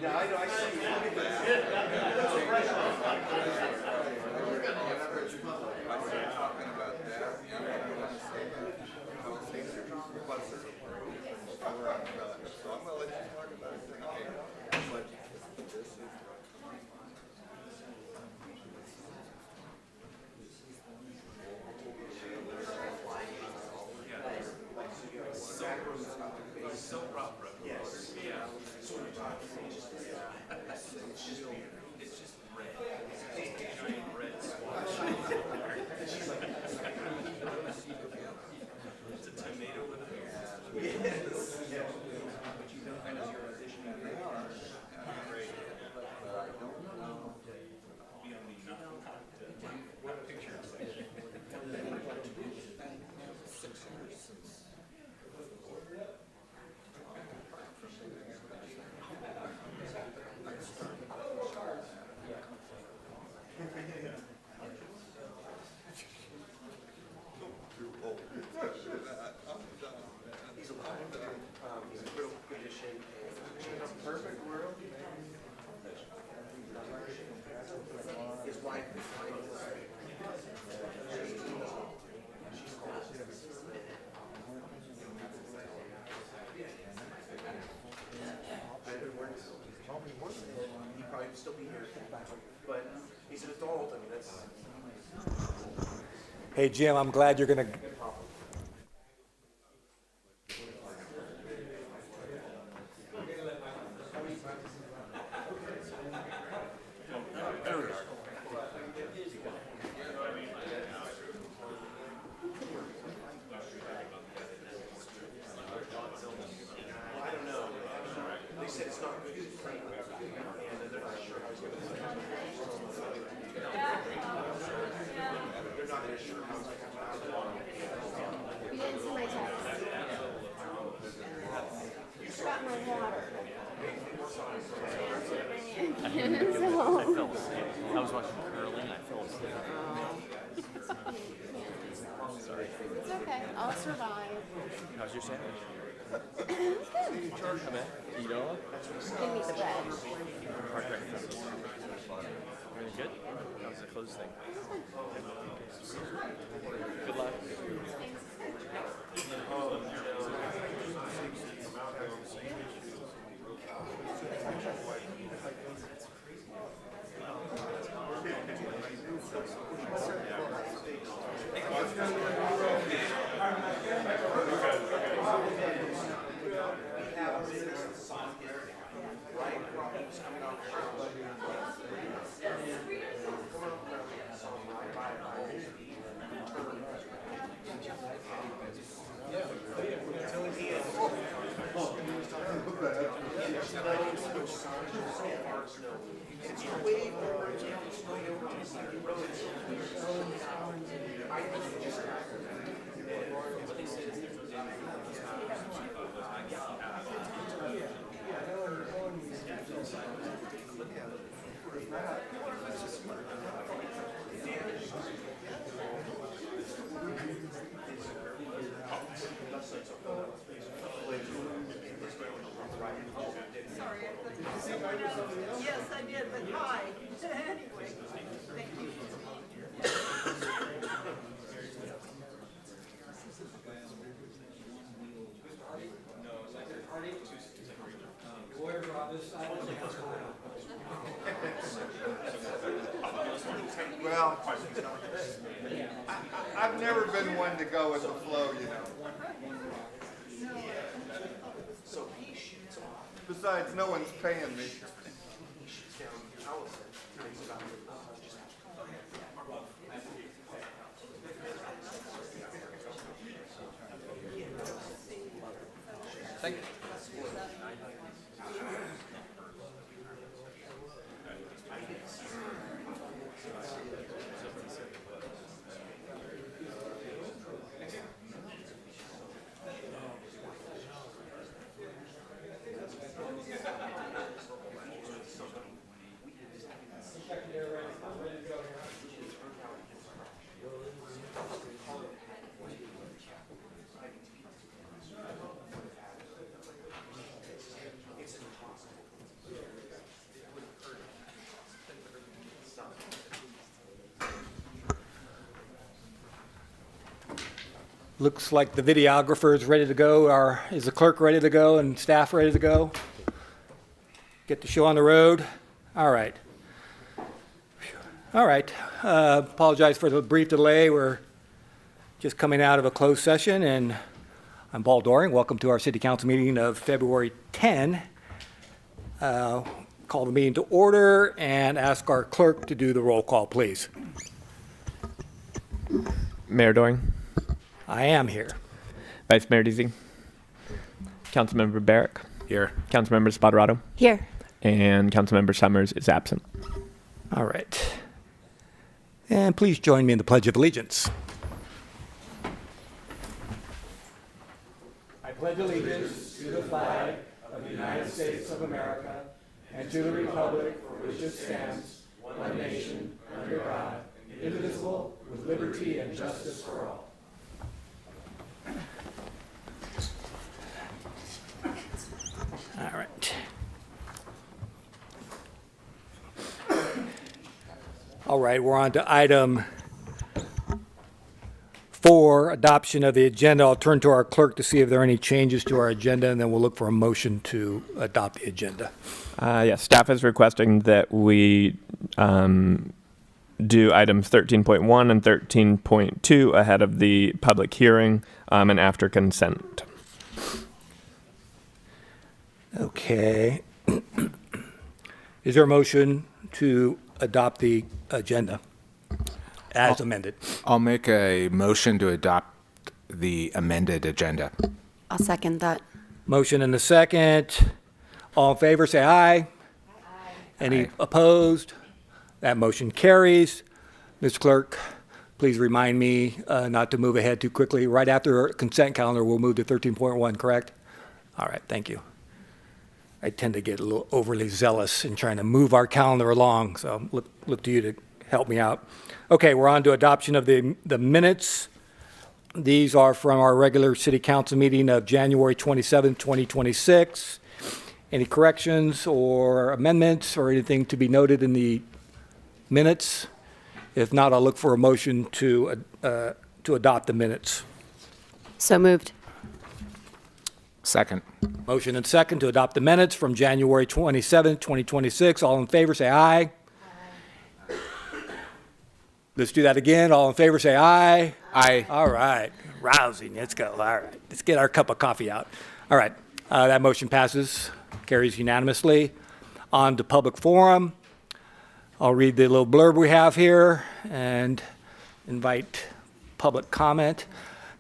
Yeah, I know. I see. He'd probably still be here, but he's an adult. I mean, that's. Hey, Jim, I'm glad you're going to. You didn't see my text. You forgot my water. I was watching curling and I fell asleep. Sorry. It's okay. I'll survive. How's your sandwich? It's good. Come in. You know? Give me the bread. Hard breakfast. Really good? How's the clothes thing? Good luck. Yes, I did, but hi. Anyway, thank you. Well, I've never been one to go with the flow, you know. Besides, no one's paying me. Thank you. Looks like the videographer is ready to go. Is the clerk ready to go and staff ready to go? Get the show on the road? All right. All right. Apologize for the brief delay. We're just coming out of a closed session, and I'm Paul Doring. Welcome to our City Council meeting of February 10. Call the meeting to order and ask our clerk to do the roll call, please. Mayor Doring, I am here. Vice Mayor Deasy, Councilmember Barrick, Here. Councilmember Spoterato, Here. and Councilmember Summers is absent. All right. And please join me in the Pledge of Allegiance. I pledge allegiance to the flag of the United States of America and to the republic for which it stands, one nation, under God, indivisible, with liberty and justice for all. All right. All right, we're on to item 4, adoption of the agenda. I'll turn to our clerk to see if there are any changes to our agenda, and then we'll look for a motion to adopt the agenda. Yes, staff is requesting that we do items 13.1 and 13.2 ahead of the public hearing and after consent. Okay. Is there a motion to adopt the agenda as amended? I'll make a motion to adopt the amended agenda. I'll second that. Motion and a second. All in favor, say aye. Aye. Any opposed? That motion carries. Mr. Clerk, please remind me not to move ahead too quickly. Right after consent calendar, we'll move to 13.1, correct? All right, thank you. I tend to get a little overly zealous in trying to move our calendar along, so look to you to help me out. Okay, we're on to adoption of the minutes. These are from our regular city council meeting of January 27, 2026. Any corrections or amendments or anything to be noted in the minutes? If not, I'll look for a motion to adopt the minutes. So moved. Second. Motion and second to adopt the minutes from January 27, 2026. All in favor, say aye. Aye. Let's do that again. All in favor, say aye. Aye. All right. Rousing. Let's go. All right. Let's get our cup of coffee out. All right. That motion passes, carries unanimously. On to public forum. I'll read the little blurb we have here and invite public comment.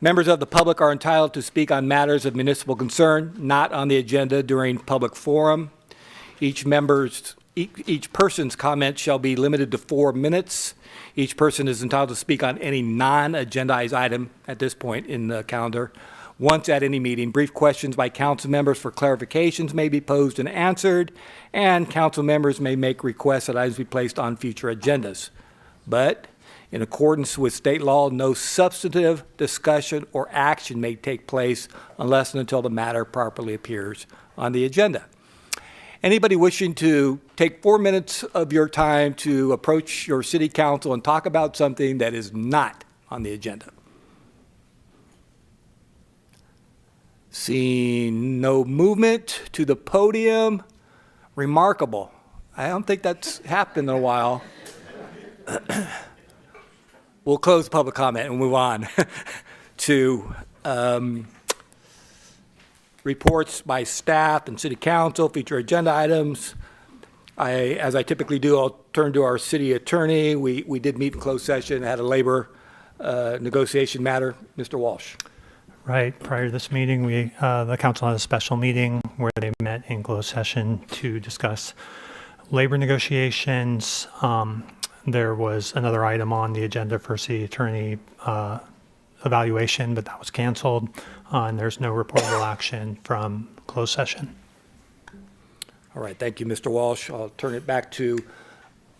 Members of the public are entitled to speak on matters of municipal concern, not on the agenda during public forum. Each person's comment shall be limited to 4 minutes. Each person is entitled to speak on any non-agendized item at this point in the calendar. Once at any meeting, brief questions by council members for clarifications may be posed and answered, and council members may make requests that items be placed on future agendas. But in accordance with state law, no substantive discussion or action may take place unless and until the matter properly appears on the agenda. Anybody wishing to take 4 minutes of your time to approach your city council and talk about something that is not on the agenda? Seeing no movement to the podium, remarkable. I don't think that's happened in a while. We'll close public comment and move on to reports by staff and city council, future agenda items. As I typically do, I'll turn to our city attorney. We did meet in closed session, had a labor negotiation matter. Mr. Walsh. Right. Prior to this meeting, the council had a special meeting where they met in closed session to discuss labor negotiations. There was another item on the agenda for city attorney evaluation, but that was canceled, and there's no reportable action from closed session. All right. Thank you, Mr. Walsh. I'll turn it back to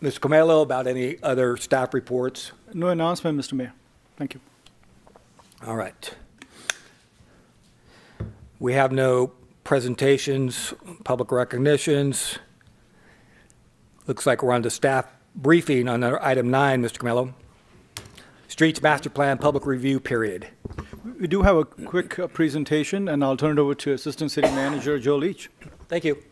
Mr. Comello about any other staff reports. No announcement, Mr. Mayor. Thank you. All right. We have no presentations, public recognitions. Looks like we're on to staff briefing on item 9, Mr. Comello. Streets Master Plan Public Review Period. We do have a quick presentation, and I'll turn it over to Assistant City Manager Joe Leach. Thank you.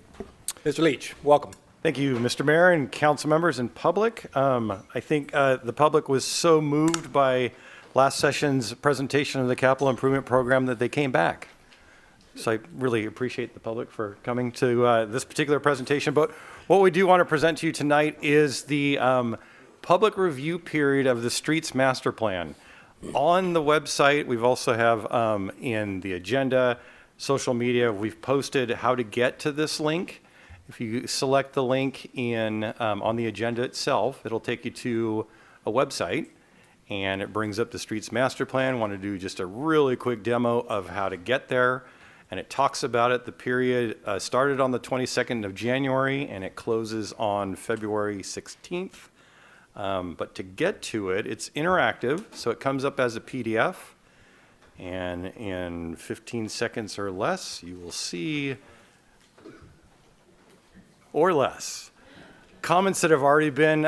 Mr. Leach, welcome. Thank you, Mr. Mayor and council members and public. I think the public was so moved by last session's presentation of the capital improvement program that they came back. So I really appreciate the public for coming to this particular presentation. But what we do want to present to you tonight is the public review period of the streets master plan. On the website, we've also have in the agenda, social media, we've posted how to get to this link. If you select the link on the agenda itself, it'll take you to a website, and it brings up the streets master plan. Want to do just a really quick demo of how to get there, and it talks about it. The period started on the 22nd of January, and it closes on February 16th. But to get to it, it's interactive, so it comes up as a PDF, and in 15 seconds or less, you will see, or less, comments that have already been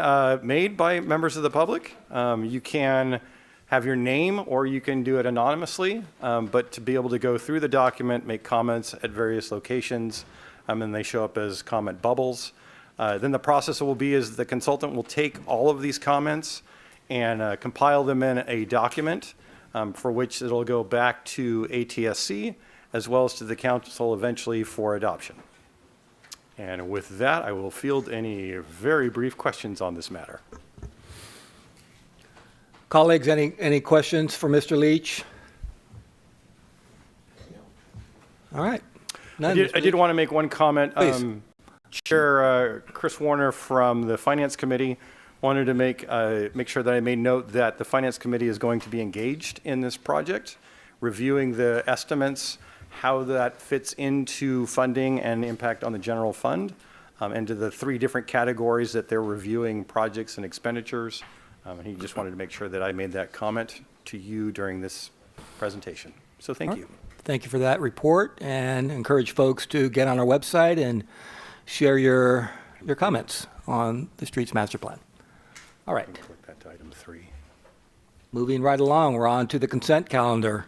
made by members of the public. You can have your name, or you can do it anonymously, but to be able to go through the document, make comments at various locations, and they show up as comment bubbles. Then the process will be is the consultant will take all of these comments and compile them in a document for which it'll go back to ATSC as well as to the council eventually for adoption. And with that, I will field any very brief questions on this matter. Colleagues, any questions for Mr. Leach? All right. None, I did want to make one comment. Please. Chair Chris Warner from the Finance Committee wanted to make sure that I made note that the Finance Committee is going to be engaged in this project, reviewing the estimates, how that fits into funding and impact on the general fund, and to the 3 different categories that they're reviewing projects and expenditures. And he just wanted to make sure that I made that comment to you during this presentation. So thank you. Thank you for that report, and encourage folks to get on our website and share your comments on the streets master plan. All right. Click that to item 3. Moving right along, we're on to the consent calendar.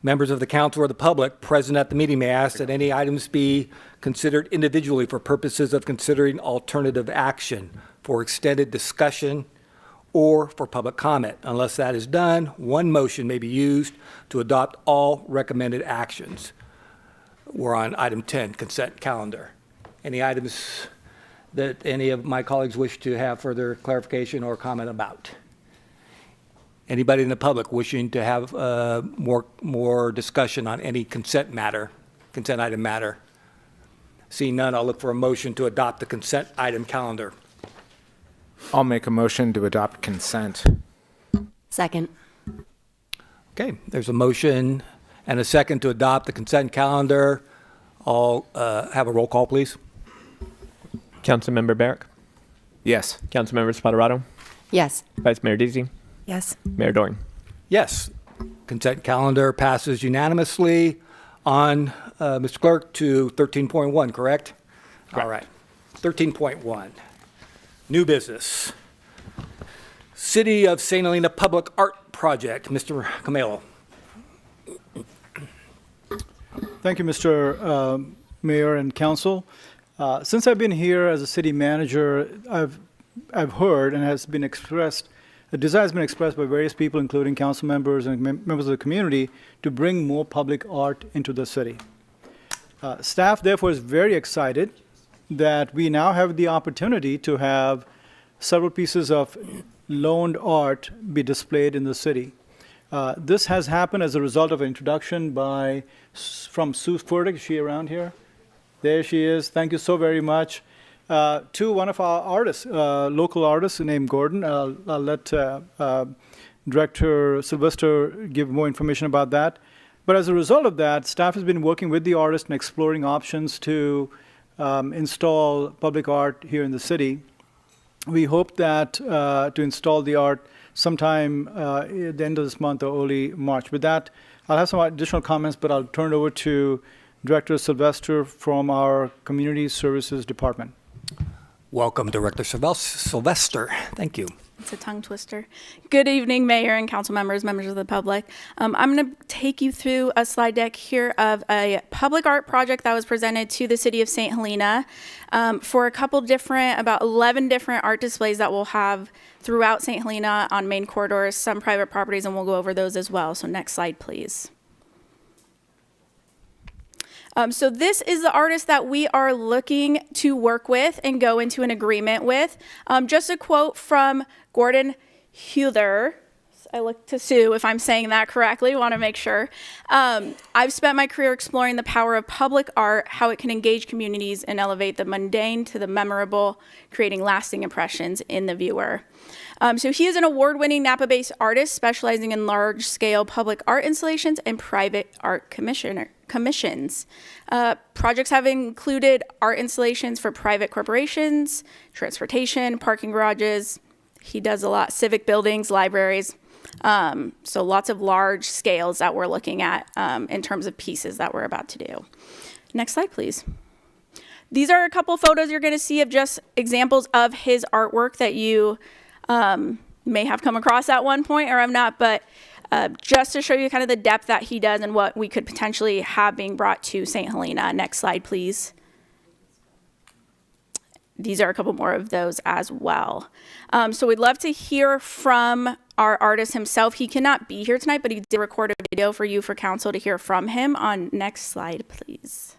Members of the council or the public present at the meeting may ask that any items be considered individually for purposes of considering alternative action, for extended discussion, or for public comment. Unless that is done, one motion may be used to adopt all recommended actions. We're on item 10, consent calendar. Any items that any of my colleagues wish to have further clarification or comment about? Anybody in the public wishing to have more discussion on any consent item matter? Seeing none, I'll look for a motion to adopt the consent item calendar. I'll make a motion to adopt consent. Second. Okay, there's a motion and a second to adopt the consent calendar. I'll have a roll call, please. Councilmember Barrick, Yes. Councilmember Spoterato, Yes. Vice Mayor Deasy, Yes. Mayor Doring. Yes, consent calendar passes unanimously. On, Mr. Clerk, to 13.1, correct? All right. 13.1, new business. City of St. Helena Public Art Project, Mr. Camelo. Thank you, Mr. Mayor and Council. Since I've been here as a city manager, I've heard and has been expressed, a desire has been expressed by various people, including council members and members of the community, to bring more public art into the city. Staff, therefore, is very excited that we now have the opportunity to have several pieces of loaned art be displayed in the city. This has happened as a result of an introduction from Sue Furtick. Is she around here? There she is. Thank you so very much. To one of our artists, local artists named Gordon. I'll let Director Sylvester give more information about that. But as a result of that, staff has been working with the artist and exploring options to install public art here in the city. We hope that to install the art sometime at the end of this month or early March. With that, I'll have some additional comments, but I'll turn it over to Director Sylvester from our Community Services Department. Welcome, Director Sylvester. Thank you. It's a tongue twister. Good evening, Mayor and council members, members of the public. I'm going to take you through a slide deck here of a public art project that was presented to the city of St. Helena for a couple different, about 11 different art displays that we'll have throughout St. Helena on main corridors, some private properties, and we'll go over those as well. So next slide, please. So this is the artist that we are looking to work with and go into an agreement with. Just a quote from Gordon Huther. I look to Sue if I'm saying that correctly, want to make sure. I've spent my career exploring the power of public art, how it can engage communities and elevate the mundane to the memorable, creating lasting impressions in the viewer. So he is an award-winning Napa-based artist specializing in large-scale public art installations and private art commissions. Projects have included art installations for private corporations, transportation, parking garages. He does a lot, civic buildings, libraries. So lots of large scales that we're looking at in terms of pieces that we're about to do. Next slide, please. These are a couple photos you're going to see of just examples of his artwork that you may have come across at one point or have not, but just to show you kind of the depth that he does and what we could potentially have being brought to St. Helena. Next slide, please. These are a couple more of those as well. So we'd love to hear from our artist himself. He cannot be here tonight, but he did record a video for you for council to hear from him on next slide, please.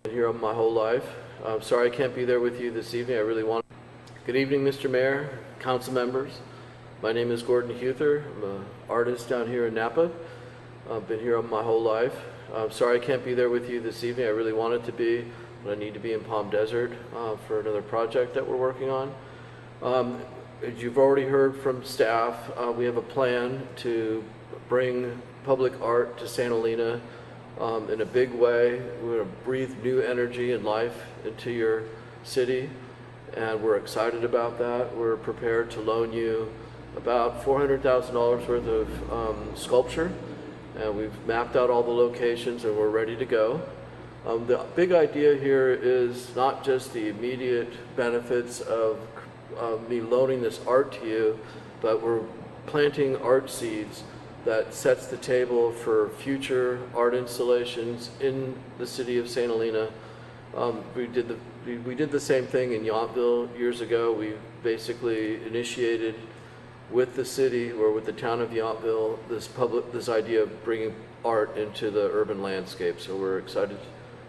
Here my whole life. I'm sorry I can't be there with you this evening. I really want. Good evening, Mr. Mayor, council members. My name is Gordon Huther. I'm an artist down here in Napa. I've been here my whole life. I'm sorry I can't be there with you this evening. I really wanted to be, but I need to be in Palm Desert for another project that we're working on. As you've already heard from staff, we have a plan to bring public art to St. Helena in a big way. We're going to breathe new energy and life into your city, and we're excited about that. We're prepared to loan you about $400,000 worth of sculpture, and we've mapped out all the locations and we're ready to go. The big idea here is not just the immediate benefits of me loaning this art to you, but we're planting art seeds that sets the table for future art installations in the city of St. Helena. We did the same thing in Yountville years ago. We basically initiated with the city or with the town of Yountville this idea of bringing art into the urban landscape. So we're excited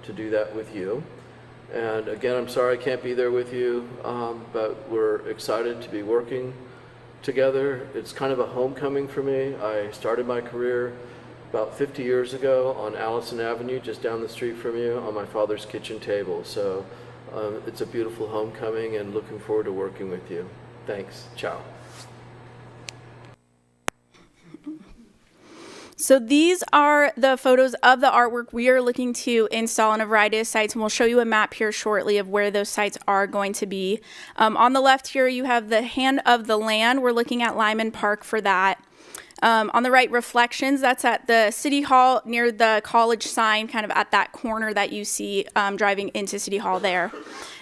to do that with you. And again, I'm sorry I can't be there with you, but we're excited to be working together. It's kind of a homecoming for me. I started my career about 50 years ago on Allison Avenue, just down the street from you, on my father's kitchen table. So it's a beautiful homecoming and looking forward to working with you. Thanks. Ciao. So these are the photos of the artwork we are looking to install on a variety of sites, and we'll show you a map here shortly of where those sites are going to be. On the left here, you have the Hand of the Land. We're looking at Lyman Park for that. On the right, Reflections. That's at the City Hall near the college sign, kind of at that corner that you see driving into City Hall there.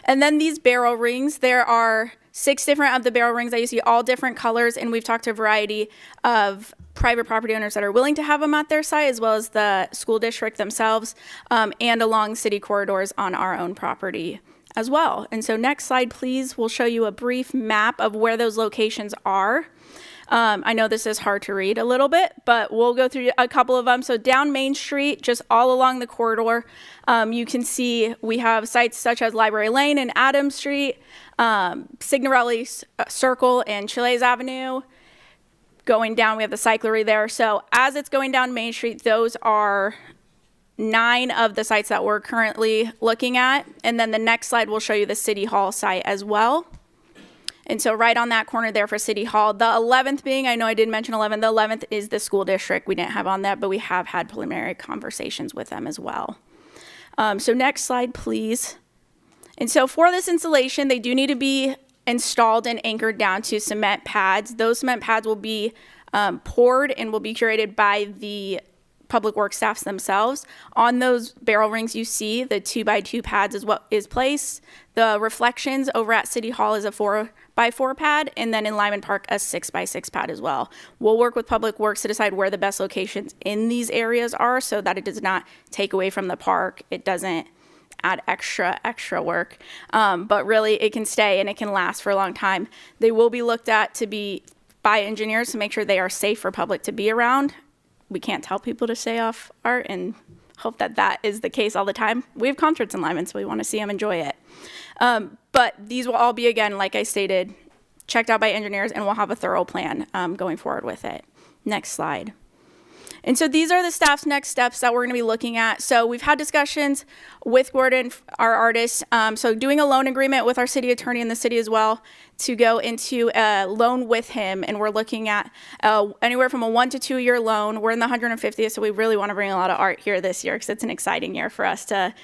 And then these barrel rings. There are 6 different of the barrel rings that you see, all different colors, and we've talked to a variety of private property owners that are willing to have them at their site, as well as the school district themselves, and along city corridors on our own property as well. And so next slide, please. We'll show you a brief map of where those locations are. I know this is hard to read a little bit, but we'll go through a couple of them. So down Main Street, just all along the corridor, you can see we have sites such as Library Lane and Adams Street, Signorelli Circle and Chiles Avenue. Going down, we have the cyclery there. So as it's going down Main Street, those are 9 of the sites that we're currently looking at. And then the next slide will show you the City Hall site as well. And so right on that corner there for City Hall, the 11th being, I know I did mention 11, the 11th is the school district. We didn't have on that, but we have had preliminary conversations with them as well. So next slide, please. And so for this installation, they do need to be installed and anchored down to cement pads. Those cement pads will be poured and will be curated by the Public Works staffs themselves. On those barrel rings you see, the 2x2 pads is what is placed. The reflections over at City Hall is a 4x4 pad, and then in Lyman Park, a 6x6 pad as well. We'll work with Public Works to decide where the best locations in these areas are so that it does not take away from the park. It doesn't add extra work, but really it can stay and it can last for a long time. They will be looked at to be by engineers to make sure they are safe for public to be around. We can't tell people to stay off art and hope that that is the case all the time. We have concerts in Lyman, so we want to see them enjoy it. But these will all be, again, like I stated, checked out by engineers, and we'll have a thorough plan going forward with it. Next slide. And so these are the staff's next steps that we're going to be looking at. So we've had discussions with Gordon, our artist, so doing a loan agreement with our city attorney in the city as well to go into a loan with him. And we're looking at anywhere from a 1 to 2 year loan. We're in the 150th, so we really want to bring a lot of art here this year because it's an exciting year for us to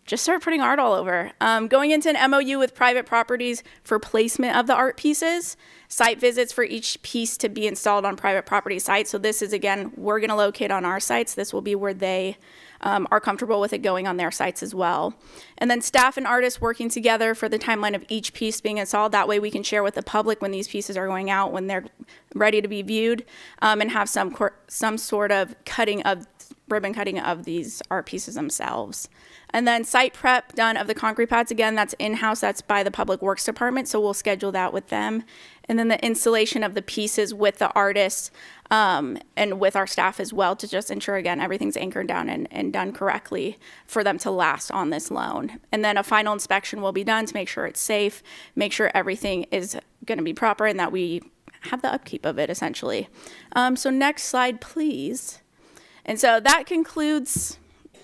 just start putting art all over. Going into an MOU with private properties for placement of the art pieces, site visits for each piece to be installed on private property sites. So this is, again, we're going to locate on our sites. This will be where they are comfortable with it going on their sites as well. And then staff and artists working together for the timeline of each piece being installed. That way we can share with the public when these pieces are going out, when they're ready to be viewed, and have some sort of ribbon cutting of these art pieces themselves. And then site prep done of the concrete pads. Again, that's in-house. That's by the Public Works Department, so we'll schedule that with them. And then the installation of the pieces with the artists and with our staff as well to just ensure, again, everything's anchored down and done correctly for them to last on this loan. And then a final inspection will be done to make sure it's safe, make sure everything is going to be proper and that we have the upkeep of it, essentially. So next slide, please. And so that concludes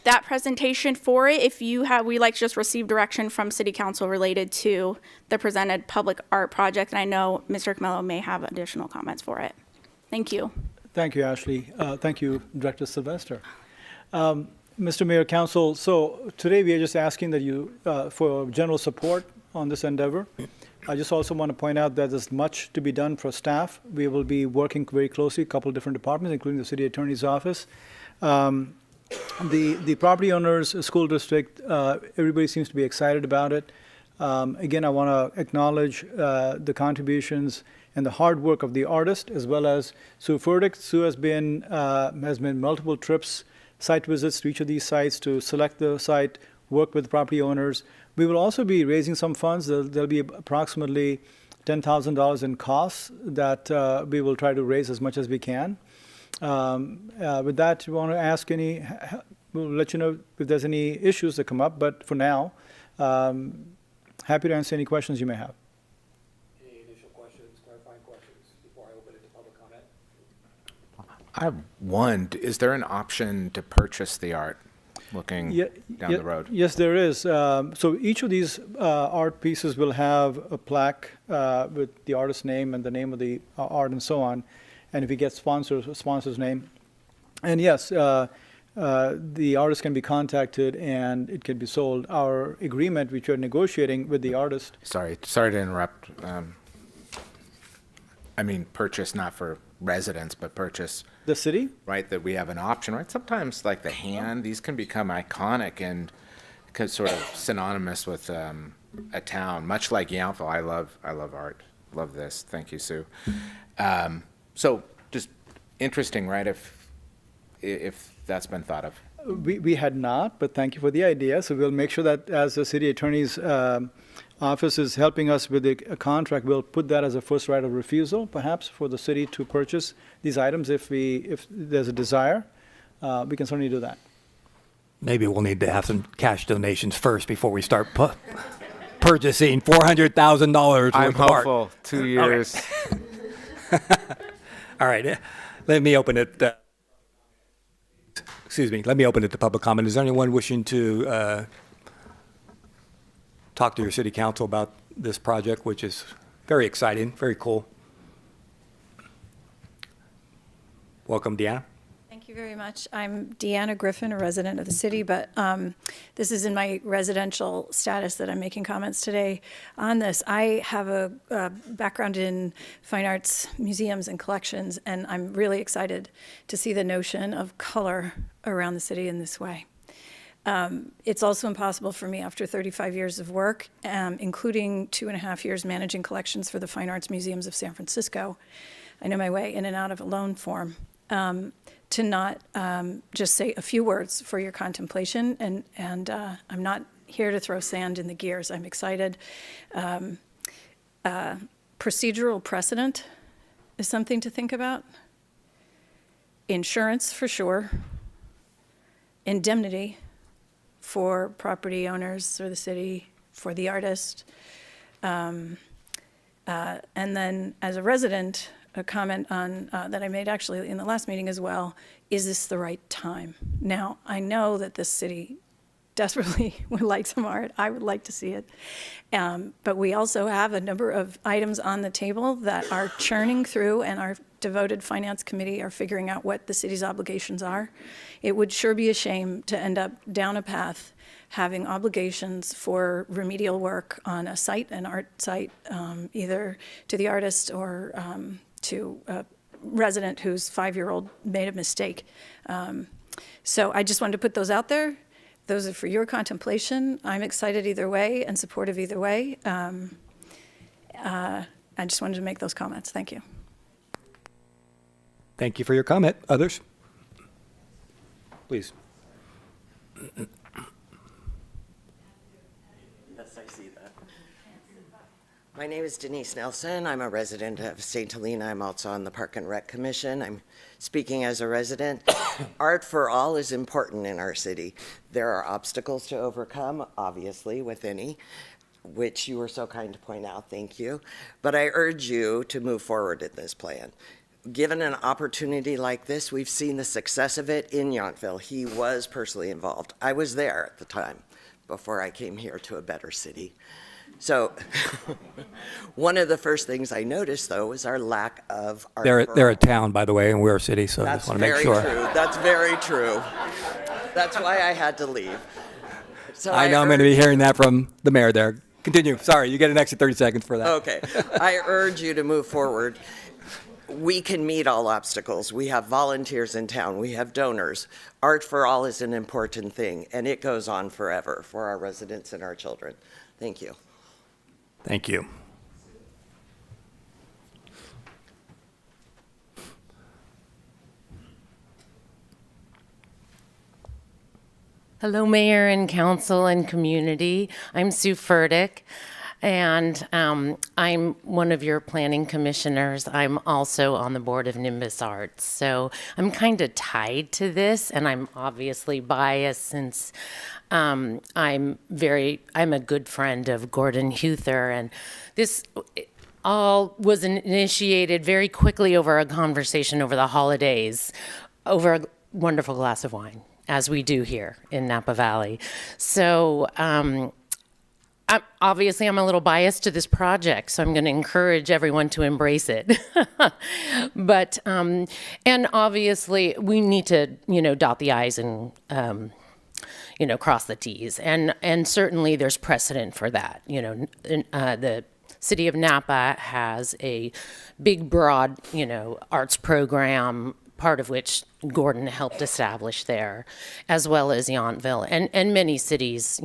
that presentation for it. If you have, we like to just receive direction from City Council related to the presented public art project. And I know Mr. Camello may have additional comments for it. Thank you. Thank you, Ashley. Thank you, Director Sylvester. Mr. Mayor, Council, so today we are just asking that you, for general support on this endeavor. I just also want to point out that there's much to be done for staff. We will be working very closely, a couple of different departments, including the City Attorney's Office. The property owners, school district, everybody seems to be excited about it. Again, I want to acknowledge the contributions and the hard work of the artist, as well as Sue Furtick. Sue has made multiple trips, site visits to each of these sites to select the site, work with property owners. We will also be raising some funds. There'll be approximately $10,000 in costs that we will try to raise as much as we can. With that, you want to ask we'll let you know if there's any issues that come up, but for now, happy to answer any questions you may have. Any additional questions, clarifying questions before I open it to public comment? I have one. Is there an option to purchase the art looking down the road? Yes, there is. So each of these art pieces will have a plaque with the artist's name and the name of the art and so on. And if he gets sponsor's name. And yes, the artist can be contacted and it can be sold. Our agreement, which we're negotiating with the artist. Sorry to interrupt. I mean, purchase not for residents, but purchase. The city? Right, that we have an option, right? Sometimes like the hand, these can become iconic and sort of synonymous with a town, much like Yountville. I love art. Love this. Thank you, Sue. So just interesting, right, if that's been thought of. We had not, but thank you for the idea. So we'll make sure that as the city attorney's office is helping us with a contract, we'll put that as a first right of refusal, perhaps, for the city to purchase these items if there's a desire. We can certainly do that. Maybe we'll need to have some cash donations first before we start purchasing $400,000 worth I'm of art. hopeful. 2 years. All right, let me open it. Let me open it to public comment. Is there anyone wishing to talk to your city council about this project, which is very exciting, very cool? Welcome, Deanna. Thank you very much. I'm Deanna Griffin, a resident of the city, but this is in my residential status that I'm making comments today on this. I have a background in fine arts museums and collections, and I'm really excited to see the notion of color around the city in this way. It's also impossible for me after 35 years of work, including 2.5 years managing collections for the Fine Arts Museums of San Francisco. I know my way in and out of a loan form. To not just say a few words for your contemplation, and I'm not here to throw sand in the gears. I'm excited. Procedural precedent is something to think about. Insurance, for sure. Indemnity for property owners or the city, for the artist. And then as a resident, a comment on that I made actually in the last meeting as well, is this the right time? Now, I know that this city desperately would like some art. I would like to see it. But we also have a number of items on the table that are churning through, and our devoted finance committee are figuring out what the city's obligations are. It would sure be a shame to end up down a path having obligations for remedial work on a site, an art site, either to the artist or to a resident whose 5-year-old made a mistake. So I just wanted to put those out there. Those are for your contemplation. I'm excited either way and supportive either way. I just wanted to make those comments. Thank you. Thank you for your comment. Others? Please. Yes, I see that. My name is Denise Nelson. I'm a resident of St. Helena. I'm also on the Park and Rec Commission. I'm speaking as a resident. Art for all is important in our city. There are obstacles to overcome, obviously, with any, which you were so kind to point out. Thank you. But I urge you to move forward in this plan. Given an opportunity like this, we've seen the success of it in Yountville. He was personally involved. I was there at the time before I came here to a better city. So one of the first things I noticed, though, was our lack of art. They're a town, by the way, and we're a city, so I just want to make sure. That's very true. That's very true. That's why I had to leave. So I know I'm going to be hearing that from the mayor there. Continue. Sorry, you get an extra 30 seconds for that. Okay. I urge you to move forward. We can meet all obstacles. We have volunteers in town. We have donors. Art for all is an important thing, and it goes on forever for our residents and our children. Thank you. Thank you. Hello, Mayor and Council and community. I'm Sue Furtick, and I'm one of your planning commissioners. I'm also on the board of Nimbus Arts, so I'm kind of tied to this, and I'm obviously biased since I'm a good friend of Gordon Huther, and this all was initiated very quickly over a conversation over the holidays, over a wonderful glass of wine, as we do here in Napa Valley. So I'm a little biased to this project, so I'm going to encourage everyone to embrace it. But, and obviously we need to, dot the I's and, cross the T's. And certainly there's precedent for that. The city of Napa has a big, broad, arts program, part of which Gordon helped establish there, as well as Yountville and many cities,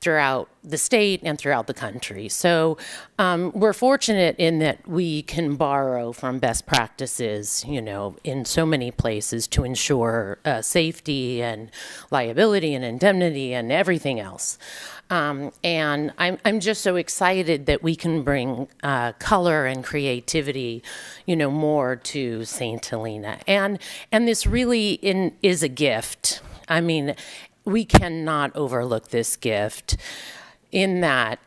throughout the state and throughout the country. So we're fortunate in that we can borrow from best practices, in so many places to ensure safety and liability and indemnity and everything else. And I'm just so excited that we can bring color and creativity, more to St. Helena. And this really is a gift. I mean, we cannot overlook this gift in that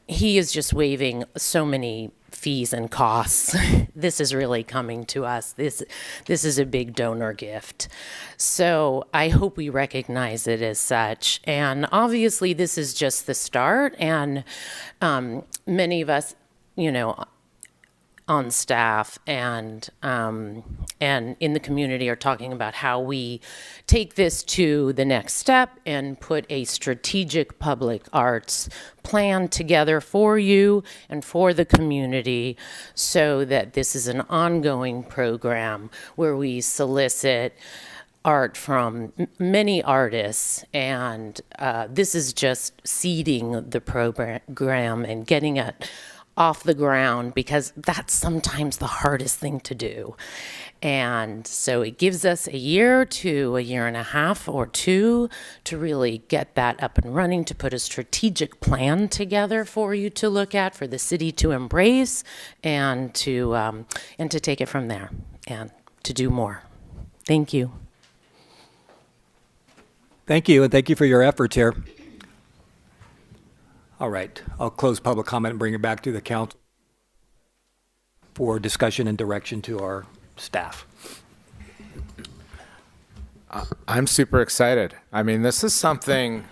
he is just waiving so many fees and costs. This is really coming to us. This is a big donor gift. So I hope we recognize it as such. And obviously this is just the start. And many of us, on staff and in the community are talking about how we take this to the next step and put a strategic public arts plan together for you and for the community so that this is an ongoing program where we solicit art from many artists, and this is just seeding the program and getting it off the ground, because that's sometimes the hardest thing to do. And so it gives us a year to a year and a half or two to really get that up and running, to put a strategic plan together for you to look at, for the city to embrace, and to take it from there and to do more. Thank you. Thank you, and thank you for your efforts here. All right, I'll close public comment and bring it back to the council for discussion and direction to our staff. I'm super excited. I mean, this is something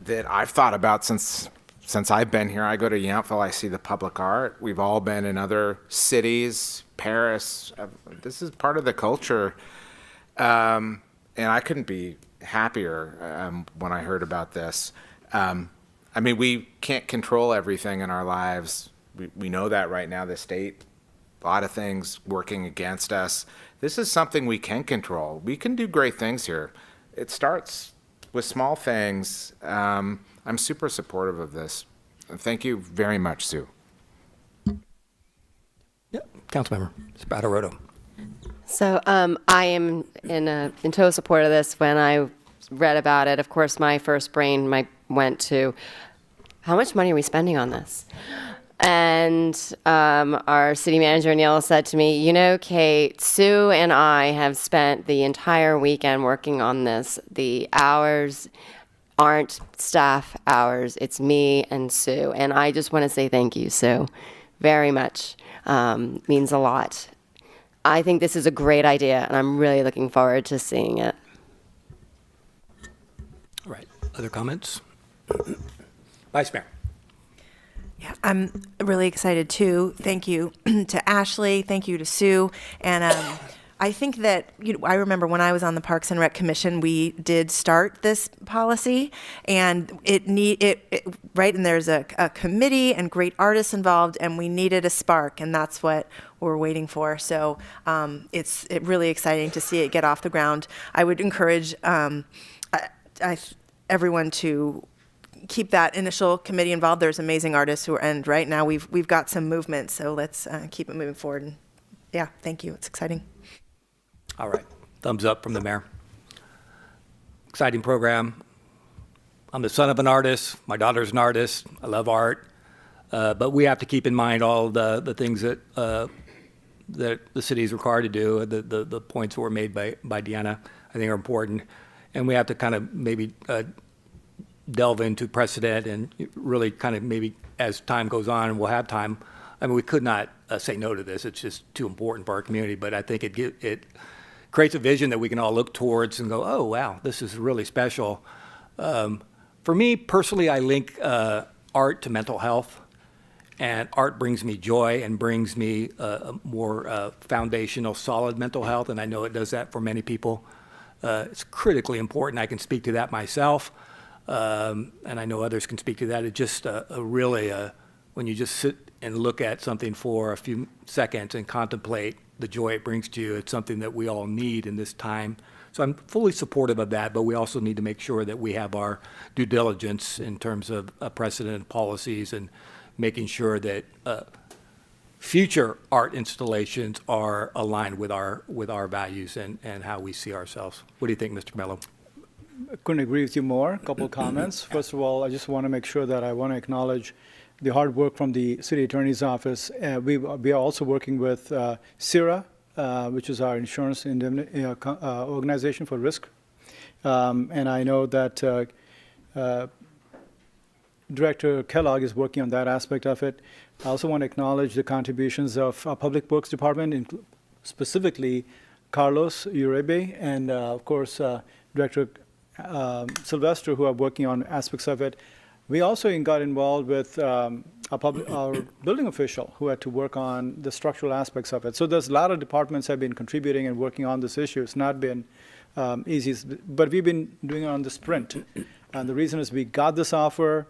that I've thought about since I've been here. I go to Yountville, I see the public art. We've all been in other cities, Paris. This is part of the culture. And I couldn't be happier when I heard about this. I mean, we can't control everything in our lives. We know that right now, the state, a lot of things working against us. This is something we can control. We can do great things here. It starts with small things. I'm super supportive of this. Thank you very much, Sue. Yep, Councilmember Spataro. So I am in total support of this. When I read about it, of course, my first brain went to, how much money are we spending on this? And our city manager, Neil, said to me, you know, Kate, Sue and I have spent the entire weekend working on this. The hours aren't staff hours. It's me and Sue. And I just want to say thank you, Sue, very much. Means a lot. I think this is a great idea, and I'm really looking forward to seeing it. All right, other comments? Vice Mayor. Yeah, I'm really excited too. Thank you to Ashley. Thank you to Sue. And I think that, I remember when I was on the Parks and Rec Commission, we did start this policy, and right, and there's a committee and great artists involved, and we needed a spark, and that's what we're waiting for. So it's really exciting to see it get off the ground. I would encourage everyone to keep that initial committee involved. There's amazing artists and right now we've got some movement, so let's keep it moving forward. And yeah, thank you. It's exciting. All right, thumbs up from the mayor. Exciting program. I'm the son of an artist. My daughter's an artist. I love art. But we have to keep in mind all the things that the city is required to do. The points that were made by Deanna, I think, are important. And we have to kind of maybe delve into precedent and really kind of maybe as time goes on, and we'll have time. I mean, we could not say no to this. It's just too important for our community. But I think it creates a vision that we can all look towards and go, oh, wow, this is really special. For me personally, I link art to mental health. And art brings me joy and brings me a more foundational, solid mental health. And I know it does that for many people. It's critically important. I can speak to that myself. And I know others can speak to that. It's just really, when you just sit and look at something for a few seconds and contemplate the joy it brings to you, it's something that we all need in this time. So I'm fully supportive of that, but we also need to make sure that we have our due diligence in terms of precedent and policies, and making sure that future art installations are aligned with our values and how we see ourselves. What do you think, Mr. Mello? I couldn't agree with you more. A couple of comments. First of all, I just want to make sure that I want to acknowledge the hard work from the city attorney's office. We are also working with CIRA, which is our insurance organization for risk. And I know that Director Kellogg is working on that aspect of it. I also want to acknowledge the contributions of our Public Works Department, specifically Carlos Uribe, and of course, Director Sylvester, who are working on aspects of it. We also got involved with our building official who had to work on the structural aspects of it. So there's a lot of departments have been contributing and working on this issue. It's not been easy, but we've been doing it on the sprint. And the reason is we got this offer.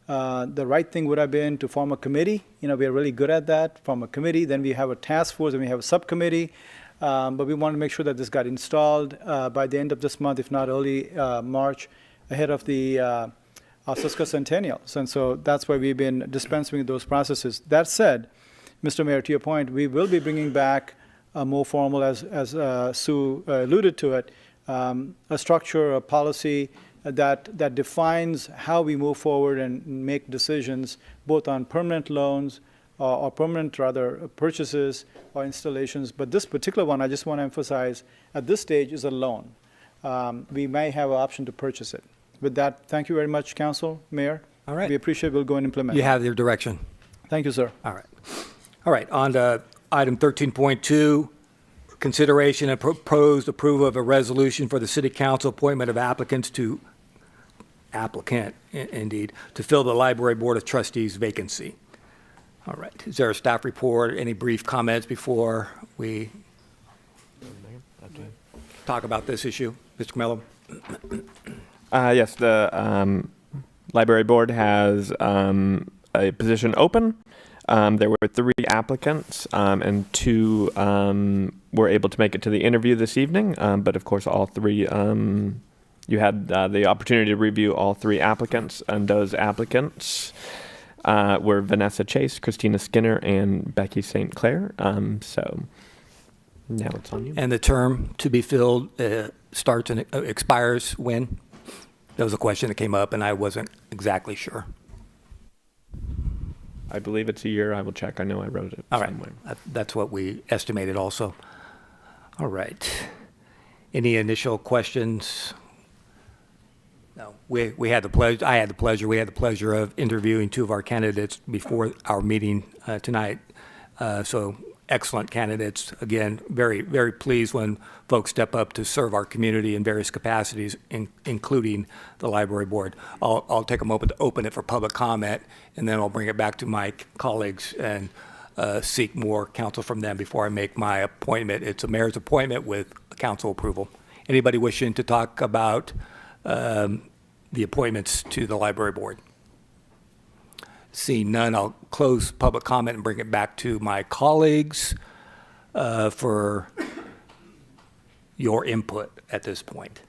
The right thing would have been to form a committee. We are really good at that, form a committee. Then we have a task force, and we have a subcommittee. But we want to make sure that this got installed by the end of this month, if not early March, ahead of the Sesquicentennial. And so that's why we've been dispensing with those processes. That said, Mr. Mayor, to your point, we will be bringing back a more formal, as Sue alluded to it, a structure, a policy that defines how we move forward and make decisions both on permanent loans or permanent, rather, purchases or installations. But this particular one, I just want to emphasize, at this stage is a loan. We may have an option to purchase it. With that, thank you very much, Council, Mayor. All right. We appreciate it. We'll go and implement. You have your direction. Thank you, sir. All right. All right, on to item 13.2, consideration and proposed approval of a resolution for the city council appointment of indeed, to fill the library board of trustees vacancy. All right, is there a staff report, any brief comments before we talk about this issue? Mr. Mello? Yes, the library board has a position open. There were 3 applicants, and 2 were able to make it to the interview this evening. But of course, all 3, you had the opportunity to review all 3 applicants, and those applicants were Vanessa Chase, Christina Skinner, and Becky St. Clair. So now it's on you. And the term to be filled starts and expires when? That was a question that came up, and I wasn't exactly sure. I believe it's a year. I will check. I know I wrote it All right. somewhere. That's what we estimated also. All right. Any initial questions? No. We had the pleasure, we had the pleasure of interviewing 2 of our candidates before our meeting tonight. So excellent candidates. Again, very, very pleased when folks step up to serve our community in various capacities, including the library board. I'll take a moment to open it for public comment, and then I'll bring it back to my colleagues and seek more counsel from them before I make my appointment. It's a mayor's appointment with council approval. Anybody wishing to talk about the appointments to the library board? Seeing none, I'll close public comment and bring it back to my colleagues for your input at this point.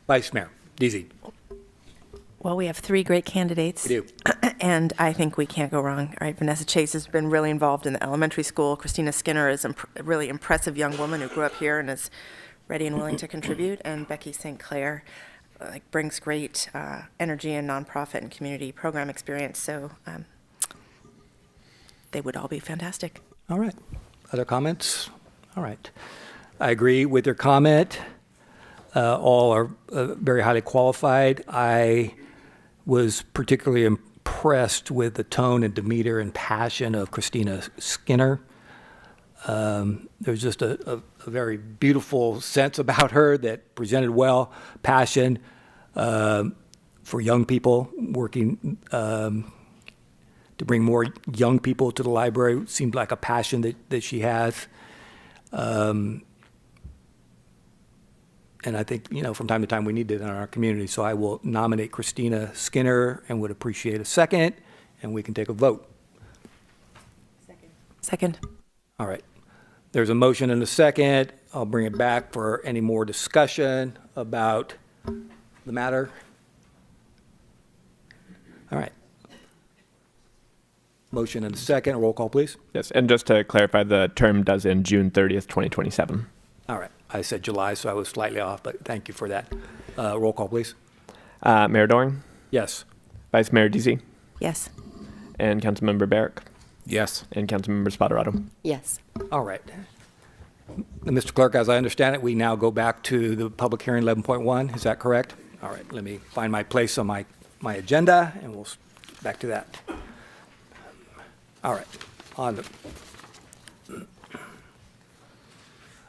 Vice Mayor, DZ. Well, we have 3 great candidates. We do. And I think we can't go wrong. All right, Vanessa Chase has been really involved in the elementary school. Christina Skinner is a really impressive young woman who grew up here and is ready and willing to contribute. And Becky St. Clair brings great energy and nonprofit and community program experience. So they would all be fantastic. All right. Other comments? All right. I agree with your comment. All are very highly qualified. I was particularly impressed with the tone and demeanor and passion of Christina Skinner. There's just a very beautiful sense about her that presented well, passion for young people, working to bring more young people to the library. Seemed like a passion that she has. And I think, from time to time, we need it in our community. So I will nominate Christina Skinner and would appreciate a second, and we can take a vote. Second. All right. There's a motion and a second. I'll bring it back for any more discussion about the matter. All right. Motion and a second. Roll call, please. Yes, and just to clarify, the term does end June 30th, 2027. All right. I said July, so I was slightly off, but thank you for that. Roll call, please. Mayor Doring, Yes. Vice Mayor DZ, Yes. and Councilmember Barrick, Yes. and Councilmember Spoterato. Yes. All right. Mr. Clerk, as I understand it, we now go back to the public hearing 11.1. Is that correct? All right. Let me find my place on my agenda, and we'll back to that. All right.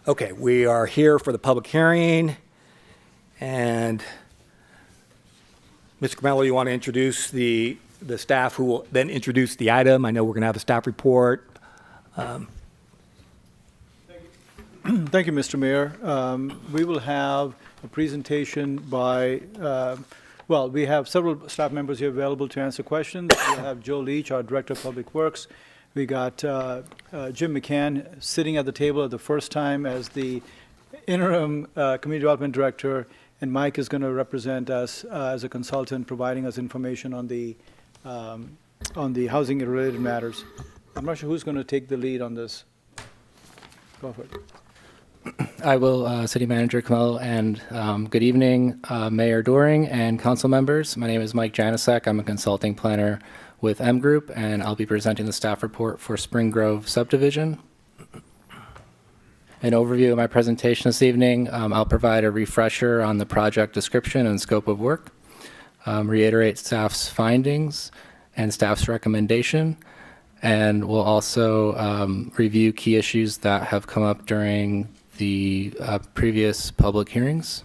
Okay, we are here for the public hearing, and Mr. Camello, you want to introduce the staff who will then introduce the item? I know we're going to have a staff report. Thank you, Mr. Mayor. We will have a presentation by, well, we have several staff members here available to answer questions. We'll have Joe Leach, our Director of Public Works. We got Jim McCann sitting at the table at the first time as the interim Community Development Director, and Mike is going to represent us as a consultant, providing us information on the housing-related matters. I'm not sure who's going to take the lead on this. Go for it. I will, City Manager Kamel, and good evening, Mayor Doring and council members. My name is Mike Janisek. I'm a consulting planner with M Group, and I'll be presenting the staff report for Spring Grove subdivision. An overview of my presentation this evening, I'll provide a refresher on the project description and scope of work, reiterate staff's findings and staff's recommendation, and we'll also review key issues that have come up during the previous public hearings.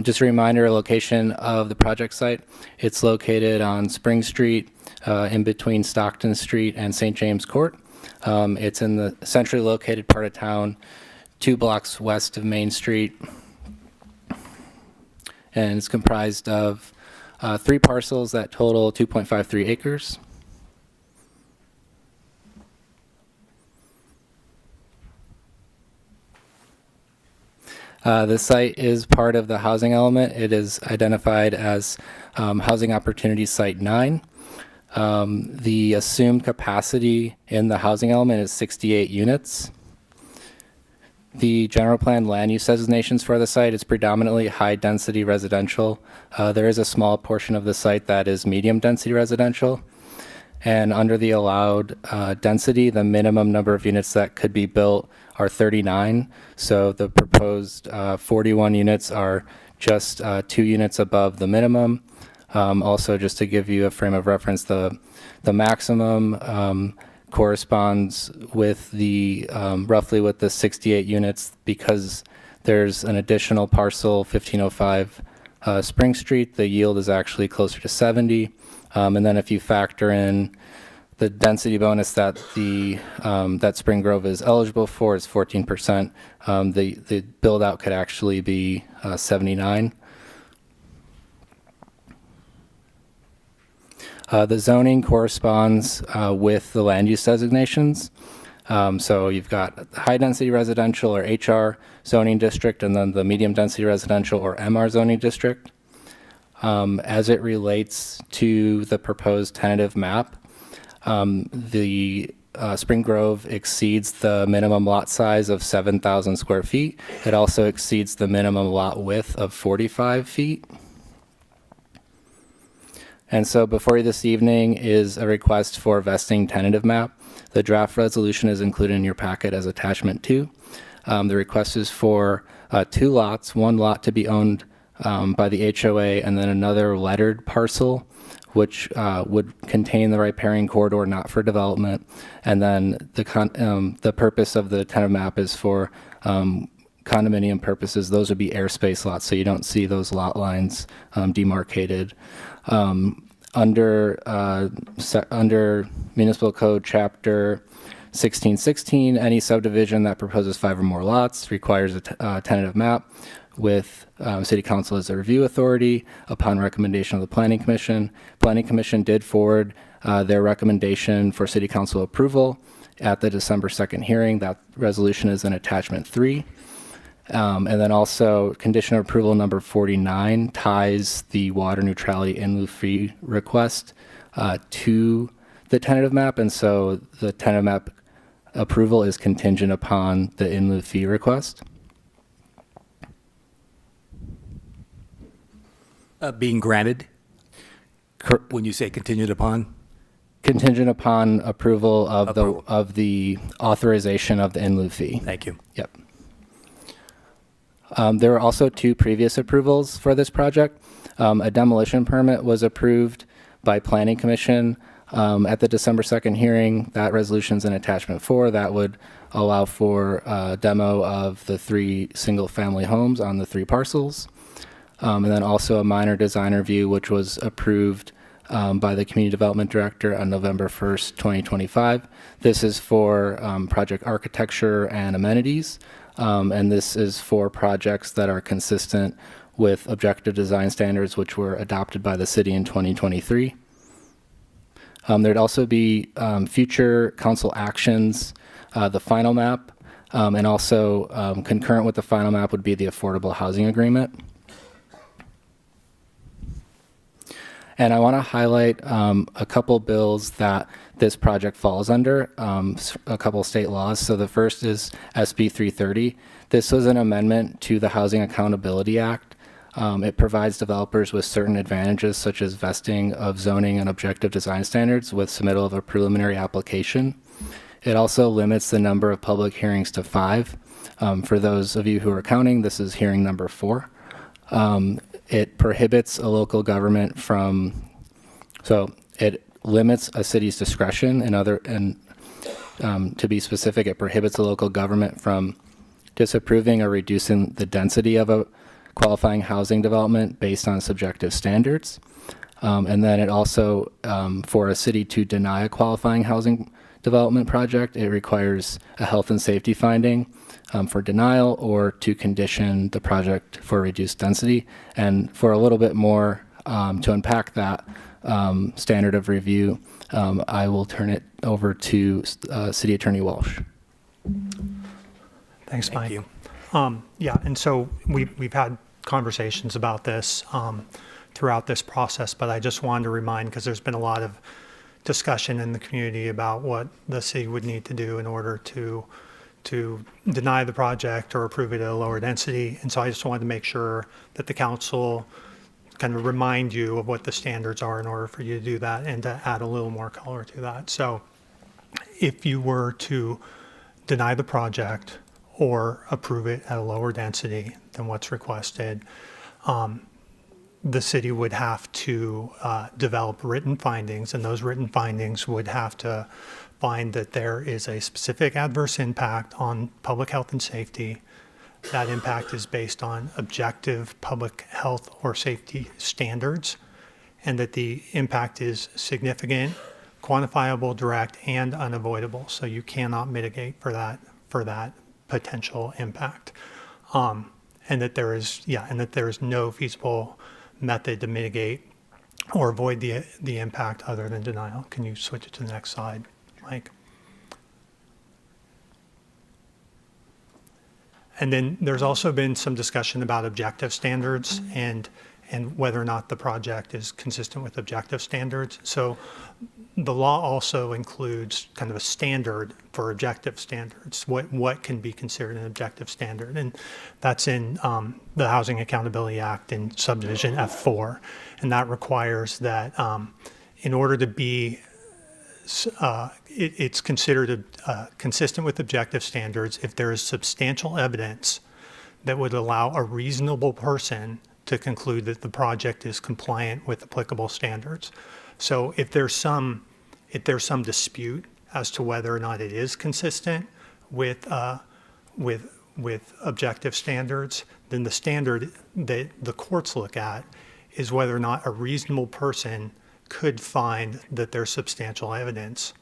Just a reminder, location of the project site. It's located on Spring Street, in between Stockton Street and St. James Court. It's in the centrally located part of town, 2 blocks west of Main Street. And it's comprised of 3 parcels that total 2.53 acres. The site is part of the housing element. It is identified as Housing Opportunity Site 9. The assumed capacity in the housing element is 68 units. The general plan land use designations for the site is predominantly high-density residential. There is a small portion of the site that is medium-density residential. And under the allowed density, the minimum number of units that could be built are 39. So the proposed 41 units are just 2 units above the minimum. Also, just to give you a frame of reference, the maximum corresponds with the roughly with the 68 units, because there's an additional parcel, 1505 Spring Street. The yield is actually closer to 70. And then if you factor in the density bonus that that Spring Grove is eligible for is 14%. The build out could actually be 79. The zoning corresponds with the land use designations. So you've got high density residential or HR zoning district, and then the medium density residential or MR zoning district. As it relates to the proposed tentative map, the Spring Grove exceeds the minimum lot size of 7,000 square feet. It also exceeds the minimum lot width of 45 feet. And so before you this evening is a request for vesting tentative map. The draft resolution is included in your packet as attachment 2. The request is for 2 lots, 1 lot to be owned by the HOA, and then another lettered parcel which would contain the riparian corridor not for development. And then the purpose of the tentative map is for condominium purposes. Those would be airspace lots, so you don't see those lot lines demarcated. Under Municipal Code Chapter 1616, any subdivision that proposes 5 or more lots requires a tentative map with City Council as a review authority upon recommendation of the Planning Commission. Planning Commission did forward their recommendation for City Council approval at the December 2nd hearing. That resolution is in attachment 3. And then also condition of approval number 49 ties the water neutrality in lieu fee request to the tentative map. And so the tentative map approval is contingent upon the in lieu fee request. Being granted? When you say contingent upon? Contingent upon approval of Approval. the authorization of the in lieu fee. Thank you. Yep. There were also 2 previous approvals for this project. A demolition permit was approved by Planning Commission At the December 2nd hearing, that resolution's in attachment 4. That would allow for demo of the 3 single-family homes on the 3 parcels. And then also a minor design review, which was approved by the Community Development Director on November 1st, 2025. This is for project architecture and amenities, and this is for projects that are consistent with objective design standards, which were adopted by the city in 2023. There'd also be future council actions, the final map, and also concurrent with the final map would be the affordable housing agreement. And I want to highlight a couple bills that this project falls under, a couple state laws. So the first is SB 330. This was an amendment to the Housing Accountability Act. It provides developers with certain advantages, such as vesting of zoning and objective design standards with submittal of a preliminary application. It also limits the number of public hearings to 5. For those of you who are counting, this is hearing number 4. It prohibits a local government from, so it limits a city's discretion to be specific, it prohibits a local government from disapproving or reducing the density of a qualifying housing development based on subjective standards. And then it also, for a city to deny a qualifying housing development project, it requires a health and safety finding for denial or to condition the project for reduced density. And for a little bit more to unpack that standard of review, I will turn it over to City Attorney Walsh. Thanks, Mike. Thank you. Yeah, and so we've had conversations about this throughout this process, but I just wanted to remind, because there's been a lot of discussion in the community about what the city would need to do in order to deny the project or approve it at a lower density. And so I just wanted to make sure that the council kind of remind you of what the standards are in order for you to do that and to add a little more color to that. So if you were to deny the project or approve it at a lower density than what's requested, the city would have to develop written findings, and those written findings would have to find that there is a specific adverse impact on public health and safety. That impact is based on objective public health or safety standards, and that the impact is significant, quantifiable, direct, and unavoidable. So you cannot mitigate for that potential impact, and that there is no feasible method to mitigate or avoid the impact other than denial. Can you switch it to the next slide, Mike? And then there's also been some discussion about objective standards and whether or not the project is consistent with objective standards. So the law also includes kind of a standard for objective standards, what can be considered an objective standard. And that's in the Housing Accountability Act in subdivision F4. And that requires that in order to be, it's considered consistent with objective standards if there is substantial evidence that would allow a reasonable person to conclude that the project is compliant with applicable standards. So if there's some dispute as to whether or not it is consistent with objective standards, then the standard that the courts look at is whether or not a reasonable person could find that there's substantial evidence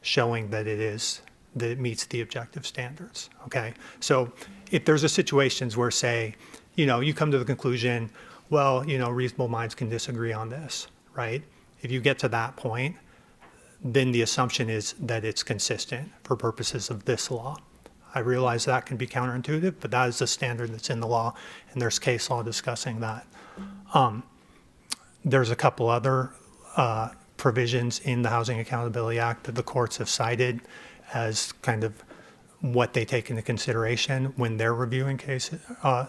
showing that it meets the objective standards. Okay, so if there's a situations where, say, you come to the conclusion, well, reasonable minds can disagree on this, right? If you get to that point, then the assumption is that it's consistent for purposes of this law. I realize that can be counterintuitive, but that is the standard that's in the law, and there's case law discussing that. There's a couple other provisions in the Housing Accountability Act that the courts have cited as kind of what they take into consideration when they're reviewing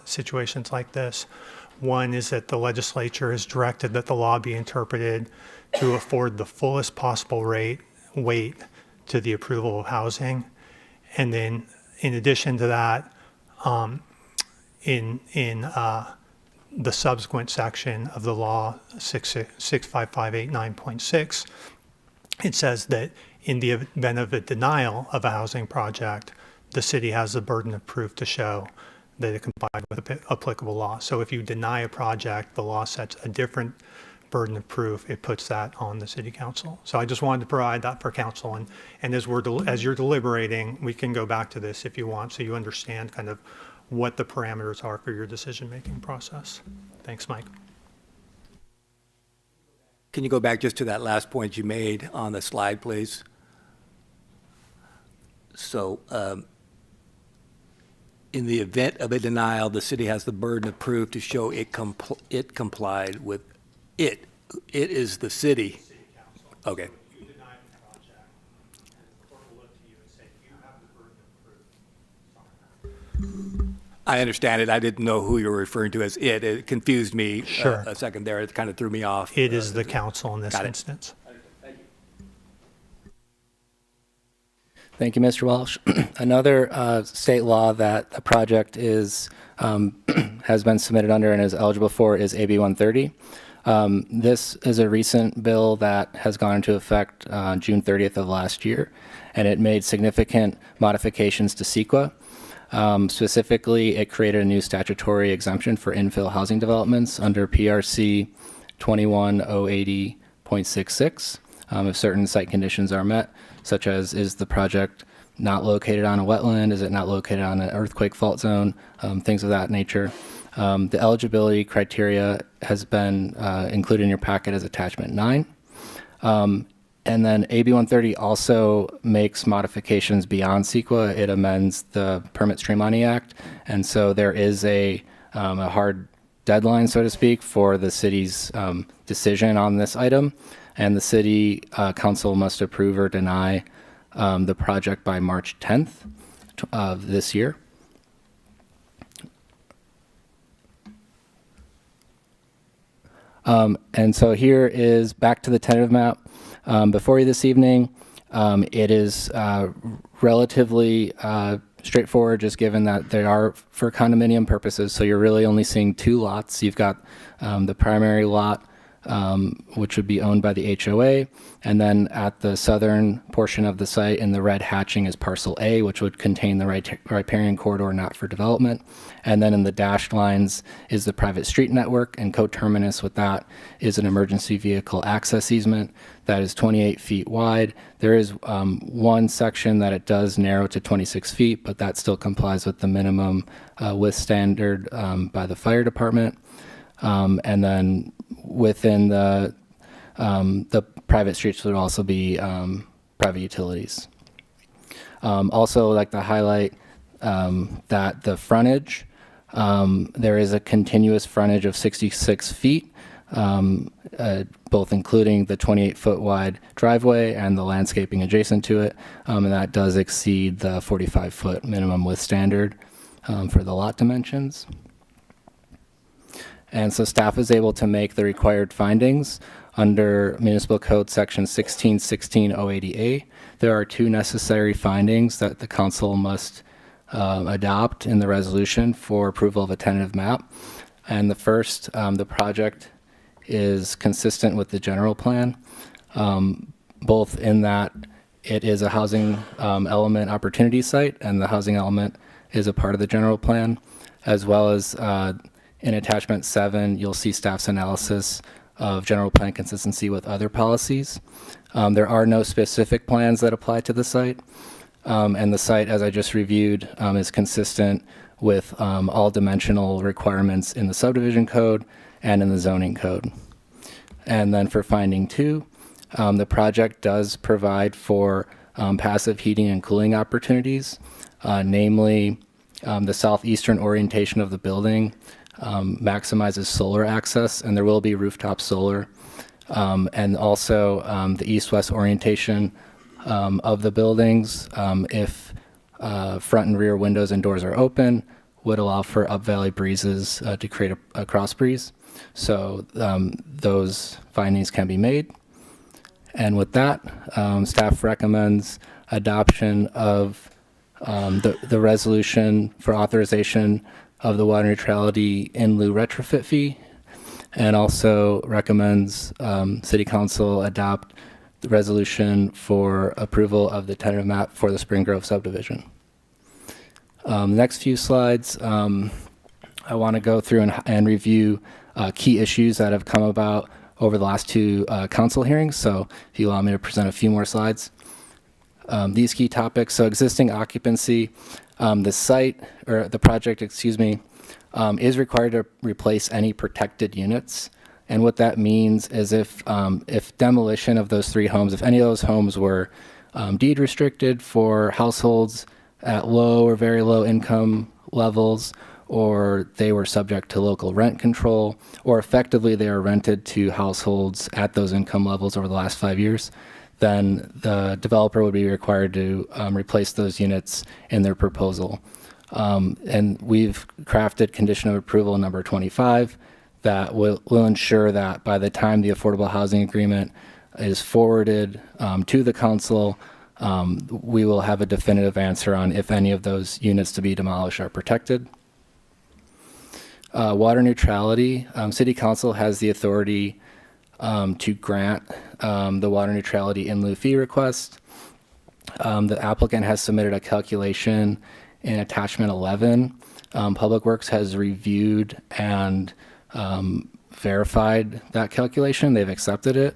situations like this. One is that the legislature has directed that the law be interpreted to afford the fullest possible weight to the approval of housing. And then in addition to that, in the subsequent section of the law, 65589.6, it says that in the event of a denial of a housing project, the city has the burden of proof to show that it complied with applicable law. So if you deny a project, the law sets a different burden of proof. It puts that on the city council. So I just wanted to provide that for council. And as you're deliberating, we can go back to this if you want, so you understand kind of what the parameters are for your decision-making process. Thanks, Mike. Can you go back just to that last point you made on the slide, please? So, in the event of a denial, the city has the burden of proof to show it complied with it. It is the city. Okay. You deny the project, the court will look to you and say, you have the burden of proof. I understand it. I didn't know who you were referring to as it. It confused me Sure. a second there. It kind of threw me off. It is the council in this got it. instance. Thank you, Mr. Walsh. Another state law that the project is has been submitted under and is eligible for is AB 130. This is a recent bill that has gone into effect June 30th of last year, and it made significant modifications to CEQA. Specifically, it created a new statutory exemption for infill housing developments under PRC 21080.66 if certain site conditions are met, such as is the project not located on a wetland, is it not located on an earthquake fault zone, things of that nature. The eligibility criteria has been included in your packet as attachment 9. And then AB 130 also makes modifications beyond CEQA. It amends the Permit Streamlining Act. And so there is a hard deadline, so to speak, for the city's decision on this item. And the city council must approve or deny the project by March 10th of this year. And so here is back to the tentative map. Before you this evening, it is relatively straightforward, just given that they are for condominium purposes. So you're really only seeing 2 lots. You've got the primary lot, which would be owned by the HOA, and then at the southern portion of the site in the red hatching is parcel A, which would contain the riparian corridor not for development. And then in the dashed lines is the private street network, and coterminous with that is an emergency vehicle access easement that is 28 feet wide. There is one section that it does narrow to 26 feet, but that still complies with the minimum width standard by the fire department. And then within the private streets would also be private utilities. Also, I'd like to highlight that the frontage, there is a continuous frontage of 66 feet, both including the 28-foot wide driveway and the landscaping adjacent to it, and that does exceed the 45-foot minimum width standard for the lot dimensions. And so staff is able to make the required findings under Municipal Code Section 1616-080A. There are 2 necessary findings that the council must adopt in the resolution for approval of a tentative map. And the first, the project is consistent with the general plan, both in that it is a housing element opportunity site, and the housing element is a part of the general plan, as well as in attachment 7, you'll see staff's analysis of general plan consistency with other policies. There are no specific plans that apply to the site, and the site, as I just reviewed, is consistent with all dimensional requirements in the subdivision code and in the zoning code. And then for finding 2, the project does provide for passive heating and cooling opportunities, namely the southeastern orientation of the building maximizes solar access, and there will be rooftop solar. And also the east-west orientation of the buildings, if front and rear windows and doors are open, would allow for up-valley breezes to create a cross breeze. So those findings can be made. And with that, staff recommends adoption of the resolution for authorization of the water neutrality in lieu retrofit fee, and also recommends City Council adopt the resolution for approval of the tentative map for the Spring Grove subdivision. Next few slides, I want to go through and review key issues that have come about over the last two council hearings. So if you allow me to present a few more slides. These key topics, so existing occupancy, the site, or the project, excuse me, is required to replace any protected units. And what that means is if demolition of those 3 homes, if any of those homes were deed restricted for households at low or very low income levels, or they were subject to local rent control, or effectively they are rented to households at those income levels over the last 5 years, then the developer would be required to replace those units in their proposal. And we've crafted condition of approval number 25 that will ensure that by the time the affordable housing agreement is forwarded to the council, we will have a definitive answer on if any of those units to be demolished are protected. Water neutrality, City Council has the authority to grant the water neutrality in lieu fee request. The applicant has submitted a calculation in attachment 11. Public Works has reviewed and verified that calculation. They've accepted it.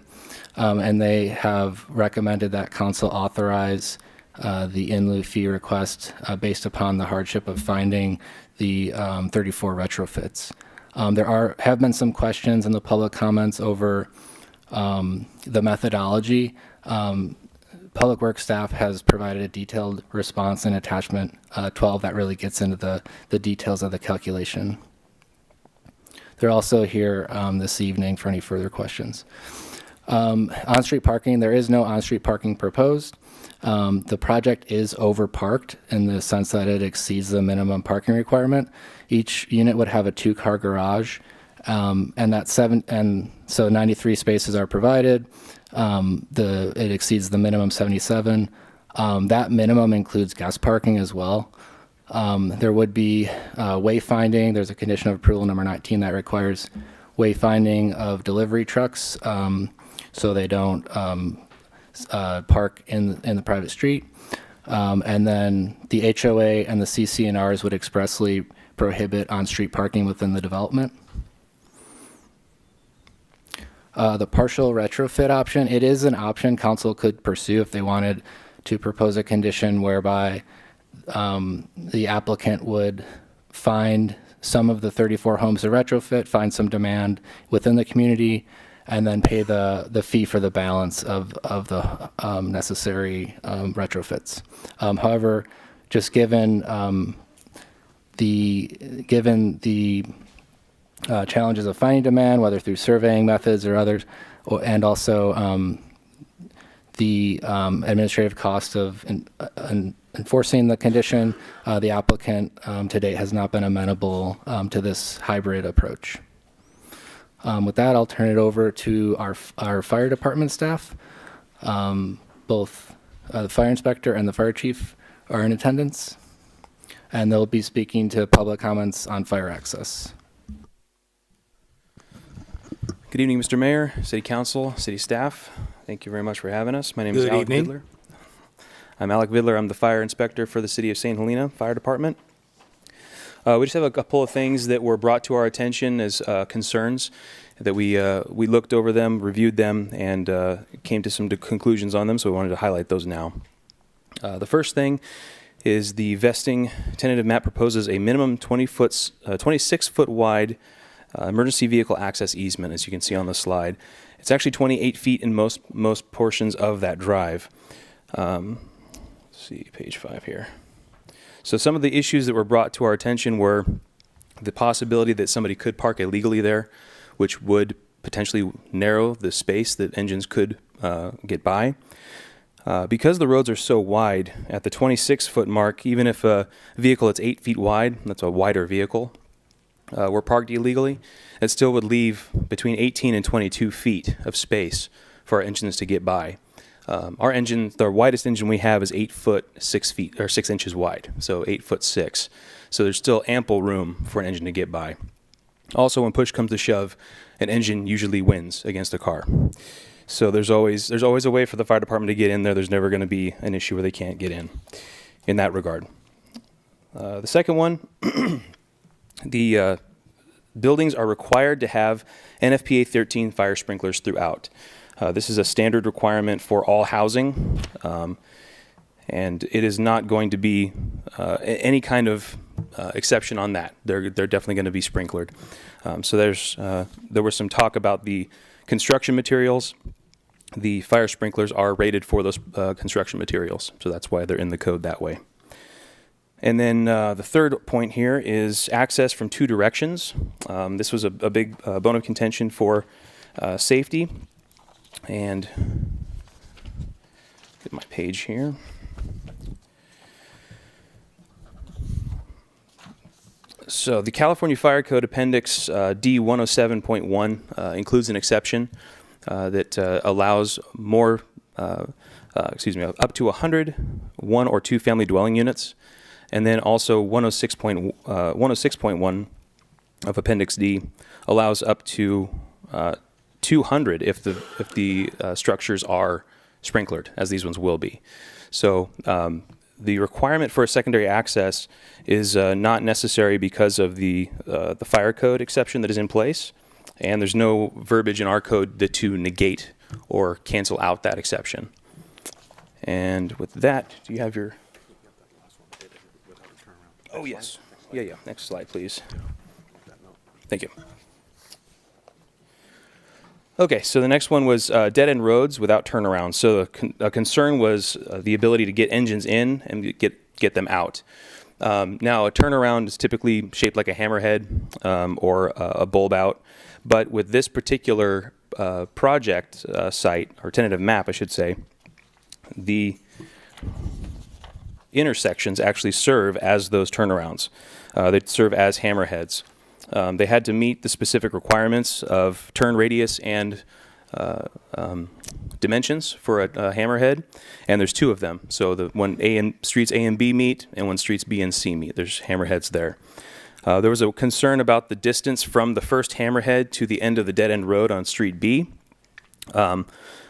And they have recommended that council authorize the in lieu fee request based upon the hardship of finding the 34 retrofits. There have been some questions in the public comments over the methodology. Public Works staff has provided a detailed response in attachment 12 that really gets into the details of the calculation. They're also here this evening for any further questions. On-street parking, there is no on-street parking proposed. The project is overparked in the sense that it exceeds the minimum parking requirement. Each unit would have a 2-car garage, and so 93 spaces are provided. It exceeds the minimum 77. That minimum includes guest parking as well. There would be wayfinding. There's a condition of approval number 19 that requires wayfinding of delivery trucks so they don't park in the private street. And then the HOA and the CC&Rs would expressly prohibit on-street parking within the development. The partial retrofit option, it is an option council could pursue if they wanted to propose a condition whereby the applicant would find some of the 34 homes to retrofit, find some demand within the community, and then pay the fee for the balance of the necessary retrofits. However, just given the challenges of finding demand, whether through surveying methods or others, and also the administrative cost of enforcing the condition, the applicant to date has not been amenable to this hybrid approach. With that, I'll turn it over to our fire department staff. Both the fire inspector and the fire chief are in attendance, and they'll be speaking to public comments on fire access. Good evening, Mr. Mayor, City Council, City staff. Thank you very much for having us. My name is Alec Vidler. I'm Alec Vidler. I'm the fire inspector for the City of St. Helena Fire Department. We just have a couple of things that were brought to our attention as concerns that we looked over them, reviewed them, and came to some conclusions on them, so we wanted to highlight those now. The first thing is the vesting tentative map proposes a minimum 26-foot wide emergency vehicle access easement, as you can see on the slide. It's actually 28 feet in most portions of that drive. Let's see, page 5 here. So some of the issues that were brought to our attention were the possibility that somebody could park illegally there, which would potentially narrow the space that engines could get by. Because the roads are so wide, at the 26-foot mark, even if a vehicle that's 8 feet wide, that's a wider vehicle, were parked illegally, it still would leave between 18 and 22 feet of space for our engines to get by. Our engine, the widest engine we have is 8 foot 6 feet or 6 inches wide, so 8 foot 6. So there's still ample room for an engine to get by. Also, when push comes to shove, an engine usually wins against a car. So there's always a way for the fire department to get in there. There's never going to be an issue where they can't get in that regard. The second one, the buildings are required to have NFPA 13 fire sprinklers throughout. This is a standard requirement for all housing, and it is not going to be any kind of exception on that. They're definitely going to be sprinklered. So there was some talk about the construction materials. The fire sprinklers are rated for those construction materials, so that's why they're in the code that way. And then the third point here is access from two directions. This was a big bone of contention for safety. And get my page here. So the California Fire Code Appendix D 107.1 includes an exception that allows more, up to 100 one or two family dwelling units, and then also 106.1 of Appendix D allows up to 200 if the structures are sprinklered, as these ones will be. So the requirement for a secondary access is not necessary because of the fire code exception that is in place, and there's no verbiage in our code to negate or cancel out that exception. And with that, do you have your? Oh yes, yeah. Next slide, please. Thank you. Okay, so the next one was dead-end roads without turnaround. So a concern was the ability to get engines in and get them out. Now, a turnaround is typically shaped like a hammerhead or a bulb out, but with this particular project site, or tentative map, I should say, the intersections actually serve as those turnarounds. They serve as hammerheads. They had to meet the specific requirements of turn radius and dimensions for a hammerhead, and there's two of them. So when streets A and B meet, and when streets B and C meet, there's hammerheads there. There was a concern about the distance from the first hammerhead to the end of the dead-end road on Street B.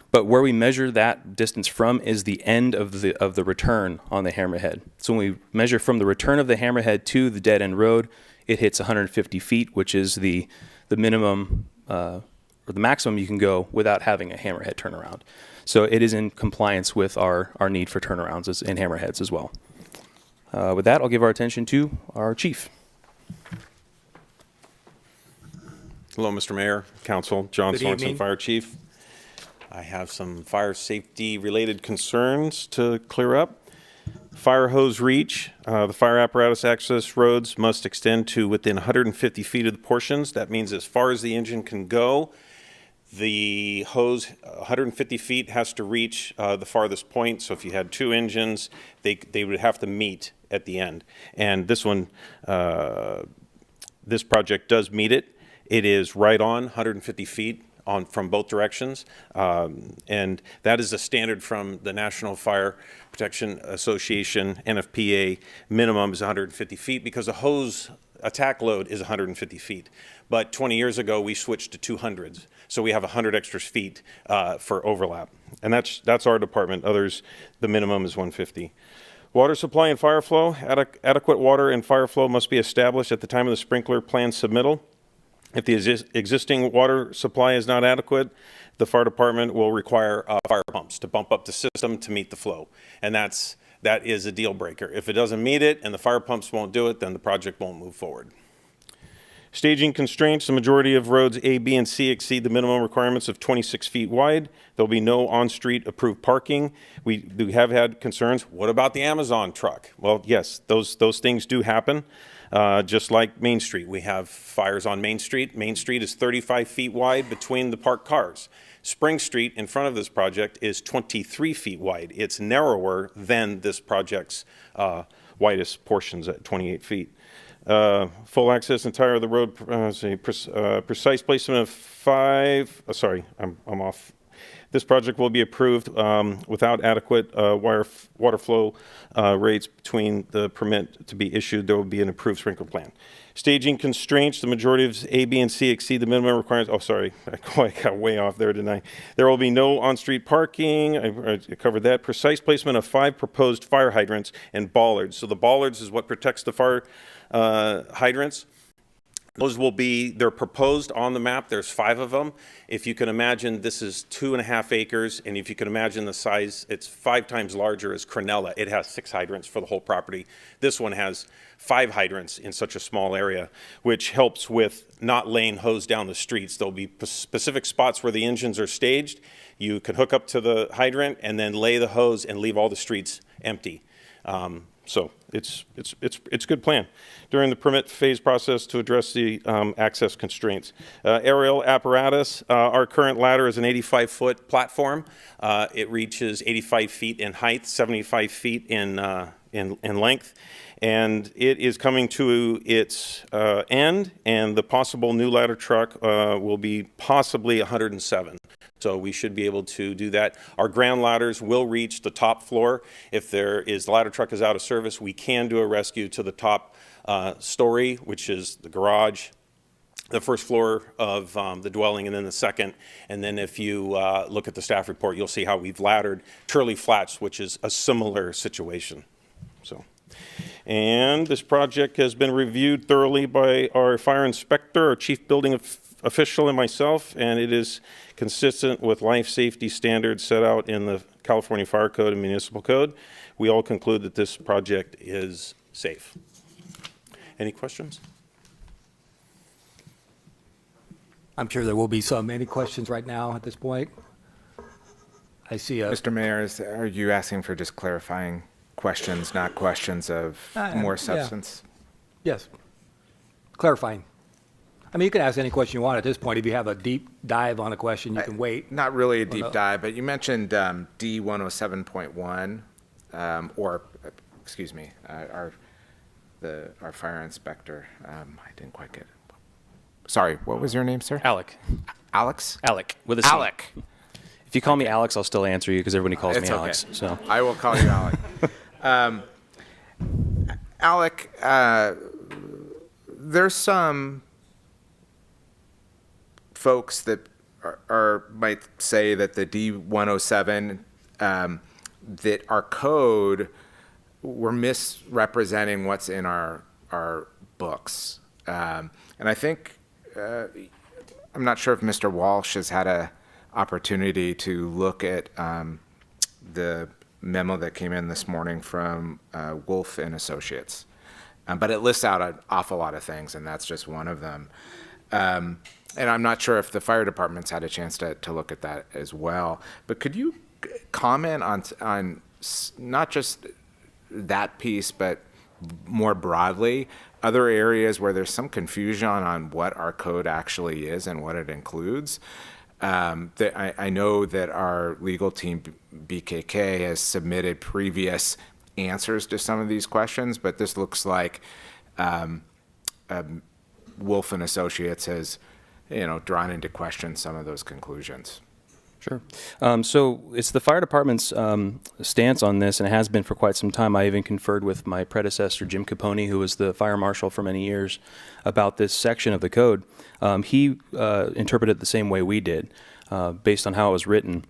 But where we measure that distance from is the end of the return on the hammerhead. So when we measure from the return of the hammerhead to the dead-end road, it hits 150 feet, which is the minimum or the maximum you can go without having a hammerhead turnaround. So it is in compliance with our need for turnarounds and hammerheads as well. With that, I'll give our attention to our chief. Hello, Mr. Mayor, Council, John Good Sorensen, evening. Fire Chief. I have some fire safety related concerns to clear up. Fire hose reach. The fire apparatus access roads must extend to within 150 feet of the portions. That means as far as the engine can go, the hose 150 feet has to reach the farthest point. So if you had two engines, they would have to meet at the end. And this one, this project does meet it. It is right on 150 feet from both directions, and that is a standard from the National Fire Protection Association. NFPA minimum is 150 feet because a hose attack load is 150 feet. But 20 years ago, we switched to 200s, so we have 100 extra feet for overlap, and that's our department. Others, the minimum is 150. Water supply and fire flow. Adequate water and fire flow must be established at the time of the sprinkler plan submittal. If the existing water supply is not adequate, the fire department will require fire pumps to bump up the system to meet the flow. And that is a deal breaker. If it doesn't meet it and the fire pumps won't do it, then the project won't move forward. Staging constraints. The majority of roads A, B, and C exceed the minimum requirements of 26 feet wide. There'll be no on-street approved parking. We have had concerns. What about the Amazon truck? Well, yes, those things do happen. Just like Main Street, we have fires on Main Street. Main Street is 35 feet wide between the parked cars. Spring Street in front of this project is 23 feet wide. It's narrower than this project's widest portions at 28 feet. Full access entire of the road, precise placement of I'm off. This project will be approved without adequate water flow rates between the permit to be issued. There will be an approved sprinkler plan. Staging constraints, the majority of A, B, and C exceed the minimum requirements. Oh, sorry, I got way off there, didn't I? There will be no on-street parking. I covered that. Precise placement of 5 proposed fire hydrants and bollards. So the bollards is what protects the fire hydrants. Those will be, they're proposed on the map. There's 5 of them. If you can imagine, this is 2.5 acres, and if you can imagine the size, it's 5 times larger as Cronulla. It has 6 hydrants for the whole property. This one has 5 hydrants in such a small area, which helps with not laying hose down the streets. There'll be specific spots where the engines are staged. You can hook up to the hydrant and then lay the hose and leave all the streets empty. So it's a good plan. During the permit phase process to address the access constraints. Aerial apparatus, our current ladder is an 85-foot platform. It reaches 85 feet in height, 75 feet in length. And it is coming to its end, and the possible new ladder truck will be possibly 107. So we should be able to do that. Our ground ladders will reach the top floor. If the ladder truck is out of service, we can do a rescue to the top story, which is the garage, the first floor of the dwelling, and then the second. And then if you look at the staff report, you'll see how we've laddered Turley Flats, which is a similar situation. So. And this project has been reviewed thoroughly by our fire inspector, our chief building official, and myself, and it is consistent with life safety standards set out in the California Fire Code and Municipal Code. We all conclude that this project is safe. Any questions? I'm sure there will be some. Any questions right now at this point? I see a... Mr. Mayor, are you asking for just clarifying questions, not questions of more substance? Yeah. Yes. Clarifying. I mean, you can ask any question you want at this point. If you have a deep dive on a question, you can wait. Not really a deep dive, but you mentioned D107.1, or, excuse me, our fire inspector. I didn't quite get it. Sorry, what was your name, sir? Alec. Alex? Alec, with a C. Alec. If you call me Alex, I'll still answer you because everybody calls It's me okay. Alex. So I will call you Alec. Alec, there's some folks that might say that the D107, that our code, we're misrepresenting what's in our books. And I think, I'm not sure if Mr. Walsh has had a opportunity to look at the memo that came in this morning from Wolf and Associates. But it lists out an awful lot of things, and that's just one of them. And I'm not sure if the fire department's had a chance to look at that as well. But could you comment on not just that piece, but more broadly, other areas where there's some confusion on what our code actually is and what it includes? I know that our legal team, BKK, has submitted previous answers to some of these questions, but this looks like Wolf and Associates has, drawn into question some of those conclusions. Sure. So it's the fire department's stance on this, and it has been for quite some time. I even conferred with my predecessor, Jim Capone, who was the fire marshal for many years, about this section of the code. He interpreted it the same way we did, based on how it was written.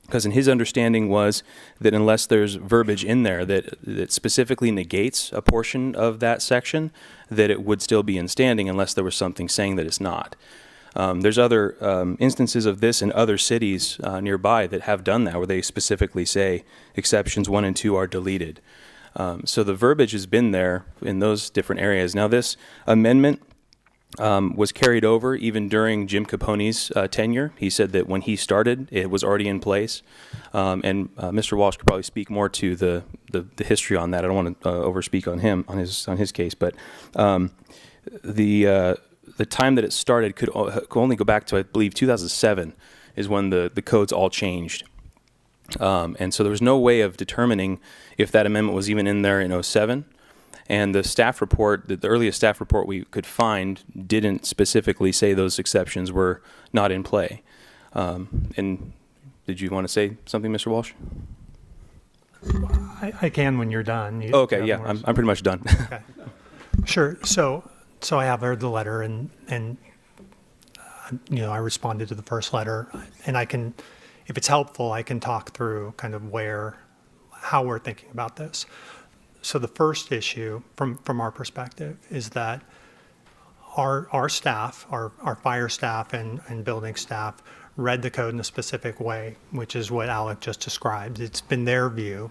Because in his understanding was that unless there's verbiage in there that specifically negates a portion of that section, that it would still be in standing unless there was something saying that it's not. There's other instances of this in other cities nearby that have done that, where they specifically say exceptions 1 and 2 are deleted. So the verbiage has been there in those different areas. Now this amendment was carried over even during Jim Capone's tenure. He said that when he started, it was already in place. And Mr. Walsh could probably speak more to the history on that. I don't want to overspeak on him, on his case, but the time that it started could only go back to, I believe, 2007 is when the codes all changed. And so there was no way of determining if that amendment was even in there in 2007. And the staff report, the earliest staff report we could find, didn't specifically say those exceptions were not in play. And Did you want to say something, Mr. Walsh? I can when you're done. Oh, okay, yeah, I'm pretty much done. Okay. Sure. So I have heard the letter, and I responded to the first letter, and I can, if it's helpful, I can talk through kind of how we're thinking about this. So the first issue from our perspective is that our staff, our fire staff and building staff read the code in a specific way, which is what Alec just described. It's been their view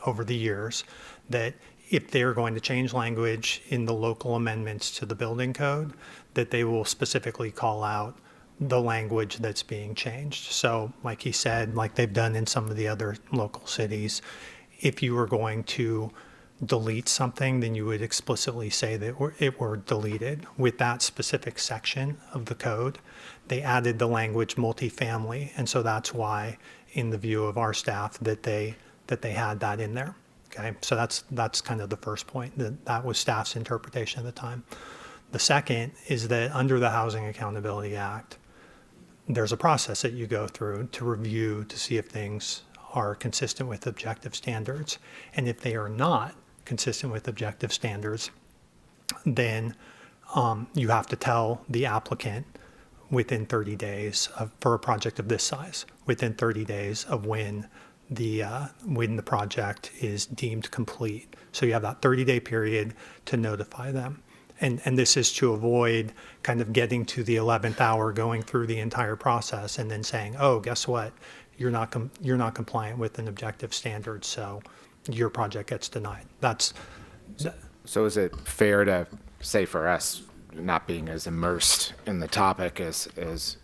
over the years that if they're going to change language in the local amendments to the building code, that they will specifically call out the language that's being changed. So like he said, like they've done in some of the other local cities, if you were going to delete something, then you would explicitly say that it were deleted. With that specific section of the code, they added the language multifamily, and so that's why, in the view of our staff, that they had that in there. Okay, so that's kind of the first point. That was staff's interpretation at the time. The second is that under the Housing Accountability Act, there's a process that you go through to review to see if things are consistent with objective standards, and if they are not consistent with objective standards, then you have to tell the applicant within 30 days for a project of this size, within 30 days of when the project is deemed complete. So you have that 30-day period to notify them. And this is to avoid kind of getting to the 11th hour, going through the entire process, and then saying, oh, guess what? You're not compliant with an objective standard, so your project gets denied. So is it fair to say for us, not being as immersed in the topic as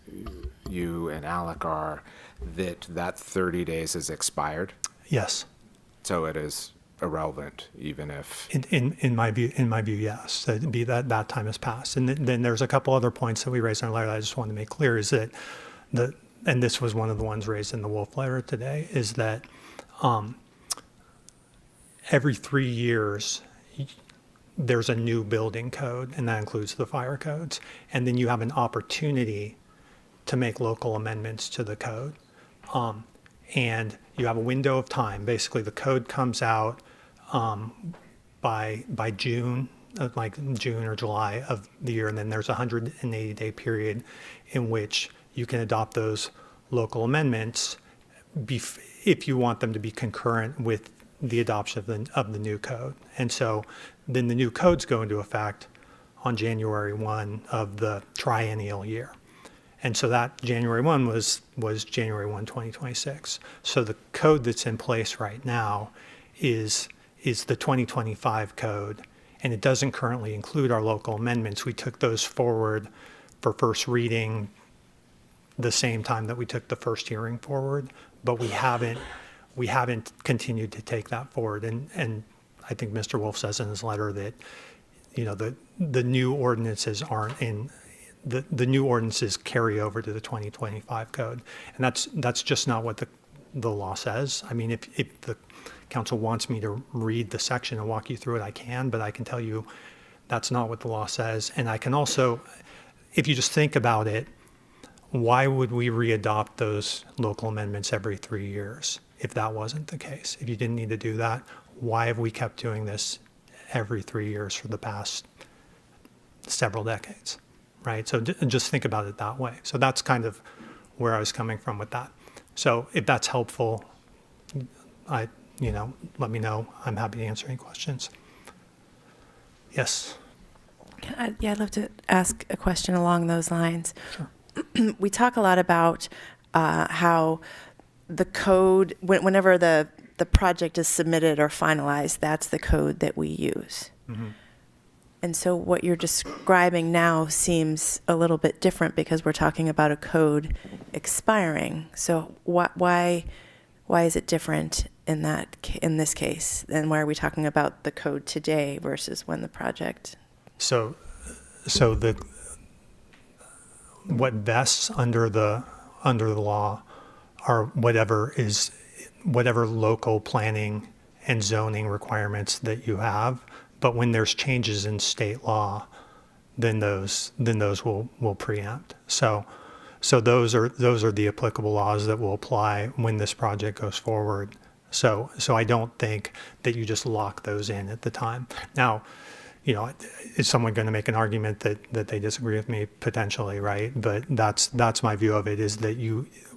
you and Alec are, that 30 days is expired? Yes. So it is irrelevant, even if... In my view, yes. That'd be that time has passed. And then there's a couple other points that we raised in our letter that I just want to make clear, is that and this was one of the ones raised in the Wolf letter today, is that every 3 years, there's a new building code, and that includes the fire codes. And then you have an opportunity to make local amendments to the code. And you have a window of time. Basically, the code comes out by June, like June or July of the year, and then there's a 180-day period in which you can adopt those local amendments if you want them to be concurrent with the adoption of the new code. And so then the new codes go into effect on January 1 of the triennial year. And so that January 1 was January 1, 2026. So the code that's in place right now is the 2025 code, and it doesn't currently include our local amendments. We took those forward for first reading the same time that we took the first hearing forward, but we haven't continued to take that forward. And I think Mr. Wolf says in his letter that, the new ordinances aren't in, the new ordinances carry over to the 2025 code. And that's just not what the law says. I mean, if the council wants me to read the section and walk you through it, I can, but I can tell you that's not what the law says. And I can also, if you just think about it, why would we readopt those local amendments every 3 years if that wasn't the case? If you didn't need to do that, why have we kept doing this every 3 years for the past several decades, right? So just think about it that way. So that's kind of where I was coming from with that. So if that's helpful, let me know. I'm happy to answer any questions. Yes. Yeah, I'd love to ask a question along those lines. Sure. We talk a lot about how the code, whenever the project is submitted or finalized, that's the code that we use. Mm-hmm. And so what you're describing now seems a little bit different because we're talking about a code expiring. So why is it different in this case? And why are we talking about the code today versus when the project? So what vests under the law are whatever local planning and zoning requirements that you have. But when there's changes in state law, then those will preempt. So So those are the applicable laws that will apply when this project goes forward. So I don't think that you just lock those in at the time. Now, is someone going to make an argument that they disagree with me? Potentially, right? But that's my view of it, is that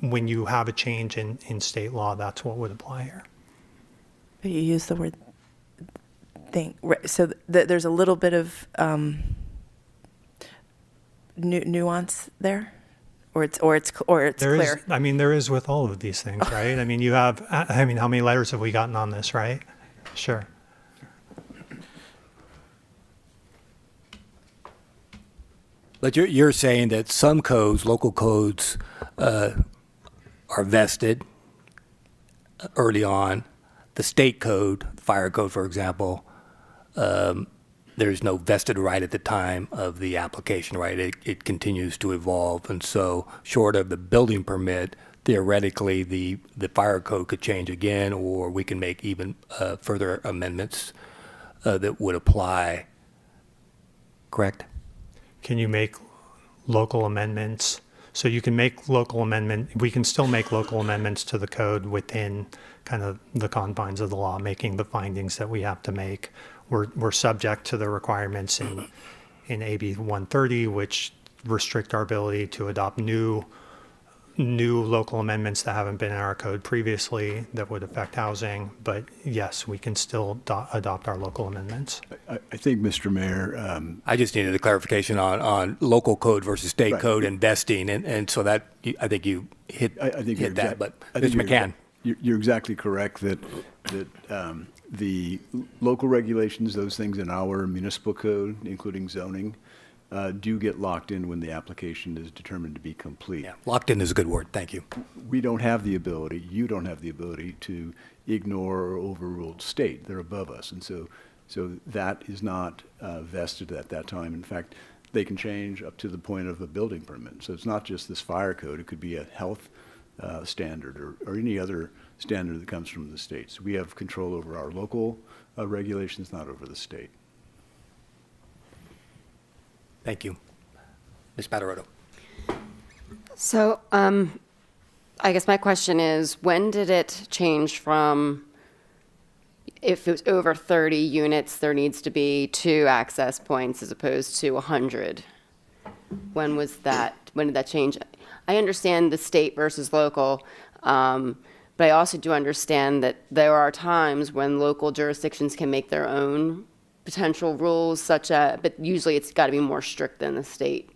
when you have a change in state law, that's what would apply here. But you use the word thing, so there's a little bit of nuance there, or it's clear. There is with all of these things, right? How many letters have we gotten on this, right? Sure. But you're saying that some codes, local codes, are vested early on. The state code, the fire code, for example, there's no vested right at the time of the application, right? It continues to evolve. And so short of the building permit, theoretically, the fire code could change again, or we can make even further amendments that would apply, correct? Can you make local amendments? So you can make we can still make local amendments to the code within kind of the confines of the law, making the findings that we have to make. We're subject to the requirements in AB 130, which restrict our ability to adopt new local amendments that haven't been in our code previously that would affect housing. But yes, we can still adopt our local amendments. I think, Mr. Mayor, I just needed a clarification on local code versus state Right. code and vesting, and so that I think you hit that. But Mr. McCann, you're exactly correct that the local regulations, those things in our municipal code, including zoning, do get locked in when the application is determined to be complete. yeah, locked in is a good word. Thank you. We don't have the ability, you don't have the ability to ignore or overrule state. They're above us. And so that is not vested at that time. In fact, they can change up to the point of a building permit. So it's not just this fire code. It could be a health standard or any other standard that comes from the states. We have control over our local regulations, not over the state. Thank you. Ms. Patarotto. So I guess my question is, when did it change from, if it was over 30 units, there needs to be 2 access points as opposed to 100? When was that? When did that change? I understand the state versus local, but I also do understand that there are times when local jurisdictions can make their own potential rules, but usually it's got to be more strict than the state.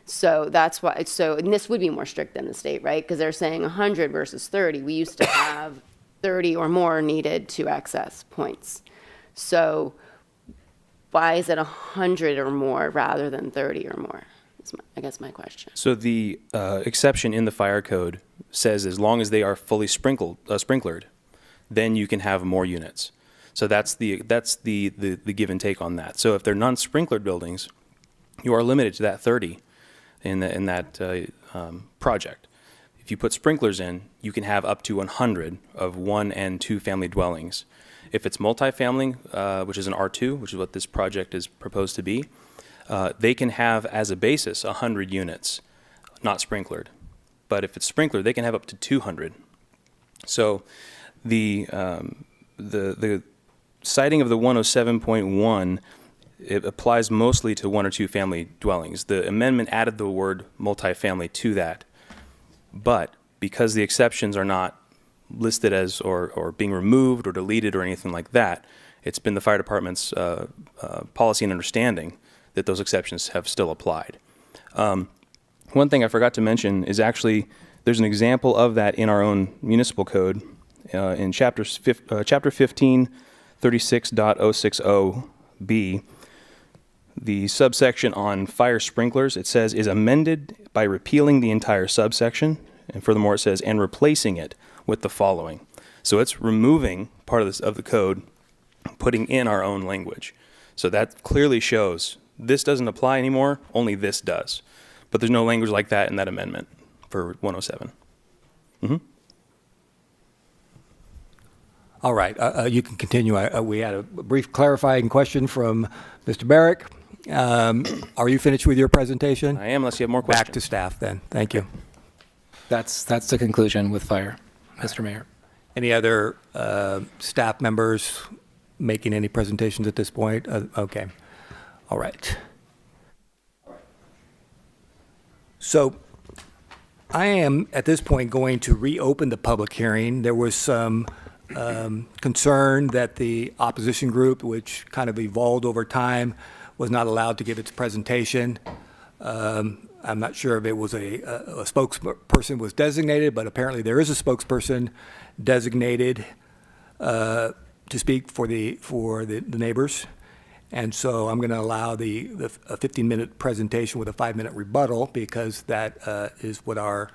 So that's why. And this would be more strict than the state, right? Because they're saying 100 versus 30. We used to have 30 or more needed 2 access points. So why is it 100 or more rather than 30 or more? I guess my question. So the exception in the fire code says as long as they are fully sprinklered, then you can have more units. So that's the give and take on that. So if they're non-sprinklered buildings, you are limited to that 30 in that project. If you put sprinklers in, you can have up to 100 of 1 and 2 family dwellings. If it's multifamily, which is an R2, which is what this project is proposed to be, they can have as a basis 100 units, not sprinklered. But if it's sprinklered, they can have up to 200. So the citing of the 107.1, it applies mostly to 1 or 2 family dwellings. The amendment added the word multifamily to that. But because the exceptions are not listed as or being removed or deleted or anything like that, it's been the fire department's policy and understanding that those exceptions have still applied. One thing I forgot to mention is actually there's an example of that in our own municipal code in chapter 15, 36.060B. The subsection on fire sprinklers, it says, is amended by repealing the entire subsection. And furthermore, it says, and replacing it with the following. So it's removing part of the code, putting in our own language. So that clearly shows this doesn't apply anymore, only this does. But there's no language like that in that amendment for 107. Mm-hmm. All right, you can continue. We had a brief clarifying question from Mr. Barrick, Are you finished with your presentation? I am, unless you have more questions. Back to staff then. Thank you. That's the conclusion with fire, Mr. Mayor. Any other staff members making any presentations at this point? Okay. All right. So I am, at this point, going to reopen the public hearing. There was some concern that the opposition group, which kind of evolved over time, was not allowed to give its presentation. I'm not sure if it was a spokesperson was designated, but apparently there is a spokesperson designated to speak for the neighbors. And so I'm going to allow the 15-minute presentation with a 5-minute rebuttal because that is what our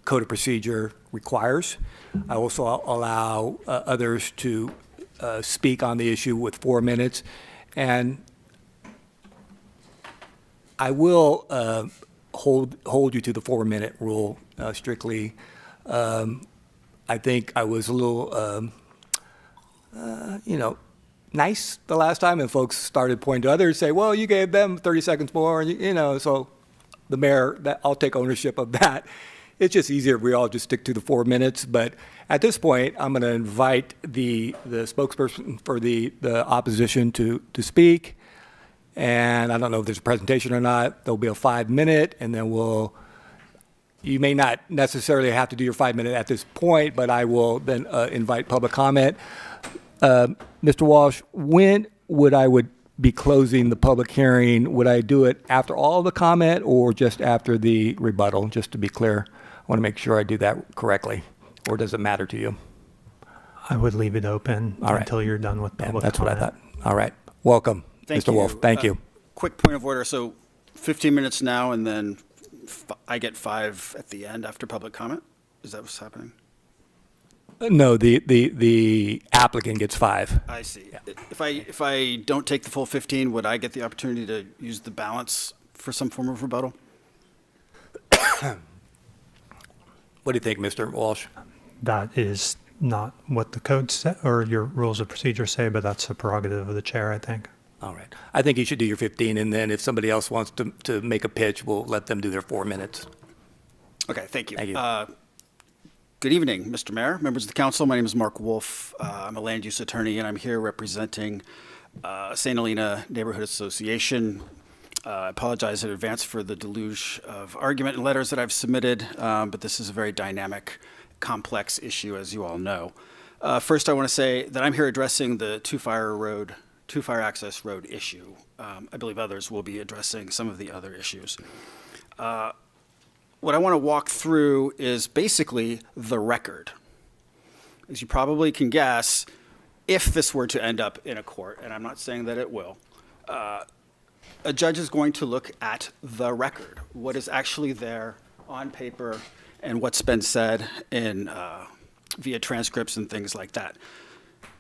code of procedure requires. I also allow others to speak on the issue with 4 minutes. And I will hold you to the 4-minute rule strictly. I think I was a little, nice the last time, and folks started pointing to others, say, well, you gave them 30 seconds more, and so the mayor, I'll take ownership of that. It's just easier if we all just stick to the 4 minutes, but at this point, I'm going to invite the spokesperson for the opposition to speak, and I don't know if there's a presentation or not. There'll be a 5-minute, and then you may not necessarily have to do your 5-minute at this point, but I will then invite public comment. Mr. Walsh, when would I be closing the public hearing? Would I do it after all the comment or just after the rebuttal? Just to be clear, I want to make sure I do that correctly. Or does it matter to you? I would leave it open until you're done with public That's comment. what I thought. All right. Welcome, Thank Mr. you. Wolf. Thank you. Quick point of order. So 15 minutes now, and then I get 5 at the end after public comment? Is that what's happening? No, the applicant gets 5. I see. If I don't take the full 15, would I get the opportunity to use the balance for some form of rebuttal? What do you think, Mr. Walsh? That is not what the code or your rules of procedure say, but that's a prerogative of the chair, I think. All right. I think you should do your 15, and then if somebody else wants to make a pitch, we'll let them do their 4 minutes. Okay, thank you. Thank you. Good evening, Mr. Mayor, members of the council. My name is Mark Wolf. I'm a land use attorney, and I'm here representing St. Helena Neighborhood Association. I apologize in advance for the deluge of argument and letters that I've submitted, but this is a very dynamic, complex issue, as you all know. First, I want to say that I'm here addressing the two-fire access road issue. I believe others will be addressing some of the other issues. What I want to walk through is basically the record. As you probably can guess, if this were to end up in a court, and I'm not saying that it will, a judge is going to look at the record, what is actually there on paper and what's been said in via transcripts and things like that.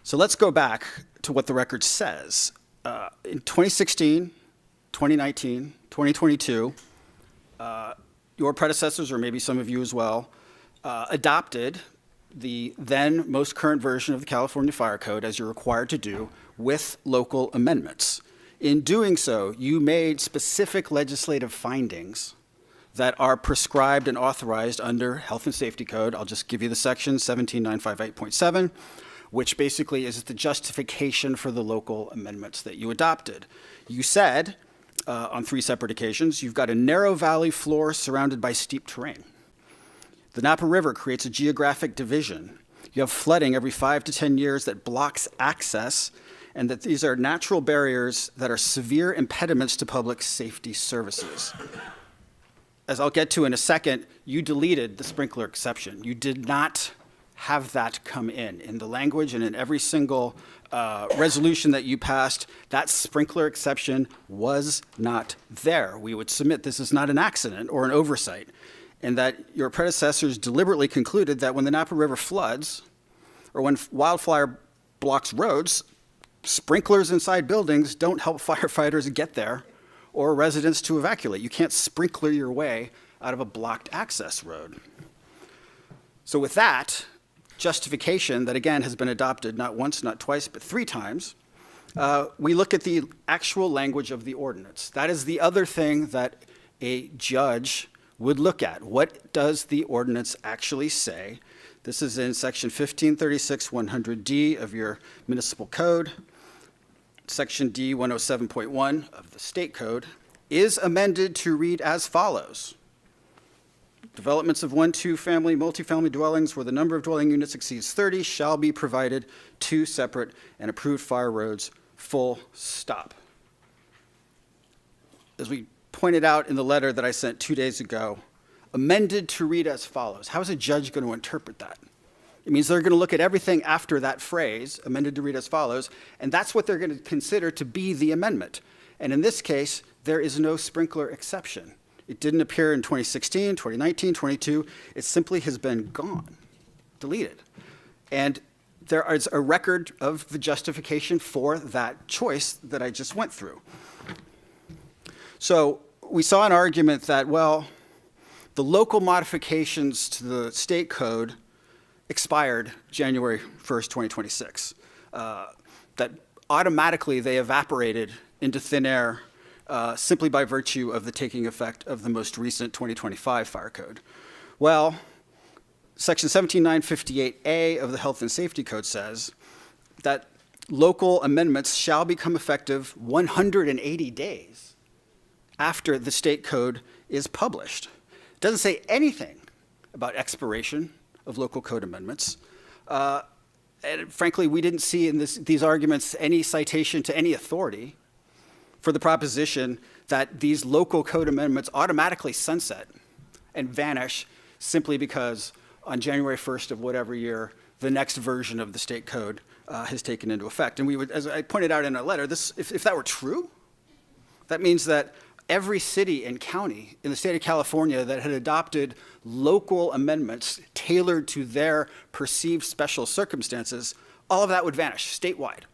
So let's go back to what the record says. In 2016, 2019, 2022, your predecessors, or maybe some of you as well, adopted the then most current version of the California Fire Code, as you're required to do, with local amendments. In doing so, you made specific legislative findings that are prescribed and authorized under Health and Safety Code. I'll just give you the section, 17958.7, which basically is the justification for the local amendments that you adopted. You said, on 3 separate occasions, you've got a narrow valley floor surrounded by steep terrain. The Napa River creates a geographic division. You have flooding every 5 to 10 years that blocks access, and that these are natural barriers that are severe impediments to public safety services. As I'll get to in a second, you deleted the sprinkler exception. You did not have that come in the language, and in every single resolution that you passed, that sprinkler exception was not there. We would submit this is not an accident or an oversight, and that your predecessors deliberately concluded that when the Napa River floods, or when wildfire blocks roads, sprinklers inside buildings don't help firefighters get there or residents to evacuate. You can't sprinkler your way out of a blocked access road. So with that justification that, again, has been adopted not once, not twice, but 3 times, we look at the actual language of the ordinance. That is the other thing that a judge would look at. What does the ordinance actually say? This is in section 1536-100D of your municipal code. Section D 107.1 of the state code is amended to read as follows. Developments of 1, 2 family, multifamily dwellings where the number of dwelling units exceeds 30 shall be provided 2 separate and approved fire roads, full stop. As we pointed out in the letter that I sent 2 days ago, amended to read as follows. How is a judge going to interpret that? It means they're going to look at everything after that phrase, amended to read as follows, and that's what they're going to consider to be the amendment. And in this case, there is no sprinkler exception. It didn't appear in 2016, 2019, 22. It simply has been gone, deleted. And there is a record of the justification for that choice that I just went through. So we saw an argument that, well, the local modifications to the state code expired January 1st, 2026. That automatically they evaporated into thin air simply by virtue of the taking effect of the most recent 2025 fire code. Well, section 17958A of the Health and Safety Code says that local amendments shall become effective 180 days after the state code is published. It doesn't say anything about expiration of local code amendments. And frankly, we didn't see in these arguments any citation to any authority for the proposition that these local code amendments automatically sunset and vanish simply because on January 1st of whatever year, the next version of the state code has taken into effect. And we would, as I pointed out in our letter, if that were true, that means that every city and county in the state of California that had adopted local amendments tailored to their perceived special circumstances, all of that would vanish statewide.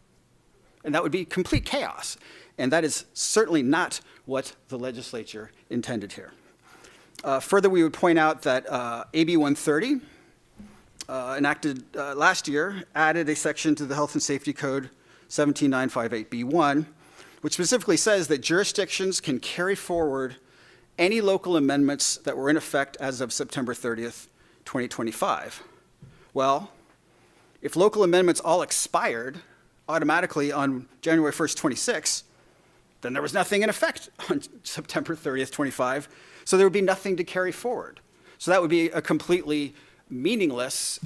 And that would be complete chaos. And that is certainly not what the legislature intended here. Further, we would point out that AB 130, enacted last year, added a section to the Health and Safety Code 17958B1, which specifically says that jurisdictions can carry forward any local amendments that were in effect as of September 30th, 2025. Well, if local amendments all expired automatically on January 1st, 26, then there was nothing in effect on September 30th, 25, so there would be nothing to carry forward. So that would be a completely meaningless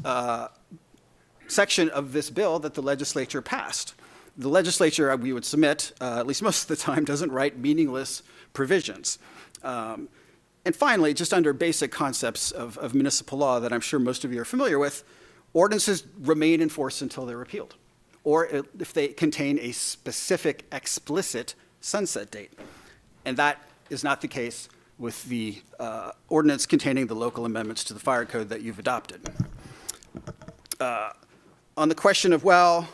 section of this bill that the legislature passed. The legislature, we would submit, at least most of the time, doesn't write meaningless provisions. And finally, just under basic concepts of municipal law that I'm sure most of you are familiar with, ordinances remain in force until they're repealed, or if they contain a specific explicit sunset date. And that is not the case with the ordinance containing the local amendments to the fire code that you've adopted. On the question of, well,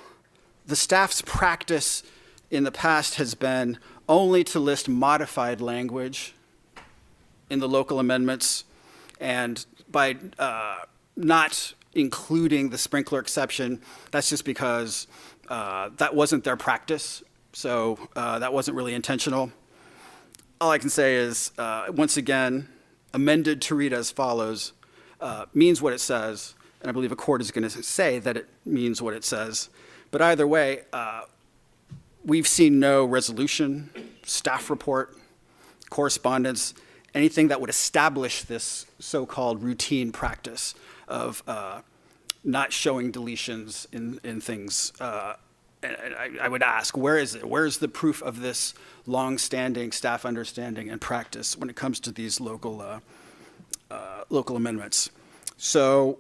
the staff's practice in the past has been only to list modified language in the local amendments, and by not including the sprinkler exception, that's just because that wasn't their practice, so that wasn't really intentional. All I can say is, once again, amended to read as follows means what it says, and I believe a court is going to say that it means what it says. But either way, we've seen no resolution, staff report, correspondence, anything that would establish this so-called routine practice of not showing deletions in things. And I would ask, where is it? Where is the proof of this long-standing staff understanding and practice when it comes to these local amendments? So,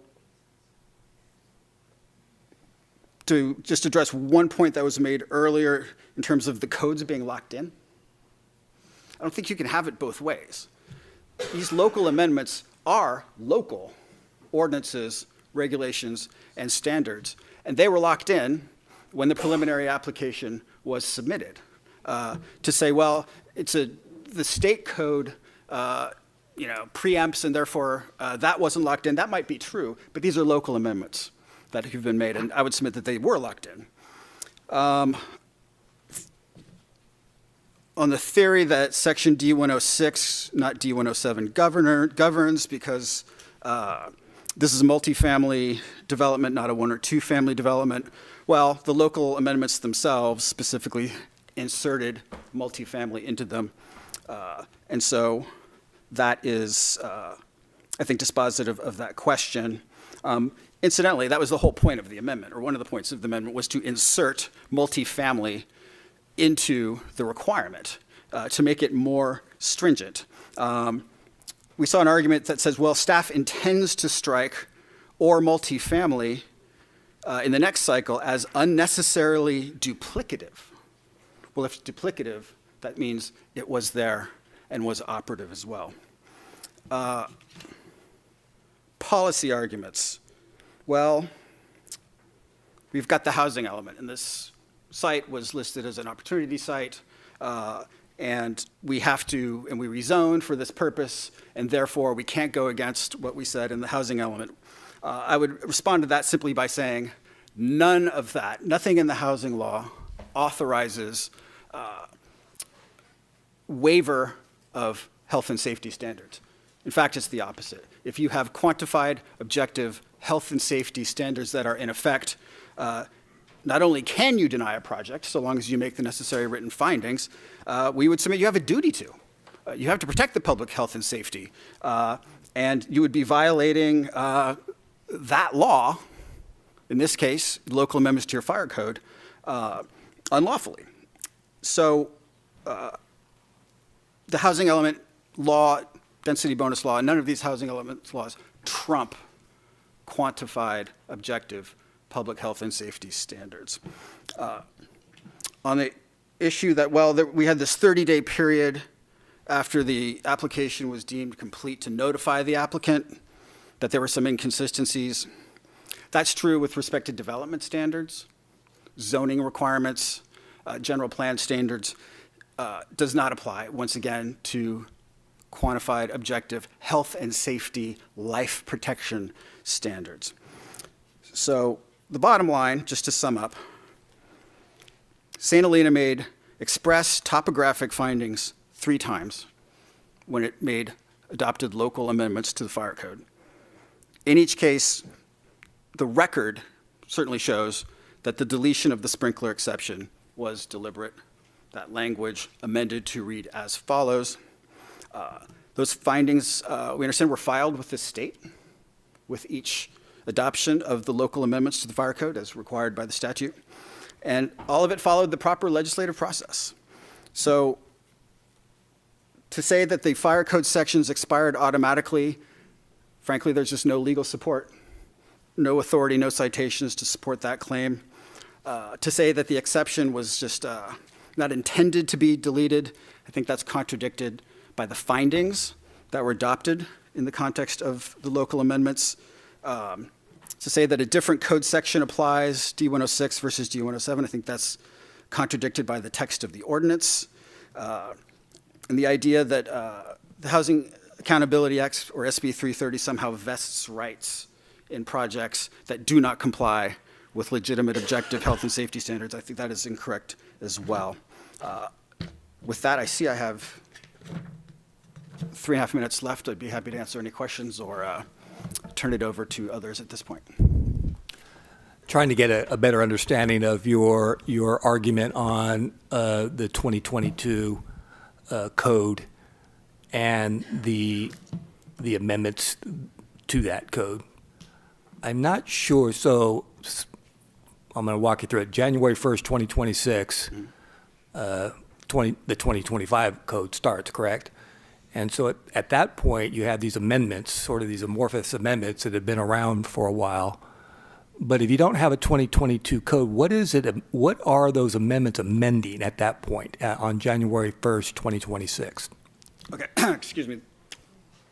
to just address one point that was made earlier in terms of the codes being locked in, I don't think you can have it both ways. These local amendments are local ordinances, regulations, and standards, and they were locked in when the preliminary application was submitted. To say, well, the state code preempts and therefore that wasn't locked in, that might be true, but these are local amendments that have been made, and I would submit that they were locked in. on the theory that section D106, not D107, governs because this is a multifamily development, not a one or two family development. Well, the local amendments themselves specifically inserted multifamily into them. And so that is, I think, dispositive of that question. Incidentally, that was the whole point of the amendment, or one of the points of the amendment was to insert multifamily into the requirement to make it more stringent. We saw an argument that says, well, staff intends to strike or multifamily in the next cycle as unnecessarily duplicative. Well, if it's duplicative, that means it was there and was operative as well. Policy arguments. Well, we've got the housing element, and this site was listed as an opportunity site, and we have to, and we rezoned for this purpose, and therefore we can't go against what we said in the housing element. I would respond to that simply by saying none of that, nothing in the housing law authorizes waiver of health and safety standards. In fact, it's the opposite. If you have quantified, objective health and safety standards that are in effect, not only can you deny a project, so long as you make the necessary written findings, we would submit you have a duty to. You have to protect the public health and safety. And you would be violating that law, in this case, local amendments to your fire code, unlawfully. So the housing element law, density bonus law, none of these housing element laws trump quantified, objective public health and safety standards. On the issue that, well, we had this 30-day period after the application was deemed complete to notify the applicant that there were some inconsistencies. That's true with respect to development standards, zoning requirements, general plan standards. Does not apply, once again, to quantified, objective health and safety life protection standards. So the bottom line, just to sum up, St. Helena made express topographic findings 3 times when it adopted local amendments to the fire code. In each case, the record certainly shows that the deletion of the sprinkler exception was deliberate. That language amended to read as follows. Those findings, we understand, were filed with the state with each adoption of the local amendments to the fire code as required by the statute. And all of it followed the proper legislative process. So to say that the fire code sections expired automatically, frankly, there's just no legal support, no authority, no citations to support that claim. To say that the exception was just not intended to be deleted, I think that's contradicted by the findings that were adopted in the context of the local amendments. To say that a different code section applies, D106 versus D107, I think that's contradicted by the text of the ordinance. And the idea that the Housing Accountability Act, or SB 330, somehow vests rights in projects that do not comply with legitimate objective health and safety standards, I think that is incorrect as well. With that, I see I have 3.5 minutes left. I'd be happy to answer any questions or turn it over to others at this point. Trying to get a better understanding of your argument on the 2022 code and the amendments to that code. I'm not sure, so I'm going to walk you through it. January 1st, 2026, the 2025 code starts, correct? And so at that point, you have these amendments, sort of these amorphous amendments that have been around for a while. But if you don't have a 2022 code, what are those amendments amending at that point on January 1st, 2026? Okay, excuse me.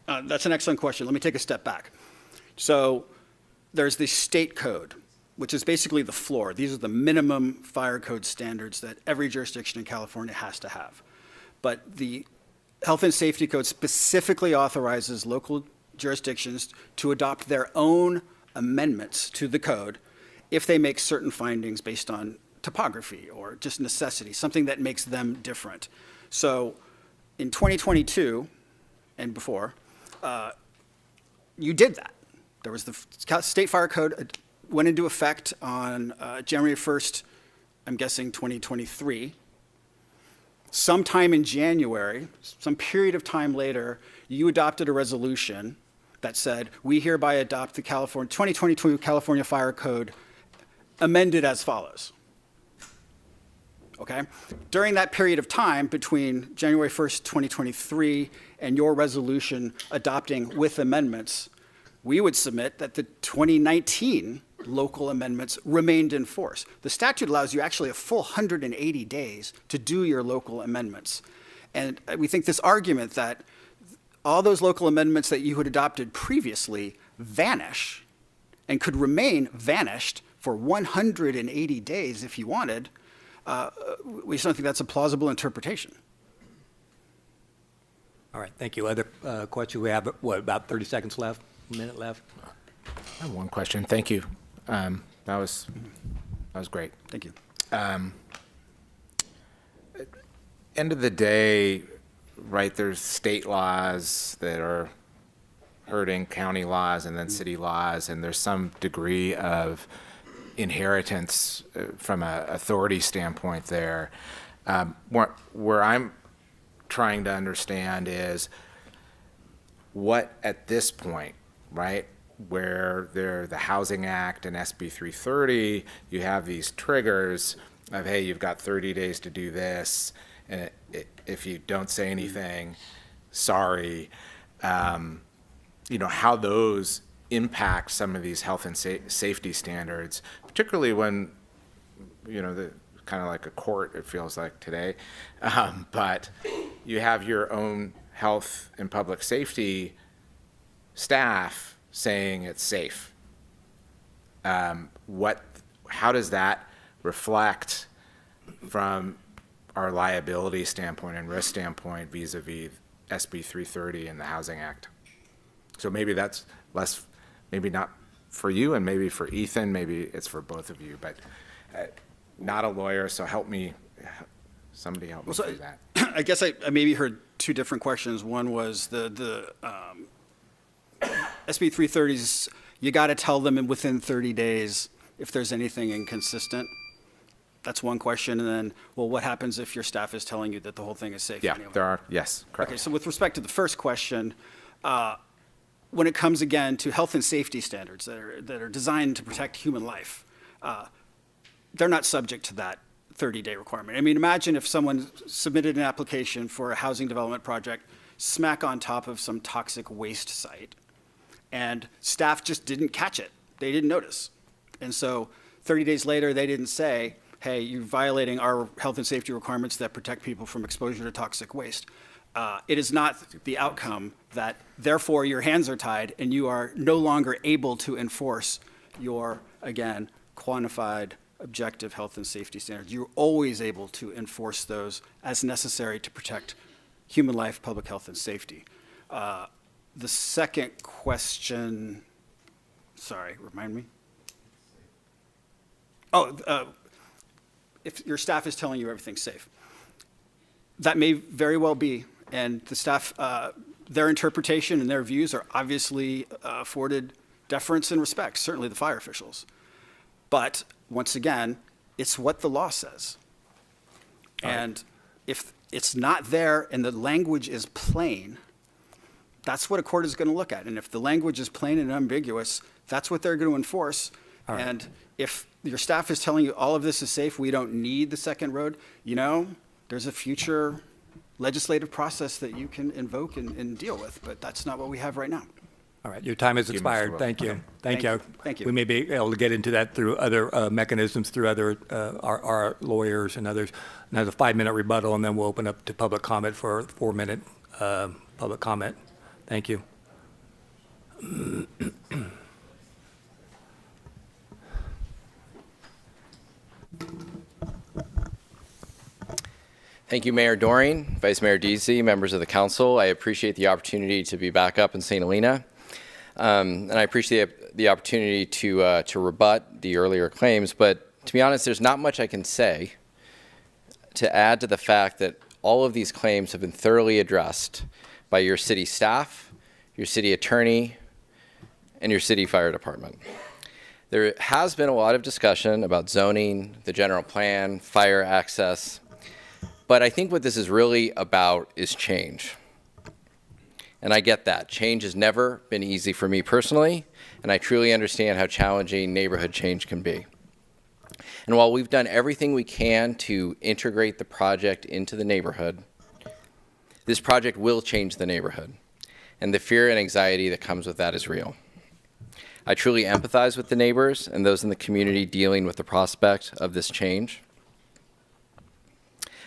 That's an excellent question. Let me take a step back. So there's the state code, which is basically the floor. These are the minimum fire code standards that every jurisdiction in California has to have. But the Health and Safety Code specifically authorizes local jurisdictions to adopt their own amendments to the code if they make certain findings based on topography or just necessity, something that makes them different. So in 2022 and before, you did that. There was the state fire code went into effect on January 1st, I'm guessing 2023. Sometime in January, some period of time later, you adopted a resolution that said, we hereby adopt the 2022 California Fire Code amended as follows. Okay? During that period of time between January 1st, 2023 and your resolution adopting with amendments, we would submit that the 2019 local amendments remained in force. The statute allows you actually a full 180 days to do your local amendments. And we think this argument that all those local amendments that you had adopted previously vanish and could remain vanished for 180 days if you wanted, we just don't think that's a plausible interpretation. All right, thank you. Other questions? We have, what, about 30 seconds left, a minute left? I have one question. Thank you. That was great. Thank you. End of the day, right, there's state laws that are hurting county laws and then city laws, and there's some degree of inheritance from an authority standpoint there. Where I'm trying to understand is what at this point, right, where the Housing Act and SB 330, you have these triggers of, hey, you've got 30 days to do this, and if you don't say anything, sorry. How those impact some of these health and safety standards, particularly when, the kind of like a court, it feels like today, but you have your own health and public safety staff saying it's safe. How does that reflect from our liability standpoint and risk standpoint vis-a-vis SB 330 and the Housing Act? So maybe that's less, maybe not for you and maybe for Ethan, maybe it's for both of you, but not a lawyer, so somebody help me through that. I guess I maybe heard two different questions. One was the SB 330s, you got to tell them within 30 days if there's anything inconsistent. That's one question. And then, well, what happens if your staff is telling you that the whole thing is safe? Yeah, anyway? there are, yes, correct. Okay, so with respect to the first question, when it comes again to health and safety standards that are designed to protect human life, they're not subject to that 30-day requirement. I mean, imagine if someone submitted an application for a housing development project smack on top of some toxic waste site, and staff just didn't catch it. They didn't notice. And so 30 days later, they didn't say, hey, you're violating our health and safety requirements that protect people from exposure to toxic waste. It is not the outcome that, therefore, your hands are tied and you are no longer able to enforce your, again, quantified objective health and safety standards. You're always able to enforce those as necessary to protect human life, public health, and safety. The second question, sorry, remind me? If your staff is telling you everything's safe. That may very well be, and the staff, their interpretation and their views are obviously afforded deference and respect, certainly the fire officials. But once again, it's what the law says. And if it's not there and the language is plain, that's what a court is going to look at. And if the language is plain and ambiguous, that's what they're going to enforce. And if your staff is telling you all of this is safe, we don't need the second road, there's a future legislative process that you can invoke and deal with, but that's not what we have right now. All right, your time has expired. Thank you. Okay. Thank you. Thank you. We may be able to get into that through other mechanisms, through other, our lawyers and others. Another 5-minute rebuttal, and then we'll open up to public comment for a 4-minute public comment. Thank you. Thank you, Mayor Doreen, Vice Mayor Deasy, members of the council. I appreciate the opportunity to be back up in St. Helena. And I appreciate the opportunity to rebut the earlier claims, but To be honest, there's not much I can say to add to the fact that all of these claims have been thoroughly addressed by your city staff, your city attorney, and your city fire department. There has been a lot of discussion about zoning, the general plan, fire access, but I think what this is really about is change. And I get that. Change has never been easy for me personally, and I truly understand how challenging neighborhood change can be. And while we've done everything we can to integrate the project into the neighborhood, this project will change the neighborhood, and the fear and anxiety that comes with that is real. I truly empathize with the neighbors and those in the community dealing with the prospect of this change.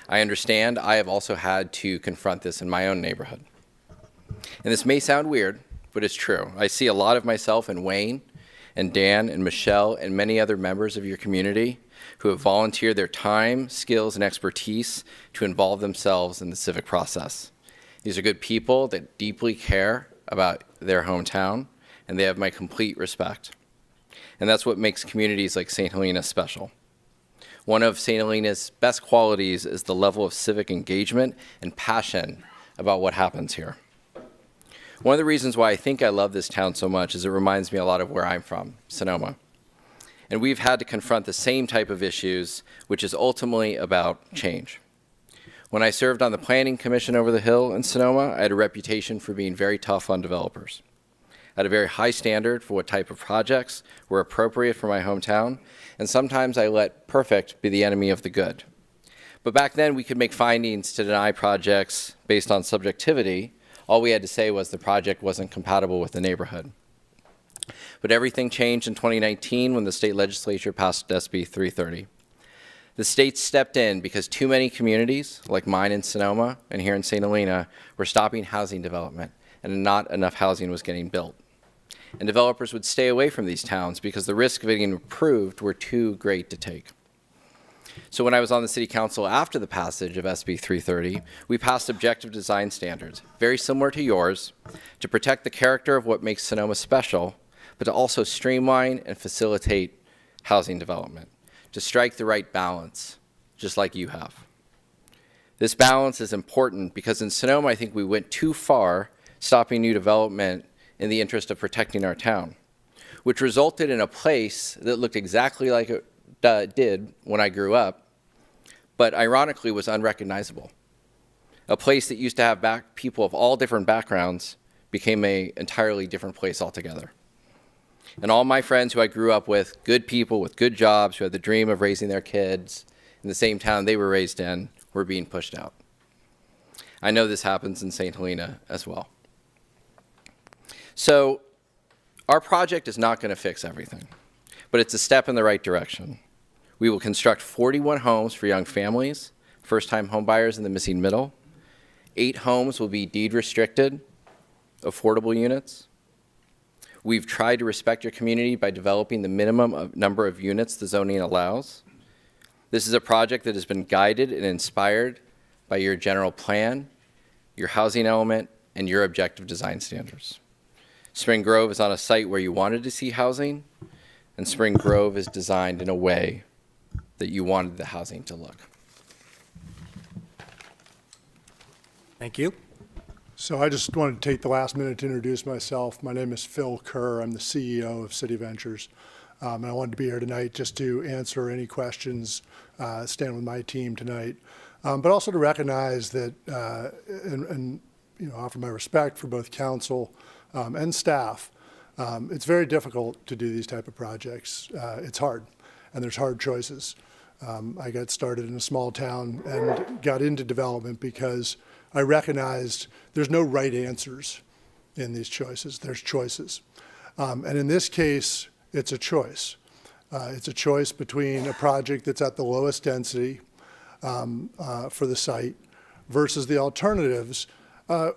I understand I have also had to confront this in my own neighborhood. And this may sound weird, but it's true. I see a lot of myself in Wayne and Dan and Michelle and many other members of your community who have volunteered their time, skills, and expertise to involve themselves in the civic process. These are good people that deeply care about their hometown, and they have my complete respect. And that's what makes communities like St. Helena special. One of St. Helena's best qualities is the level of civic engagement and passion about what happens here. One of the reasons why I think I love this town so much is it reminds me a lot of where I'm from, Sonoma. And we've had to confront the same type of issues, which is ultimately about change. When I served on the Planning Commission over the Hill in Sonoma, I had a reputation for being very tough on developers. I had a very high standard for what type of projects were appropriate for my hometown, and sometimes I let perfect be the enemy of the good. But back then, we could make findings to deny projects based on subjectivity. All we had to say was the project wasn't compatible with the neighborhood. But everything changed in 2019 when the state legislature passed SB 330. The state stepped in because too many communities, like mine in Sonoma and here in St. Helena, were stopping housing development, and not enough housing was getting built. And developers would stay away from these towns because the risk of it getting approved were too great to take. So when I was on the city council after the passage of SB 330, we passed objective design standards, very similar to yours, to protect the character of what makes Sonoma special, but to also streamline and facilitate housing development, to strike the right balance, just like you have. This balance is important because in Sonoma, I think we went too far stopping new development in the interest of protecting our town, which resulted in a place that looked exactly like it did when I grew up, but ironically was unrecognizable. A place that used to have people of all different backgrounds became an entirely different place altogether. And all my friends who I grew up with, good people with good jobs who had the dream of raising their kids in the same town they were raised in, were being pushed out. I know this happens in St. Helena as well. So our project is not going to fix everything, but it's a step in the right direction. We will construct 41 homes for young families, first-time homebuyers in the missing middle. 8 homes will be deed-restricted, affordable units. We've tried to respect your community by developing the minimum number of units the zoning allows. This is a project that has been guided and inspired by your general plan, your housing element, and your objective design standards. Spring Grove is on a site where you wanted to see housing, and Spring Grove is designed in a way that you wanted the housing to look. Thank you. So I just wanted to take the last minute to introduce myself. My name is Phil Kerr. I'm the CEO of City Ventures. And I wanted to be here tonight just to answer any questions, stand with my team tonight, but also to recognize that and offer my respect for both council and staff. It's very difficult to do these type of projects. It's hard, and there's hard choices. I got started in a small town and got into development because I recognized there's no right answers in these choices. There's choices. And in this case, it's a choice. It's a choice between a project that's at the lowest density for the site versus the alternatives,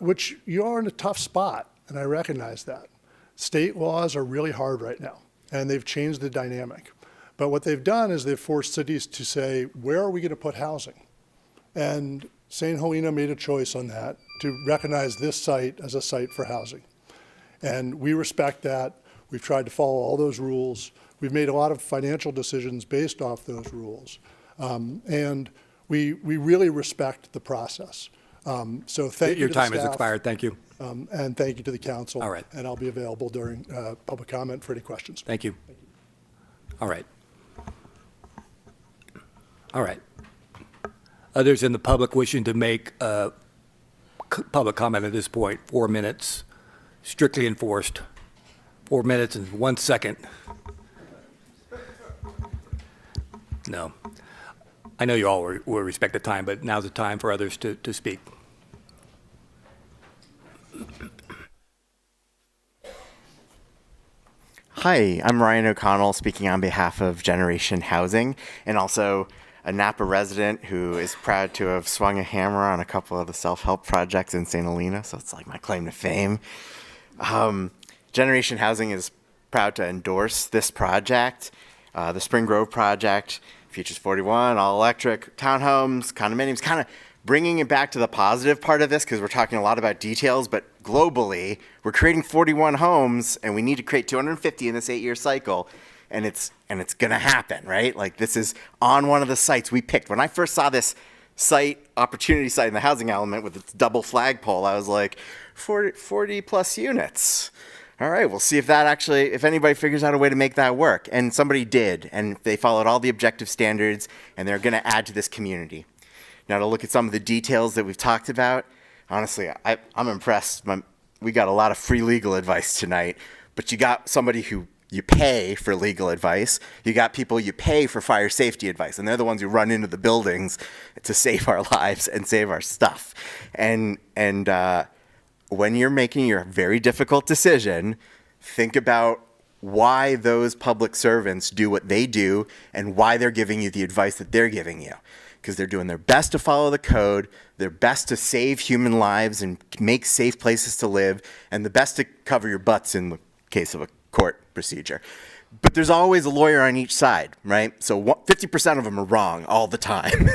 which you are in a tough spot, and I recognize that. State laws are really hard right now, and they've changed the dynamic. But what they've done is they've forced cities to say, where are we going to put housing? And St. Helena made a choice on that to recognize this site as a site for housing. And we respect that. We've tried to follow all those rules. we've made a lot of financial decisions based off those rules. And we really respect the process. So thank you Your to the time has staff, expired. Thank you. and thank you to the council. All right. And I'll be available during public comment for any questions. Thank you. All right. All right. Others in the public wishing to make public comment at this point, 4 minutes, strictly enforced. 4 minutes and 1 second. No. I know you all will respect the time, but now's the time for others to speak. Hi, I'm Ryan O'Connell speaking on behalf of Generation Housing and also a Napa resident who is proud to have swung a hammer on a couple of the self-help projects in St. Helena, so it's like my claim to fame. Generation Housing is proud to endorse this project. The Spring Grove project features 41 all-electric townhomes, condominiums, kind of bringing it back to the positive part of this because we're talking a lot about details, but globally, we're creating 41 homes and we need to create 250 in this 8-year cycle. And it's gonna happen, right? Like this is on one of the sites we picked. When I first saw this site, opportunity site in the housing element with its double flagpole, I was like, 40 plus units. All right, we'll see if that actually, if anybody figures out a way to make that work. And somebody did, and they followed all the objective standards, and they're gonna add to this community. Now to look at some of the details that we've talked about, honestly, I'm impressed. We got a lot of free legal advice tonight, but you got somebody who you pay for legal advice. You got people you pay for fire safety advice, and they're the ones who run into the buildings to save our lives and save our stuff. And when you're making your very difficult decision, think about why those public servants do what they do and why they're giving you the advice that they're giving you. Because they're doing their best to follow the code, their best to save human lives and make safe places to live, and the best to cover your butts in the case of a court procedure. But there's always a lawyer on each side, right? So 50% of them are wrong all the time.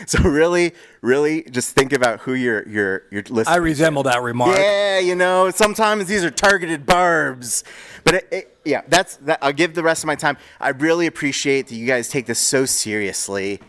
So really, really just think about who you're listening I resemble that remark. Yeah, you know, sometimes these are targeted barbs. But yeah, that. I'll give the rest of my time. I really appreciate that you guys take this so seriously.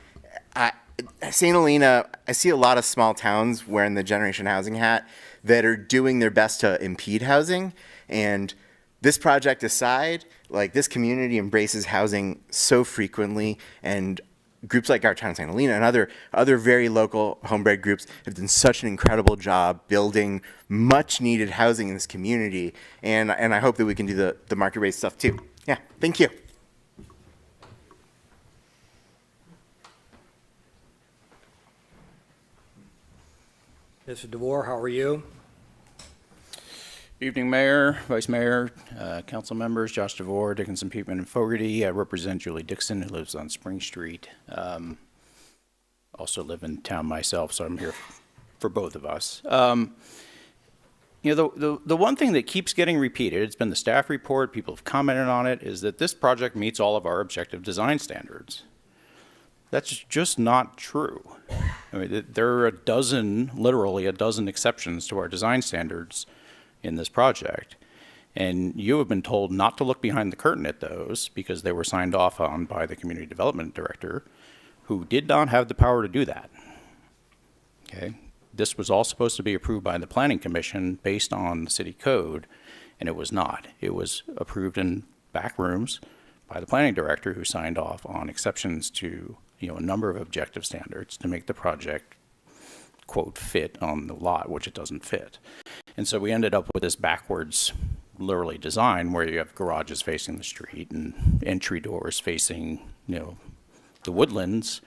St. Helena, I see a lot of small towns wearing the Generation Housing hat that are doing their best to impede housing. And this project aside, like this community embraces housing so frequently, and groups like our town, St. Helena, and other very local homebred groups have done such an incredible job building much needed housing in this community. And I hope that we can do the market-based stuff too. Yeah, thank you. Mr. DeVore, how are you? Evening, Mayor, Vice Mayor, council members, Josh DeVore, Dickinson, Peatman, and Fogarty. I represent Julie Dixon, who lives on Spring Street. Also live in town myself, so I'm here for both of us. You know, the one thing that keeps getting repeated, it's been the staff report, people have commented on it, is that this project meets all of our objective design standards. That's just not true. I mean, there are literally a dozen exceptions to our design standards in this project. And you have been told not to look behind the curtain at those because they were signed off on by the community development director, who did not have the power to do that. Okay? This was all supposed to be approved by the Planning Commission based on the city code, and it was not. It was approved in back rooms by the planning director, who signed off on exceptions to a number of objective standards to make the project, quote, fit on the lot, which it doesn't fit. And so we ended up with this backwards, literally design where you have garages facing the street and entry doors facing, the woodlands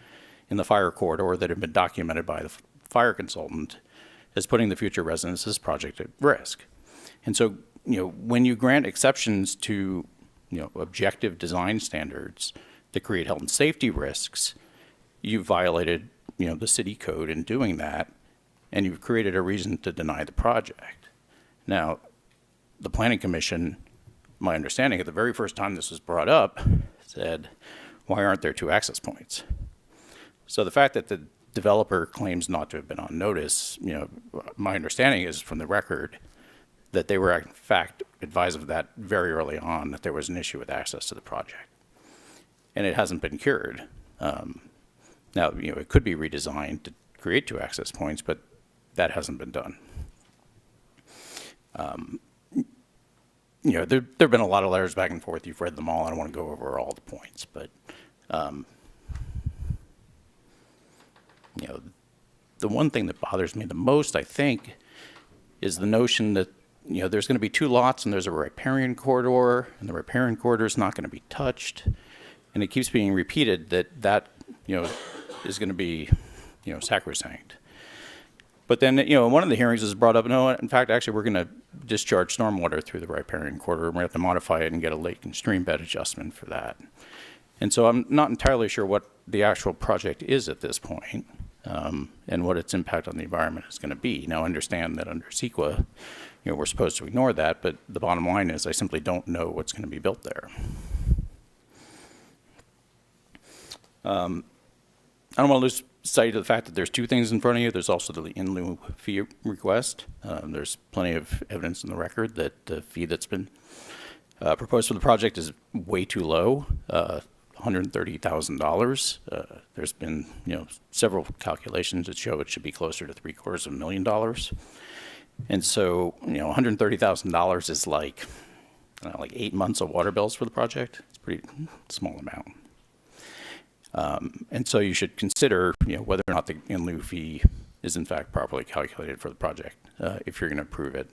in the fire corridor that have been documented by the fire consultant as putting the future residents of this project at risk. And so, when you grant exceptions to, objective design standards that create health and safety risks, you've violated, the city code in doing that, and you've created a reason to deny the project. Now, the Planning Commission, my understanding, at the very first time this was brought up, said, why aren't there 2 access points? So the fact that the developer claims not to have been on notice, my understanding is from the record that they were in fact advised of that very early on, that there was an issue with access to the project. And it hasn't been cured. Now, it could be redesigned to create 2 access points, but that hasn't been done. There have been a lot of letters back and forth. You've read them all. I don't want to go over all the points, but the one thing that bothers me the most, I think, is the notion that there's going to be 2 lots and there's a riparian corridor, and the riparian corridor is not going to be touched, and it keeps being repeated that is going to be sacrosanct. But then, in one of the hearings is brought up, no, in fact, actually, we're going to discharge stormwater through the riparian corridor, and we have to modify it and get a lake and stream bed adjustment for that. And so I'm not entirely sure what the actual project is at this point, and what its impact on the environment is going to be. Now, I understand that under CEQA, we're supposed to ignore that, but the bottom line is I simply don't know what's going to be built there. I don't want to lose sight of the fact that there's 2 things in front of you. There's also the in lieu fee request. There's plenty of evidence in the record that the fee that's been proposed for the project is way too low, $130,000. There's been several calculations that show it should be closer to $750,000. And so $130,000 is like 8 months of water bills for the project. It's a pretty small amount. And so you should consider, whether or not the in lieu fee is in fact properly calculated for the project, if you're going to approve it.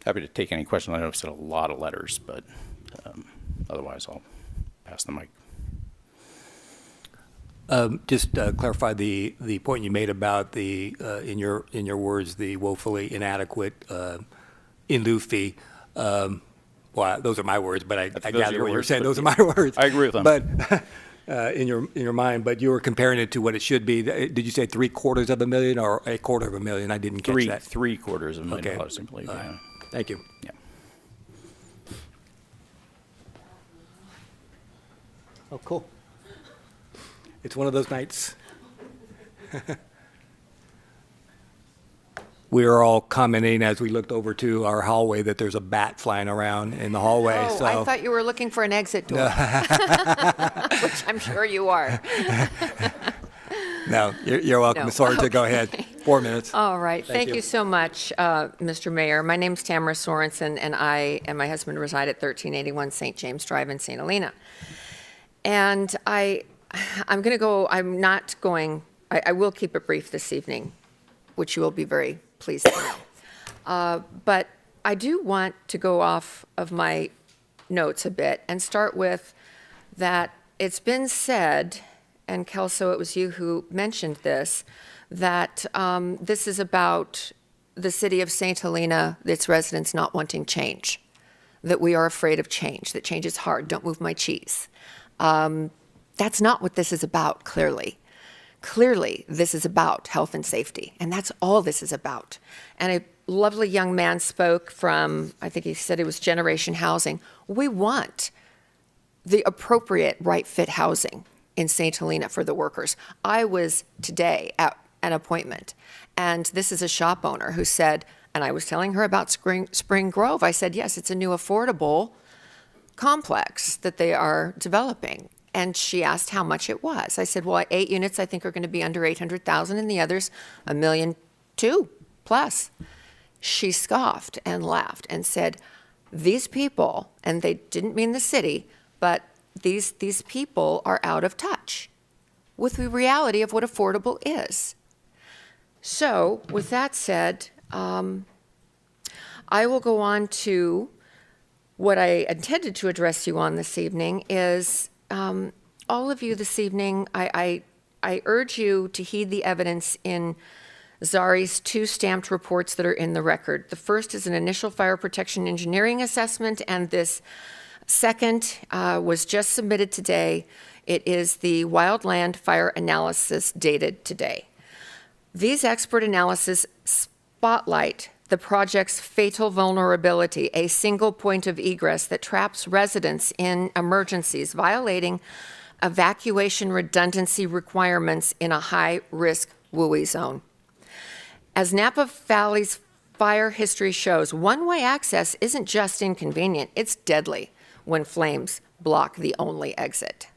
Happy to take any questions. I know I've sent a lot of letters, but otherwise I'll pass the mic. Just clarify the point you made about the in your words, the woefully inadequate in lieu fee. Well, those are my words, but I gather what you're saying. Those are my words. I agree with them. But in your mind, but you were comparing it to what it should be. Did you say $750,000 or $250,000? I didn't catch that. $750,000, Okay. I believe. Yeah. Thank you. Yeah. Oh, cool. It's one of those nights. We were all commenting as we looked over to our hallway that there's a bat flying around in the hallway. Oh, so. I thought you were looking for an exit door, which I'm sure you are. No, you're welcome. No. Sorry to go ahead. 4 minutes. All right. Thank Thank you. you so much, Mr. Mayor. My name's Tamara Sorensen, and I and my husband reside at 1381 St. James Drive in St. Helena. And I will keep it brief this evening, which you will be very pleased to know. But I do want to go off of my notes a bit and start with that it's been said, and Kelso, it was you who mentioned this, that this is about the city of St. Helena, its residents not wanting change, that we are afraid of change, that change is hard, don't move my cheese. That's not what this is about, clearly. Clearly, this is about health and safety, and that's all this is about. And a lovely young man spoke from, I think he said it was Generation Housing. We want the appropriate right fit housing in St. Helena for the workers. I was today at an appointment, and this is a shop owner who said, and I was telling her about Spring Grove. I said, yes, it's a new affordable complex that they are developing. And she asked how much it was. I said, well, 8 units I think are going to be under 800,000, and the others $1.2 million plus. She scoffed and laughed and said, these people, and they didn't mean the city, but these people are out of touch with the reality of what affordable is. So with that said, I will go on to what I intended to address you on this evening is all of you this evening, I urge you to heed the evidence in Zari's 2 stamped reports that are in the record. The first is an initial fire protection engineering assessment, and this second was just submitted today. It is the wildland fire analysis dated today. These expert analyses spotlight the project's fatal vulnerability, a single point of egress that traps residents in emergencies, violating evacuation redundancy requirements in a high-risk WUI zone. As Napa Valley's fire history shows, one-way access isn't just inconvenient, it's deadly when flames block the only exit.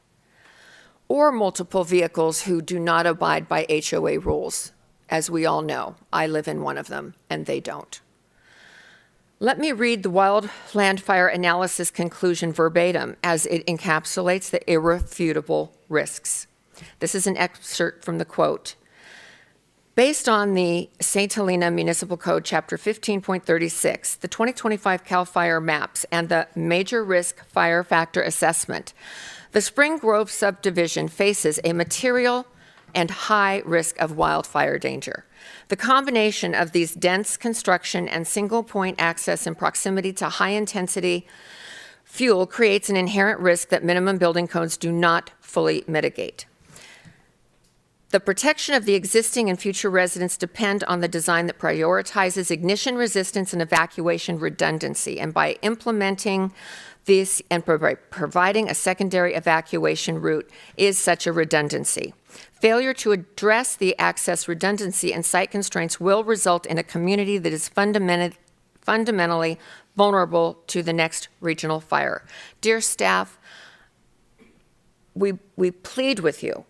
Or multiple vehicles who do not abide by HOA rules. As we all know, I live in one of them, and they don't. Let me read the wildland fire analysis conclusion verbatim as it encapsulates the irrefutable risks. This is an excerpt from the quote. Based on the St. Helena Municipal Code, Chapter 15.36, the 2025 CAL FIRE maps, and the Major Risk Fire Factor Assessment, the Spring Grove subdivision faces a material and high risk of wildfire danger. The combination of these dense construction and single-point access in proximity to high-intensity fuel creates an inherent risk that minimum building codes do not fully mitigate. The protection of the existing and future residents depend on the design that prioritizes ignition resistance and evacuation redundancy. And by implementing this and providing a secondary evacuation route is such a redundancy. Failure to address the access redundancy and site constraints will result in a community that is fundamentally vulnerable to the next regional fire. Dear staff, we plead with you.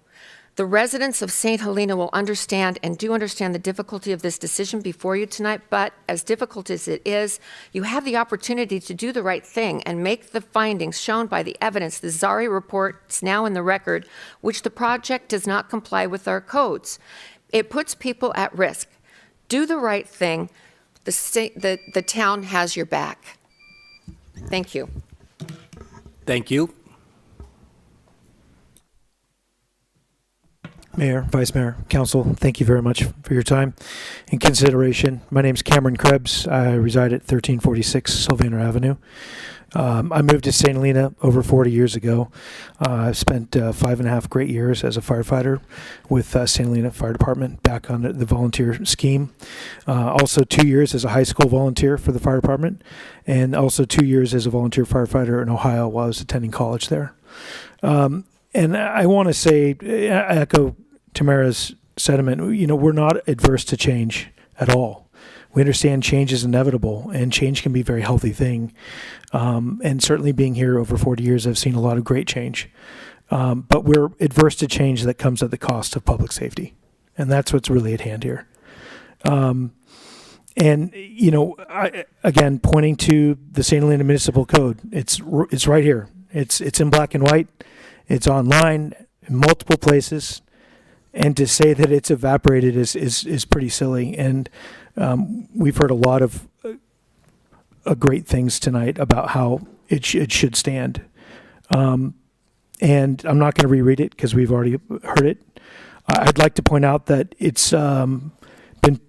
The residents of St. Helena will understand and do understand the difficulty of this decision before you tonight, but as difficult as it is, you have the opportunity to do the right thing and make the findings shown by the evidence. The Zari report is now in the record, which the project does not comply with our codes. It puts people at risk. Do the right thing. The town has your back. Thank you. Thank you. Mayor, Vice Mayor, Council, thank you very much for your time and consideration. My name is Cameron Krebs. I reside at 1346 Sylvaner Avenue. I moved to St. Helena over 40 years ago. I've spent 5.5 great years as a firefighter with St. Helena Fire Department back on the volunteer scheme. Also 2 years as a high school volunteer for the fire department, and also 2 years as a volunteer firefighter in Ohio while I was attending college there. And I want to say, echo Tamara's sentiment, you know, we're not adverse to change at all. We understand change is inevitable, and change can be a very healthy thing. And certainly being here over 40 years, I've seen a lot of great change. But we're adverse to change that comes at the cost of public safety. And that's what's really at hand here. And, you know, again, pointing to the St. Helena Municipal Code, it's right here. It's in black and white. It's online in multiple places. And to say that it's evaporated is pretty silly. And we've heard a lot of great things tonight about how it should stand. And I'm not going to reread it because we've already heard it. I'd like to point out that it's been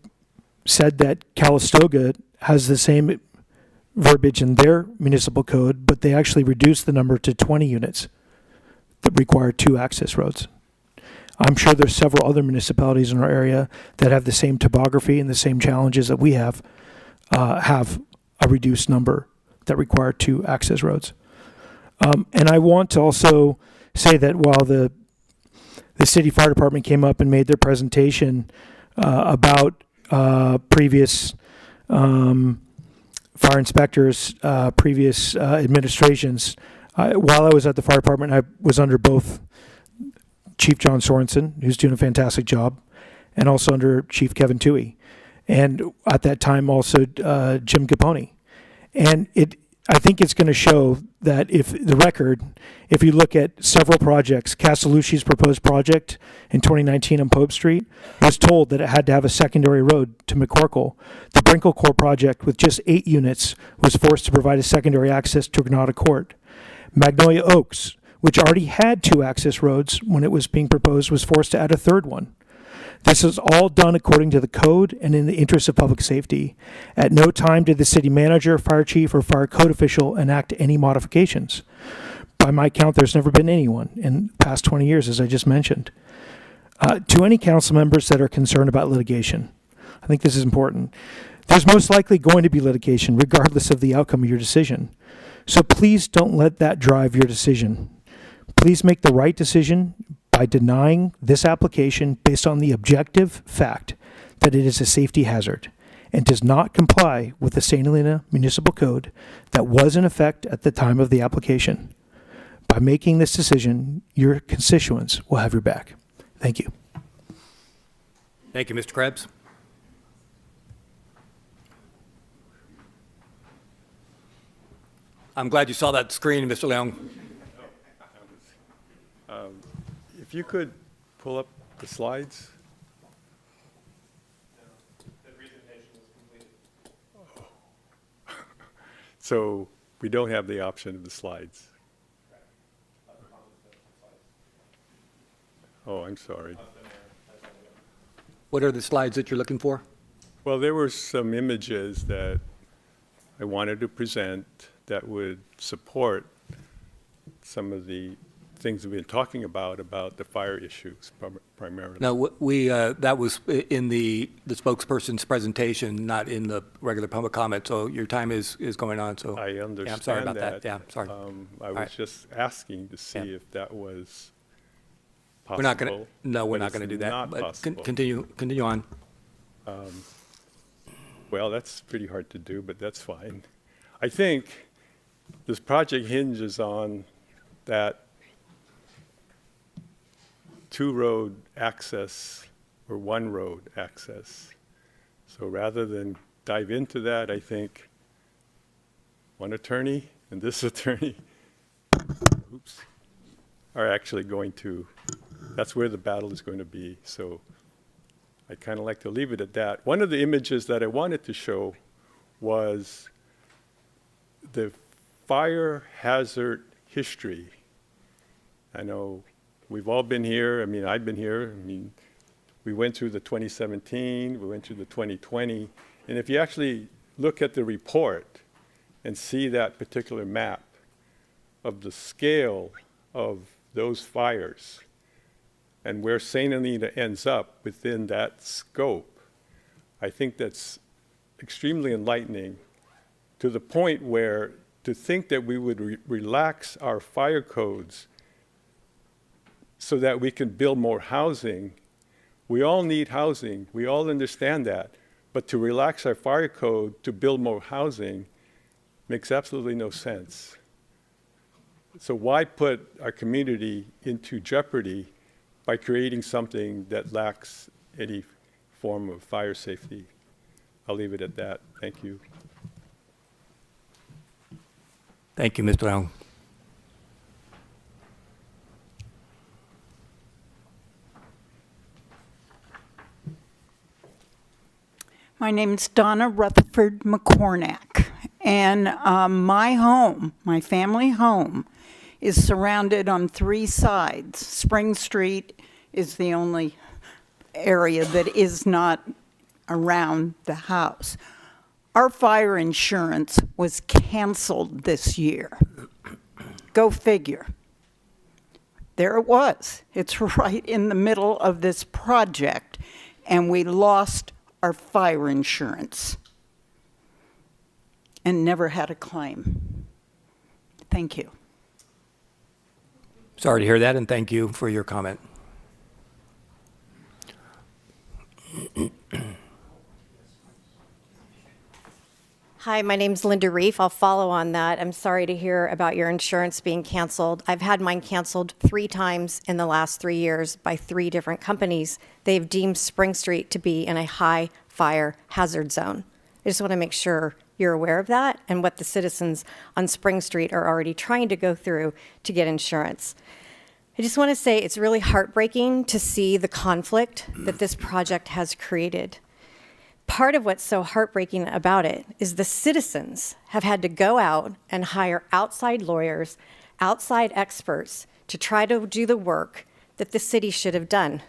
said that Calistoga has the same verbiage in their municipal code, but they actually reduced the number to 20 units that require 2 access roads. I'm sure there's several other municipalities in our area that have the same topography and the same challenges that we have a reduced number that require 2 access roads. And I want to also say that while the city fire department came up and made their presentation about previous fire inspectors, previous administrations, while I was at the fire department, I was under both Chief John Sorensen, who's doing a fantastic job, and also under Chief Kevin Toohey. And at that time, also Jim Capone. And I think it's going to show that if you look at several projects, Castellucci's proposed project in 2019 on Pope Street was told that it had to have a secondary road to McCorkle. The Brinklecourt project with just 8 units was forced to provide a secondary access to Granada Court. Magnolia Oaks, which already had 2 access roads when it was being proposed, was forced to add a 3rd one. This is all done according to the code and in the interest of public safety. At no time did the city manager, fire chief, or fire code official enact any modifications. By my count, there's never been anyone in the past 20 years, as I just mentioned. To any council members that are concerned about litigation, I think this is important. There's most likely going to be litigation, regardless of the outcome of your decision. So please don't let that drive your decision. Please make the right decision by denying this application based on the objective fact that it is a safety hazard. and does not comply with the St. Helena Municipal Code that was in effect at the time of the application. By making this decision, your constituents will have your back. Thank you. Thank you, Mr. Krebs. I'm glad you saw that screen, Mr. Leung. If you could pull up the slides. So we don't have the option of the slides. Oh, I'm sorry. What are the slides that you're looking for? Well, there were some images that I wanted to present that would support some of the things we've been talking about the fire issues primarily. No, that was in the spokesperson's presentation, not in the regular public comment, so your time is going on, so. I understand yeah, I'm sorry about that. Yeah, sorry. I was just asking to see if that was possible. We're not going to, no, we're but not going to it's do that. not But possible. continue on. Well, that's pretty hard to do, but that's fine. I think this project hinges on that two-road access or one-road access. So rather than dive into that, I think one attorney and this attorney are actually going to, that's where the battle is going to be. So I kind of like to leave it at that. One of the images that I wanted to show was the fire hazard history. I know we've all been here. I mean, I've been here. I mean, we went through the 2017, we went through the 2020. And if you actually look at the report and see that particular map of the scale of those fires and where St. Helena ends up within that scope, I think that's extremely enlightening, to the point where to think that we would relax our fire codes so that we can build more housing. We all need housing. We all understand that. But to relax our fire code to build more housing makes absolutely no sense. So why put our community into jeopardy by creating something that lacks any form of fire safety? I'll leave it at that. Thank you. Thank you, Mr. Leung. My name's Donna Rutherford McCornack, and my home, my family home, is surrounded on three sides. Spring Street is the only area that is not around the house. Our fire insurance was canceled this year. Go figure. There it was. It's right in the middle of this project, and we lost our fire insurance and never had a claim. Thank you. Sorry to hear that, and thank you for your comment. Hi, my name's Linda Reef. I'll follow on that. I'm sorry to hear about your insurance being canceled. I've had mine canceled 3 times in the last 3 years by 3 different companies. They've deemed Spring Street to be in a high fire hazard zone. I just want to make sure you're aware of that and what the citizens on Spring Street are already trying to go through to get insurance. I just want to say it's really heartbreaking to see the conflict that this project has created. Part of what's so heartbreaking about it is the citizens have had to go out and hire outside lawyers, outside experts to try to do the work that the city should have done.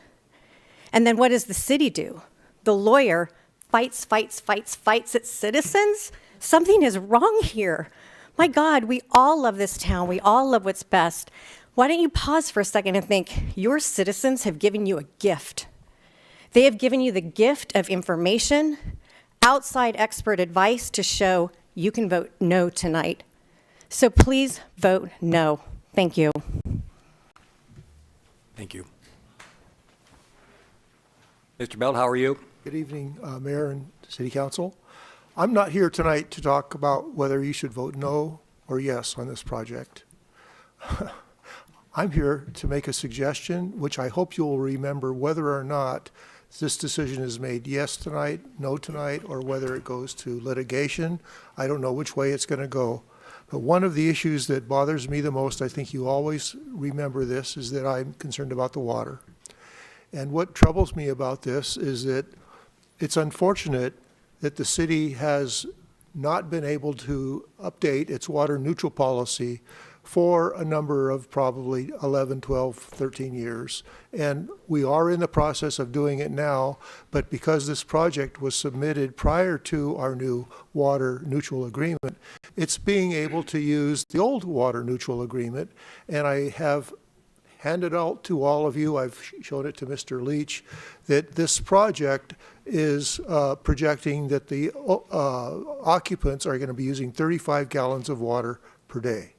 And then what does the city do? The lawyer fights its citizens? Something is wrong here. My God, we all love this town. We all love what's best. Why don't you pause for a second and think, your citizens have given you a gift. They have given you the gift of information, outside expert advice to show you can vote no tonight. So please vote no. Thank you. Thank you. Mr. Belt, how are you? Good evening, Mayor and City Council. I'm not here tonight to talk about whether you should vote no or yes on this project. I'm here to make a suggestion, which I hope you'll remember whether or not this decision is made yes tonight, no tonight, or whether it goes to litigation. I don't know which way it's going to go. But one of the issues that bothers me the most, I think you always remember this, is that I'm concerned about the water. And what troubles me about this is that it's unfortunate that the city has not been able to update its water neutral policy for a number of probably 11, 12, 13 years. And we are in the process of doing it now, but because this project was submitted prior to our new water neutral agreement, it's being able to use the old water neutral agreement. And I have handed out to all of you, I've shown it to Mr. Leach, that this project is projecting that the occupants are going to be using 35 gallons of water per day.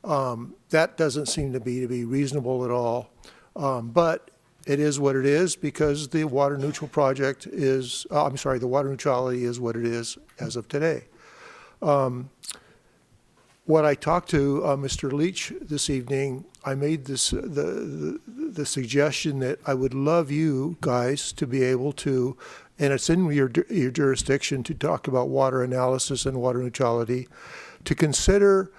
That doesn't seem to be reasonable at all, but it is what it is because the water neutral project is, the water neutrality is what it is as of today. What I talked to Mr. Leach this evening, I made this the suggestion that I would love you guys to be able to, and it's in your jurisdiction to talk about water analysis and water neutrality, to consider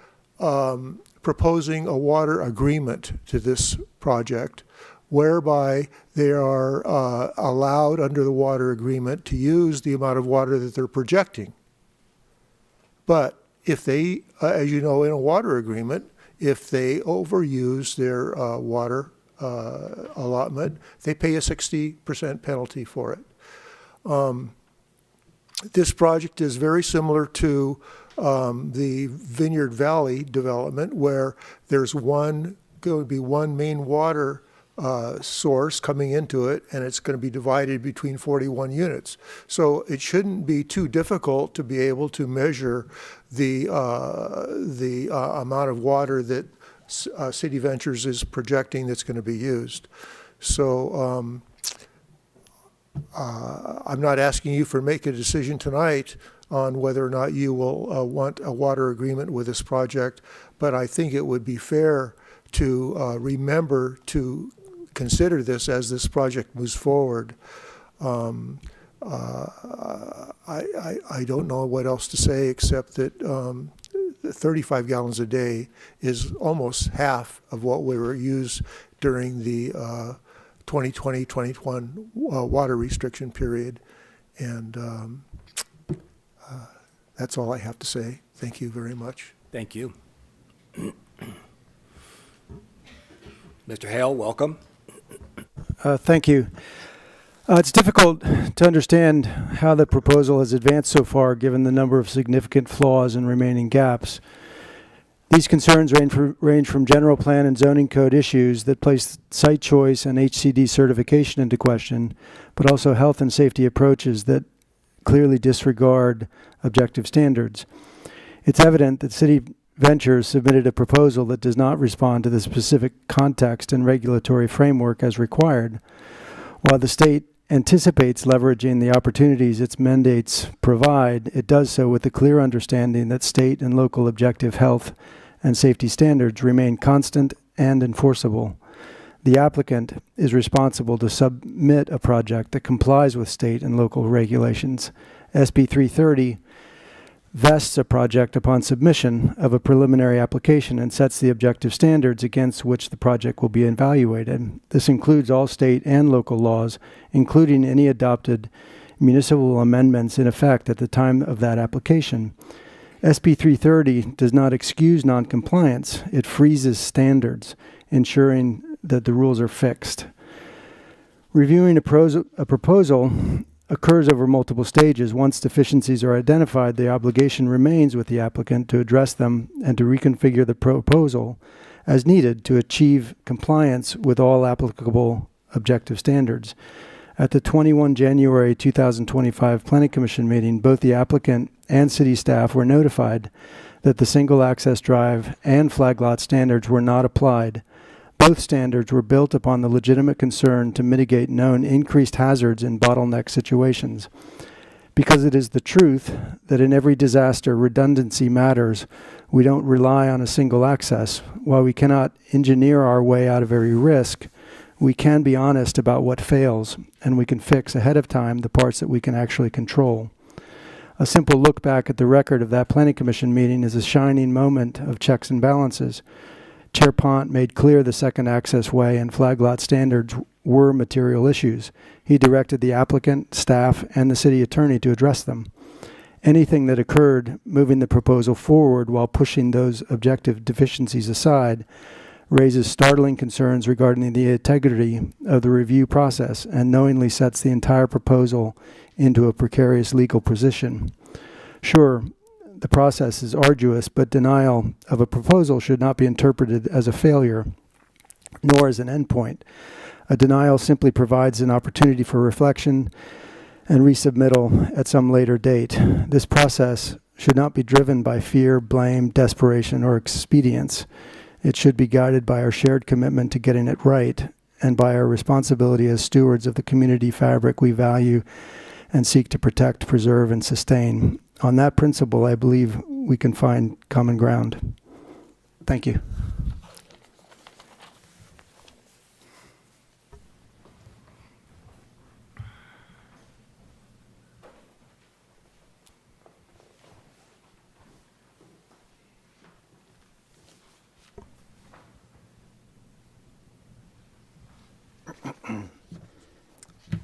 proposing a water agreement to this project whereby they are allowed under the water agreement to use the amount of water that they're projecting. But if they, as you know, in a water agreement, if they overuse their water allotment, they pay a 60% penalty for it. This project is very similar to the Vineyard Valley development, where there's going to be one main water source coming into it, and it's going to be divided between 41 units. So it shouldn't be too difficult to be able to measure the amount of water that City Ventures is projecting that's going to be used. So I'm not asking you for make a decision tonight on whether or not you will want a water agreement with this project, but I think it would be fair to remember to consider this as this project moves forward. I don't know what else to say except that 35 gallons a day is almost half of what we were used during the 2020-21 water restriction period. And that's all I have to say. Thank you very much. Thank you. Mr. Hale, welcome. Thank you. It's difficult to understand how the proposal has advanced so far, given the number of significant flaws and remaining gaps. These concerns range from general plan and zoning code issues that place site choice and HCD certification into question, but also health and safety approaches that clearly disregard objective standards. It's evident that City Ventures submitted a proposal that does not respond to the specific context and regulatory framework as required. While the state anticipates leveraging the opportunities its mandates provide, it does so with the clear understanding that state and local objective health and safety standards remain constant and enforceable. The applicant is responsible to submit a project that complies with state and local regulations. SB 330 vests a project upon submission of a preliminary application and sets the objective standards against which the project will be evaluated. This includes all state and local laws, including any adopted municipal amendments in effect at the time of that application. SB 330 does not excuse noncompliance. It freezes standards, ensuring that the rules are fixed. Reviewing a proposal occurs over multiple stages. Once deficiencies are identified, the obligation remains with the applicant to address them and to reconfigure the proposal as needed to achieve compliance with all applicable objective standards. At the 21 January 2025 Planning Commission meeting, both the applicant and city staff were notified that the single access drive and flag lot standards were not applied, Both standards were built upon the legitimate concern to mitigate known increased hazards in bottleneck situations. Because it is the truth that in every disaster redundancy matters, we don't rely on a single access. While we cannot engineer our way out of every risk, we can be honest about what fails, and we can fix ahead of time the parts that we can actually control. A simple look back at the record of that Planning Commission meeting is a shining moment of checks and balances. Chair Pont made clear the second access way and flag lot standards were material issues. He directed the applicant, staff, and the city attorney to address them. Anything that occurred moving the proposal forward while pushing those objective deficiencies aside raises startling concerns regarding the integrity of the review process and knowingly sets the entire proposal into a precarious legal position. Sure, the process is arduous, but denial of a proposal should not be interpreted as a failure, nor as an endpoint. A denial simply provides an opportunity for reflection and resubmittal at some later date. This process should not be driven by fear, blame, desperation, or expedience. It should be guided by our shared commitment to getting it right and by our responsibility as stewards of the community fabric we value and seek to protect, preserve, and sustain. On that principle, I believe we can find common ground. Thank you.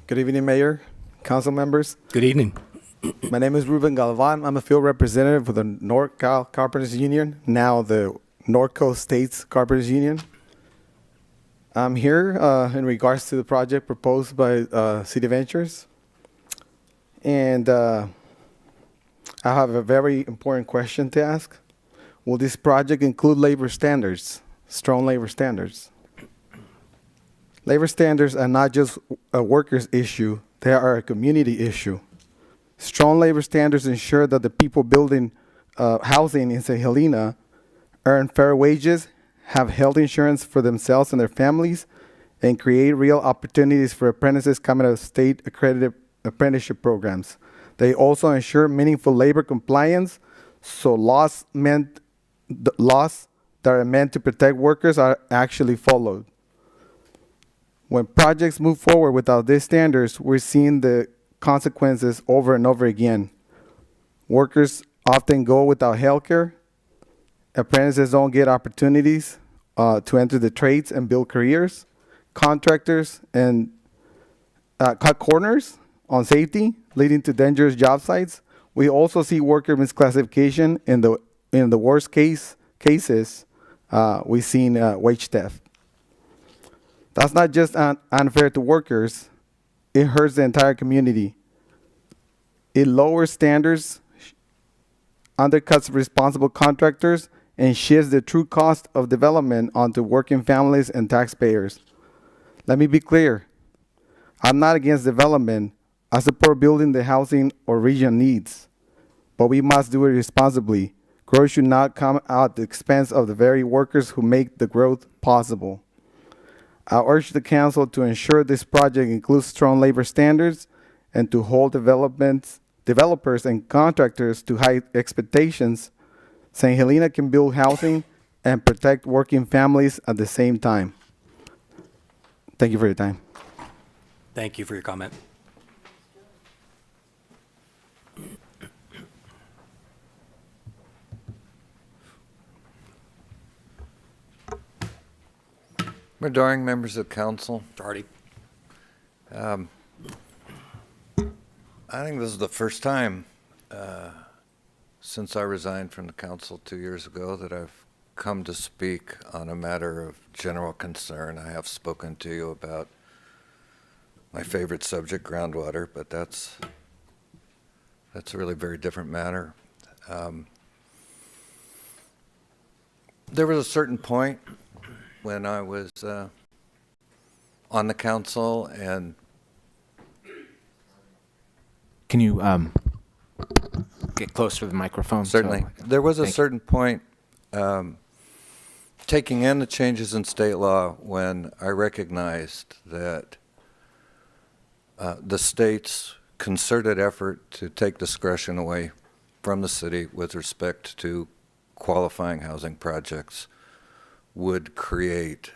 Good evening, Mayor, council members. Good evening. My name is Ruben Galvan. I'm a field representative for the NorCal Carpenters Union, now the Norco States Carpenters Union. I'm here in regards to the project proposed by City Ventures. And I have a very important question to ask. Will this project include labor standards, strong labor standards? Labor standards are not just a workers' issue, they are a community issue. Strong labor standards ensure that the people building housing in St. Helena earn fair wages, have health insurance for themselves and their families, and create real opportunities for apprentices coming out of state-accredited apprenticeship programs. They also ensure meaningful labor compliance, so laws that are meant to protect workers are actually followed. When projects move forward without these standards, we're seeing the consequences over and over again. Workers often go without health care. Apprentices don't get opportunities to enter the trades and build careers. Contractors and cut corners on safety, leading to dangerous job sites. We also see worker misclassification in the worst cases. We've seen wage theft. That's not just unfair to workers, it hurts the entire community. It lowers standards, undercuts responsible contractors, and shifts the true cost of development onto working families and taxpayers. Let me be clear, I'm not against development. I support building the housing our region needs, but we must do it responsibly. Growth should not come at the expense of the very workers who make the growth possible. I urge the council to ensure this project includes strong labor standards and to hold developers and contractors to high expectations. St. Helena can build housing and protect working families at the same time. Thank you for your time. Thank you for your comment. Adoring members of council, Hardy. I think this is the first time since I resigned from the council 2 years ago that I've come to speak on a matter of general concern. I have spoken to you about my favorite subject, groundwater, but that's a really very different matter. There was a certain point when I was on the council, and Can you get closer to the microphone? certainly there was a certain point taking in the changes in state law when I recognized that the state's concerted effort to take discretion away from the city with respect to qualifying housing projects would create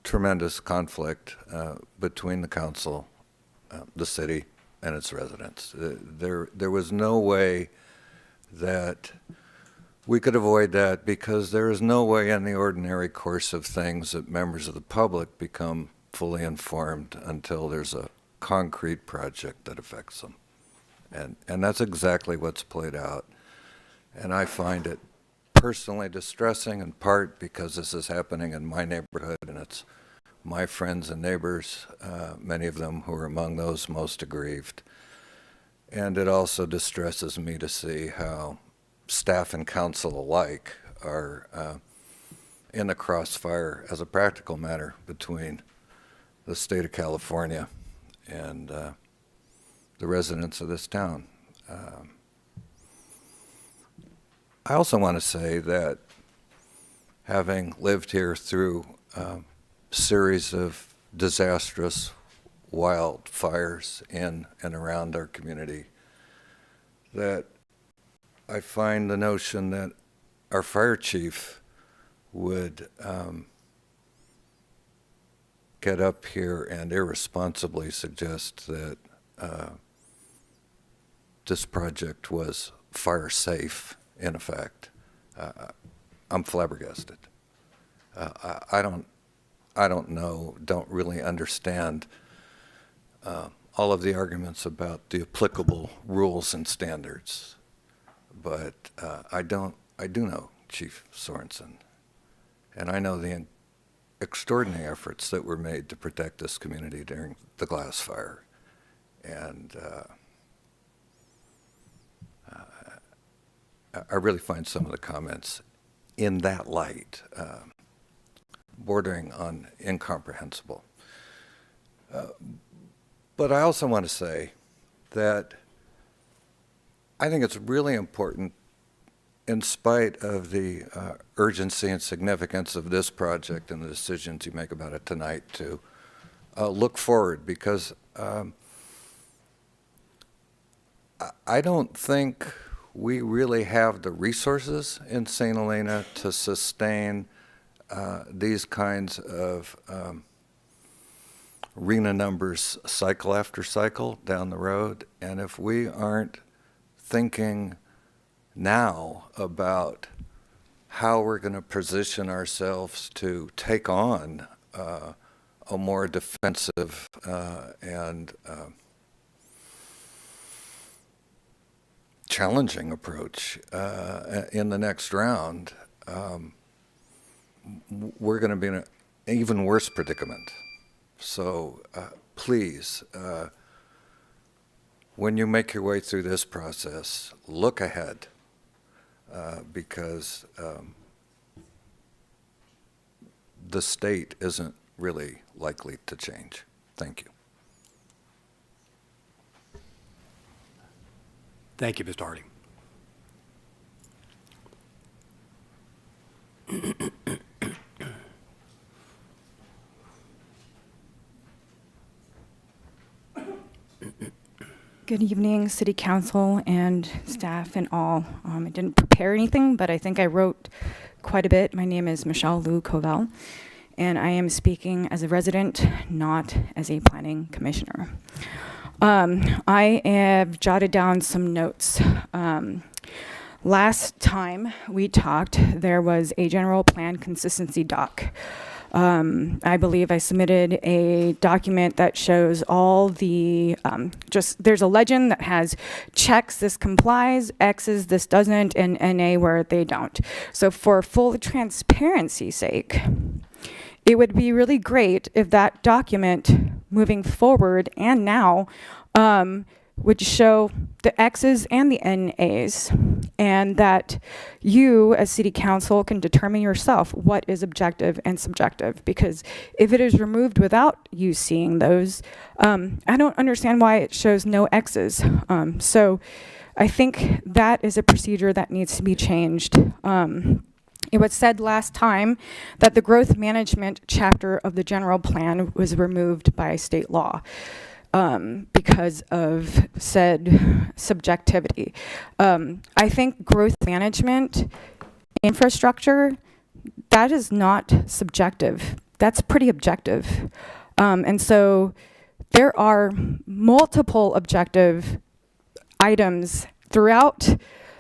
tremendous conflict between the council, the city, and its residents. There was no way that we could avoid that, because there is no way in the ordinary course of things that members of the public become fully informed until there's a concrete project that affects them. And that's exactly what's played out. And I find it personally distressing, in part because this is happening in my neighborhood, and it's my friends and neighbors, many of them who are among those most aggrieved. And it also distresses me to see how staff and council alike are in the crossfire as a practical matter between the state of California and the residents of this town. I also want to say that having lived here through a series of disastrous wildfires in and around our community, that I find the notion that our fire chief would get up here and irresponsibly suggest that this project was fire safe, in effect. I'm flabbergasted. I don't know, don't really understand all of the arguments about the applicable rules and standards, but I do know Chief Sorensen, and I know the extraordinary efforts that were made to protect this community during the glass fire, and I really find some of the comments in that light bordering on incomprehensible. But I also want to say that I think it's really important, in spite of the urgency and significance of this project and the decisions you make about it tonight, to look forward, because I don't think we really have the resources in St. Helena to sustain these kinds of RHNA numbers cycle after cycle down the road. And if we aren't thinking now about how we're going to position ourselves to take on a more defensive and challenging approach in the next round, we're going to be in an even worse predicament. So please, when you make your way through this process, look ahead, because the state isn't really likely to change. Thank you. Thank you, Mr. Harding. Good evening, City Council and staff and all. I didn't prepare anything, but I think I wrote quite a bit. My name is Michelle Lou Covell, and I am speaking as a resident, not as a planning commissioner. I have jotted down some notes. Last time we talked, there was a general plan consistency doc. I believe I submitted a document that shows all the, there's a legend that has checks, this complies, X's, this doesn't, and NA where they don't. So for full transparency's sake, it would be really great if that document moving forward and now would show the X's and the NAs, and that you as City Council can determine yourself what is objective and subjective. Because if it is removed without you seeing those, I don't understand why it shows no X's. So I think that is a procedure that needs to be changed. It was said last time that the growth management chapter of the general plan was removed by state law because of said subjectivity. I think growth management infrastructure, that is not subjective. That's pretty objective. And so there are multiple objective items throughout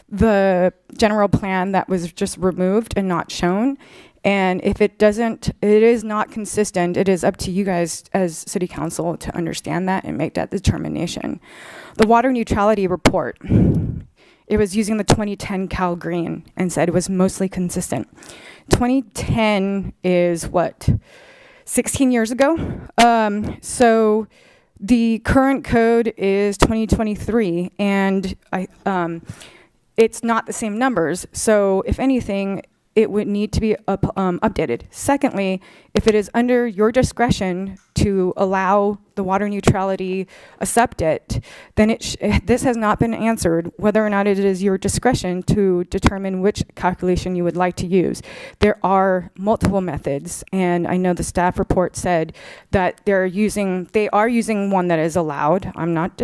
the general plan that was just removed and not shown. And if it is not consistent, it is up to you guys as city council to understand that and make that determination. The water neutrality report, it was using the 2010 Cal Green and said it was mostly consistent. 2010 is what, 16 years ago? So the current code is 2023, and it's not the same numbers. So if anything, it would need to be updated. Secondly, if it is under your discretion to allow the water neutrality accepted, then this has not been answered, whether or not it is your discretion to determine which calculation you would like to use. There are multiple methods, and I know the staff report said that they are using one that is allowed. I'm not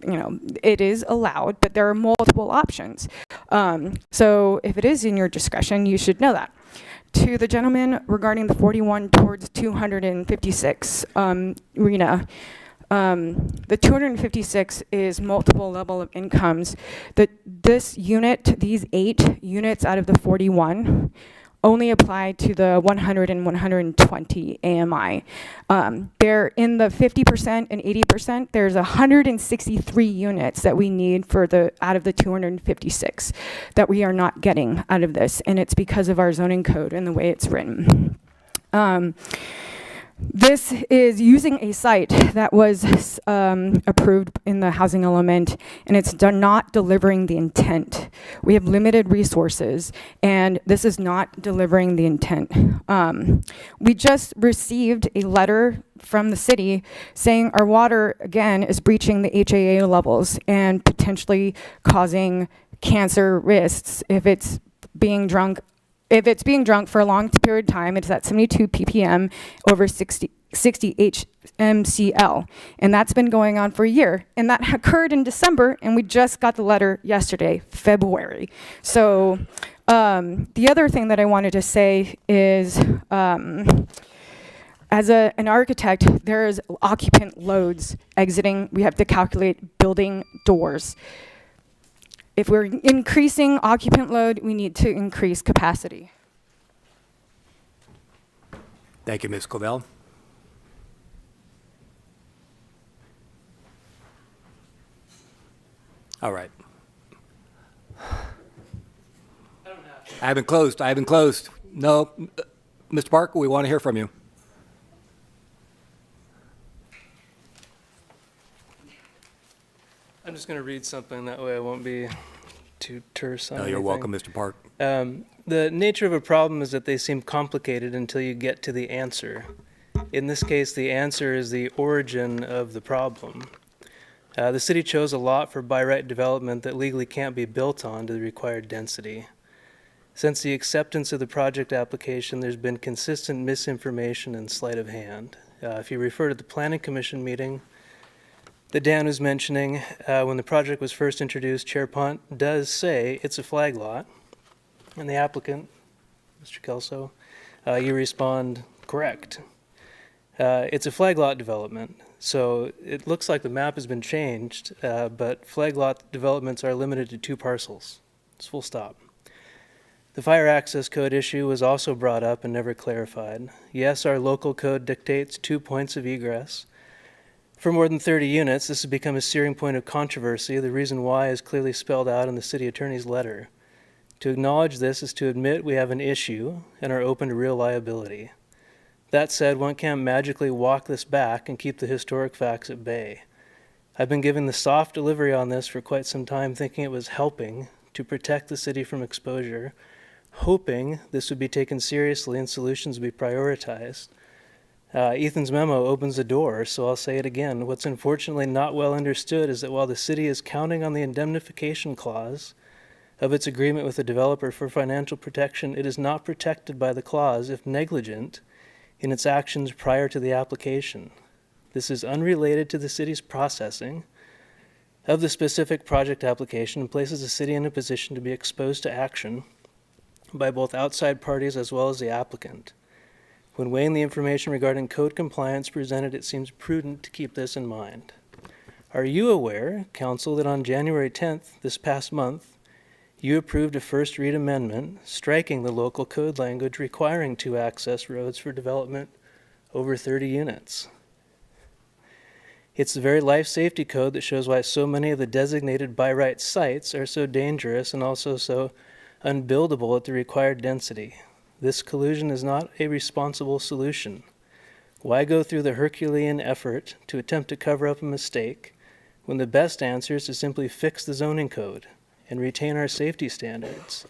it is allowed, but there are multiple options. So if it is in your discretion, you should know that. To the gentleman regarding the 41 towards 256, Rena, the 256 is multiple level of incomes. These 8 units out of the 41 only apply to the 100 and 120 AMI. They're in the 50% and 80%. There's 163 units that we need out of the 256 that we are not getting out of this, and it's because of our zoning code and the way it's written. This is using a site that was approved in the housing element, and it's not delivering the intent. We have limited resources, and this is not delivering the intent. We just received a letter from the city saying our water, again, is breaching the HAA levels and potentially causing cancer risks if it's being drunk. If it's being drunk for a long period of time, it's at 72 ppm over 60 HMCL. And that's been going on for a year. And that occurred in December, and we just got the letter yesterday, February. So the other thing that I wanted to say is, as an architect, there is occupant loads exiting. We have to calculate building doors. If we're increasing occupant load, we need to increase capacity. Thank you, Ms. Covell. All right. I haven't closed. No, Mr. Parker, we want to hear from you. I'm just going to read something, that way I won't be too terse on No, you're anything. welcome, Mr. Park. The nature of a problem is that they seem complicated until you get to the answer. In this case, the answer is the origin of the problem. The city chose a lot for by right development that legally can't be built on to the required density. Since the acceptance of the project application, there's been consistent misinformation and sleight of hand. If you refer to the Planning Commission meeting that Dan was mentioning, when the project was first introduced, Chair Punt does say it's a flag lot. And the applicant, Mr. Kelso, you respond, correct. It's a flag lot development. So it looks like the map has been changed, but flag lot developments are limited to 2 parcels. It's full stop. The fire access code issue was also brought up and never clarified. Yes, our local code dictates 2 points of egress. For more than 30 units, this has become a searing point of controversy. The reason why is clearly spelled out in the city attorney's letter. To acknowledge this is to admit we have an issue and are open to real liability. That said, one can't magically walk this back and keep the historic facts at bay. I've been giving the soft delivery on this for quite some time, thinking it was helping to protect the city from exposure, hoping this would be taken seriously and solutions would be prioritized. Ethan's memo opens the door, so I'll say it again. What's unfortunately not well understood is that while the city is counting on the indemnification clause of its agreement with the developer for financial protection, it is not protected by the clause if negligent in its actions prior to the application. This is unrelated to the city's processing of the specific project application and places the city in a position to be exposed to action by both outside parties as well as the applicant. When weighing the information regarding code compliance presented, it seems prudent to keep this in mind. Are you aware, Council, that on January 10th, this past month, you approved a first read amendment striking the local code language requiring 2 access roads for development over 30 units? It's the very life safety code that shows why so many of the designated by right sites are so dangerous and also so unbuildable at the required density. This collusion is not a responsible solution. Why go through the Herculean effort to attempt to cover up a mistake when the best answer is to simply fix the zoning code and retain our safety standards?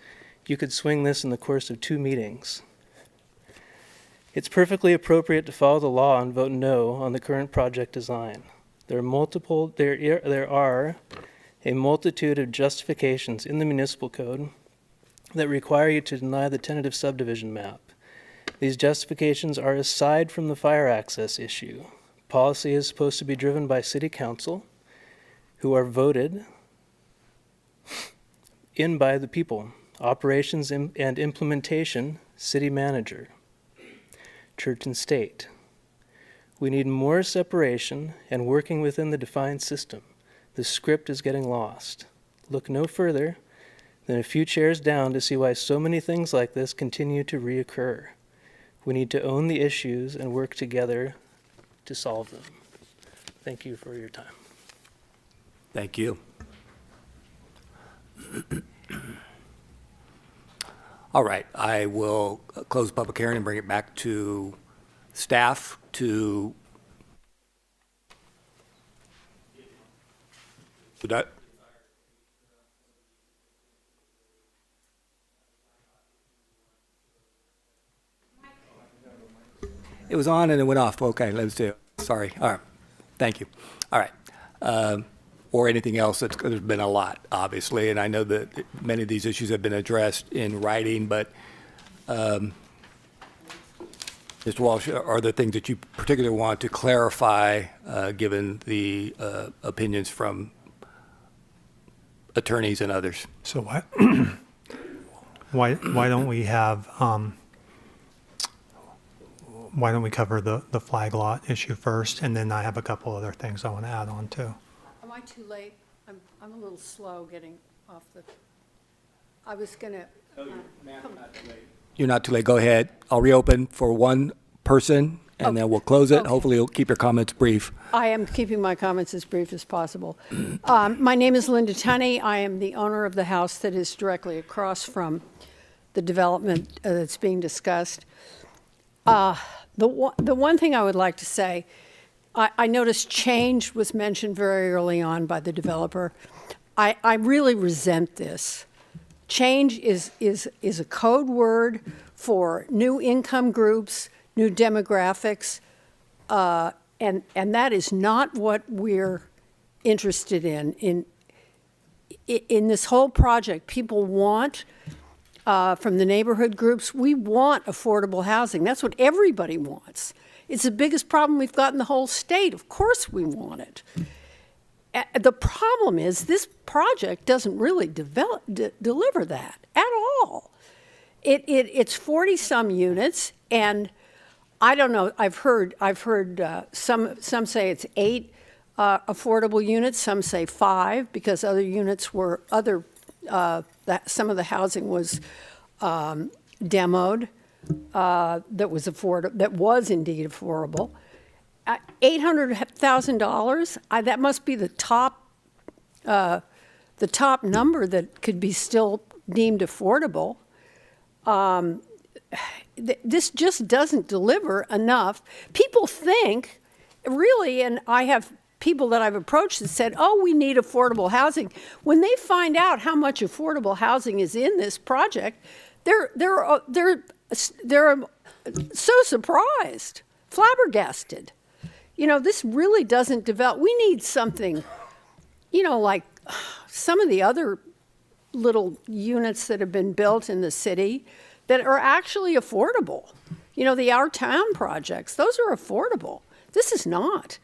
You could swing this in the course of 2 meetings. It's perfectly appropriate to follow the law and vote no on the current project design. There are a multitude of justifications in the municipal code that require you to deny the tentative subdivision map. These justifications are aside from the fire access issue. Policy is supposed to be driven by city council, who are voted in by the people. Operations and implementation, city manager. Church and state. We need more separation and working within the defined system. The script is getting lost. Look no further than a few chairs down to see why so many things like this continue to reoccur. We need to own the issues and work together to solve them. Thank you for your time. Thank you. All right, I will close the public hearing and bring it back to staff to that. It was on and it went off. Okay, let's do it. Sorry. All right. Thank you. All right. Or anything else. There's been a lot, obviously, and I know that many of these issues have been addressed in writing, but Mr. Walsh, are there things that you particularly want to clarify, given the opinions from attorneys and others? So why don't we have, why don't we cover the flag lot issue first, and then I have a couple other things I want to add on too. Am I too late? I'm a little slow getting off the, I was gonna. You're not too late. Go ahead. I'll reopen for one person, and then we'll close it. Okay. Hopefully you'll keep your comments brief. I am keeping my comments as brief as possible. My name is Linda Tunney. I am the owner of the house that is directly across from the development that's being discussed. The one thing I would like to say, I noticed change was mentioned very early on by the developer. I really resent this. Change is a code word for new income groups, new demographics, and that is not what we're interested in this whole project. People want, from the neighborhood groups, we want affordable housing. That's what everybody wants. It's the biggest problem we've got in the whole state. Of course we want it. The problem is this project doesn't really deliver that at all. It's 40-some units, and I don't know. I've heard some say it's 8 affordable units. Some say 5 because other units were some of the housing was demoed. That was affordable. That was indeed affordable. $800,000. That must be the top number that could be still deemed affordable. This just doesn't deliver enough. People think, really, and I have people that I've approached that said, "Oh, we need affordable housing." When they find out how much affordable housing is in this project, they're so surprised, flabbergasted. You know, this really doesn't develop. We need something, like some of the other little units that have been built in the city that are actually affordable. You know, the Our Town projects, those are affordable. This is not.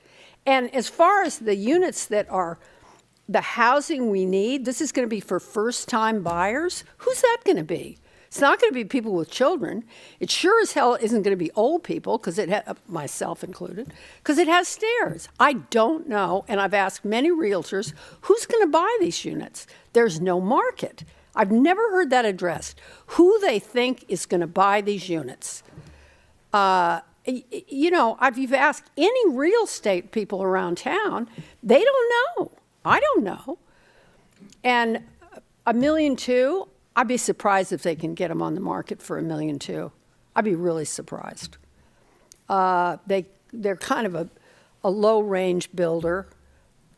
And as far as the units that are the housing we need, this is going to be for first-time buyers. Who's that going to be? It's not going to be people with children. It sure as hell isn't going to be old people, because myself included, because it has stairs. I don't know, and I've asked many realtors, who's going to buy these units? There's no market. I've never heard that addressed. Who they think is going to buy these units? You know, if you've asked any real estate people around town, they don't know. I don't know. And $1.2 million, I'd be surprised if they can get them on the market for $1.2 million. I'd be really surprised. They're kind of a low-range builder,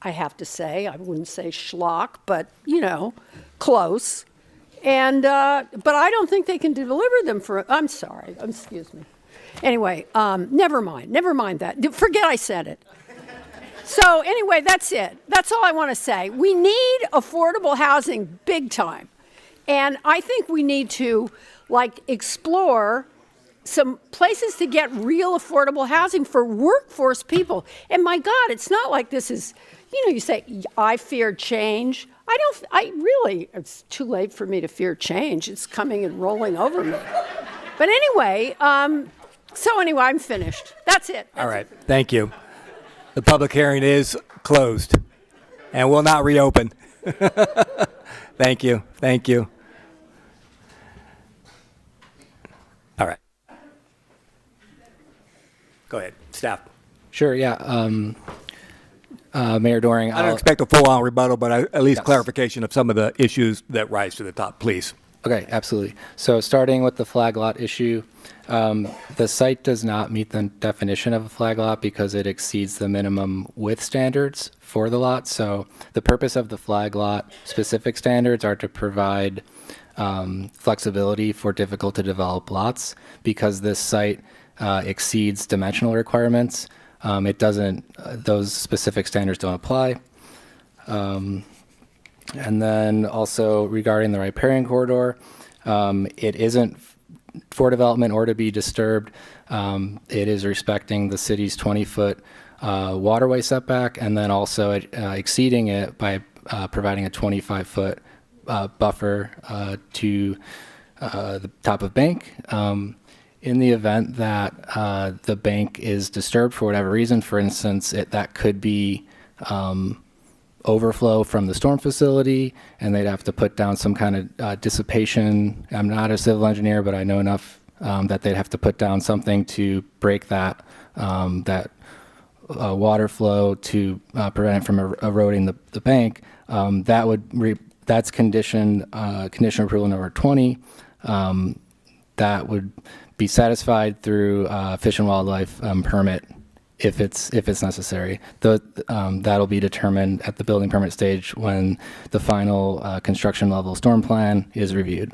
I have to say. I wouldn't say schlock, but, you know, close. And but I don't think they can deliver them for, I'm sorry, excuse me. Anyway, never mind that. Forget I said it. So anyway, that's it. That's all I want to say. We need affordable housing big time. And I think we need to, like, explore some places to get real affordable housing for workforce people. And my God, it's not like this is, you know, you say, I fear change. It's too late for me to fear change. It's coming and rolling over me. But anyway, so anyway, I'm finished. That's it. All right. Thank you. The public hearing is closed and will not reopen. Thank you. Thank you. All right. Go ahead, staff. Sure, yeah. Mayor Doring. I don't expect a full-on rebuttal, but at least clarification of some of the issues that rise to the top, please. Okay, absolutely. So starting with the flag lot issue, the site does not meet the definition of a flag lot because it exceeds the minimum width standards for the lot. So the purpose of the flag lot specific standards are to provide flexibility for difficult to develop lots. Because this site exceeds dimensional requirements, those specific standards don't apply. And then also regarding the riparian corridor, it isn't for development or to be disturbed. It is respecting the city's 20-foot waterway setback, and then also exceeding it by providing a 25-foot buffer to the top of bank. In the event that the bank is disturbed for whatever reason, for instance, that could be overflow from the storm facility, and they'd have to put down some kind of dissipation. I'm not a civil engineer, but I know enough that they'd have to put down something to break that water flow to prevent it from eroding the bank. That's condition approval number 20. That would be satisfied through Fish and Wildlife permit if it's necessary. That'll be determined at the building permit stage when the final construction level storm plan is reviewed.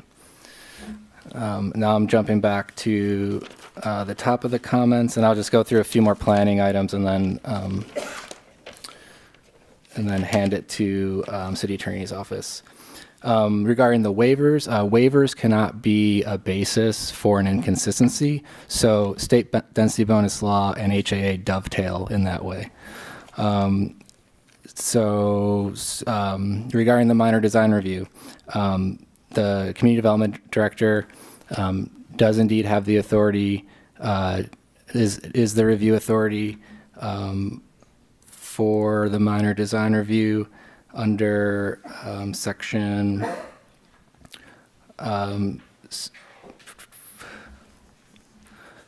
Now I'm jumping back to the top of the comments, and I'll just go through a few more planning items and then hand it to City Attorney's Office. Regarding the waivers, waivers cannot be a basis for an inconsistency. So state density bonus law and HAA dovetail in that way. Regarding the minor design review, the community development director does indeed have the authority, is the review authority for the minor design review under section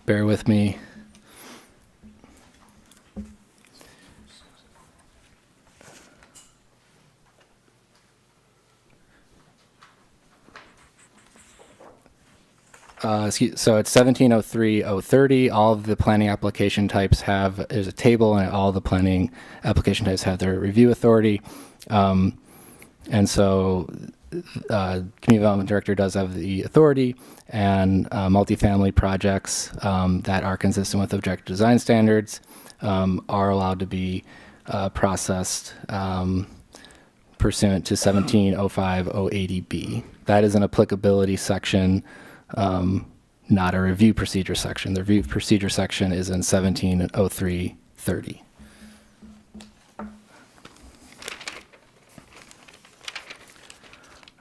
bear with me. So it's 1703-030. All of the planning application types there's a table, and all the planning application types have their review authority. And so Community Development Director does have the authority, and multifamily projects that are consistent with objective design standards are allowed to be processed pursuant to 1705-080B. That is an applicability section, not a review procedure section. The review procedure section is in 1703-30.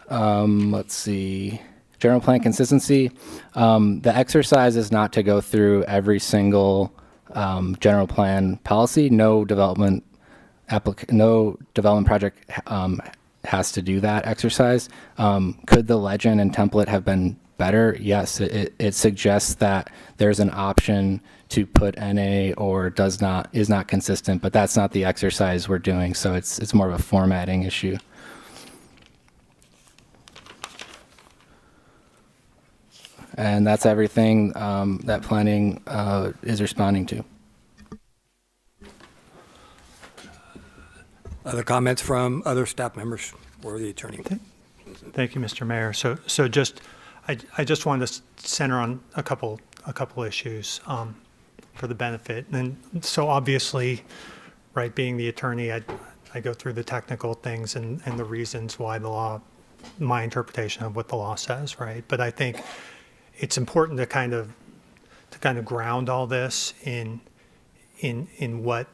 Let's see. General plan consistency. The exercise is not to go through every single general plan policy. No development project has to do that exercise. Could the legend and template have been better? Yes, it suggests that there's an option to put NA or is not consistent, but that's not the exercise we're doing. So it's more of a formatting issue. And that's everything that planning is responding to. Other comments from other staff members or the attorney? Thank you, Mr. Mayor. So I just wanted to center on a couple issues for the benefit. And so obviously, right, being the attorney, I go through the technical things and the reasons why the law, my interpretation of what the law says, right? But I think it's important to kind of ground all this in what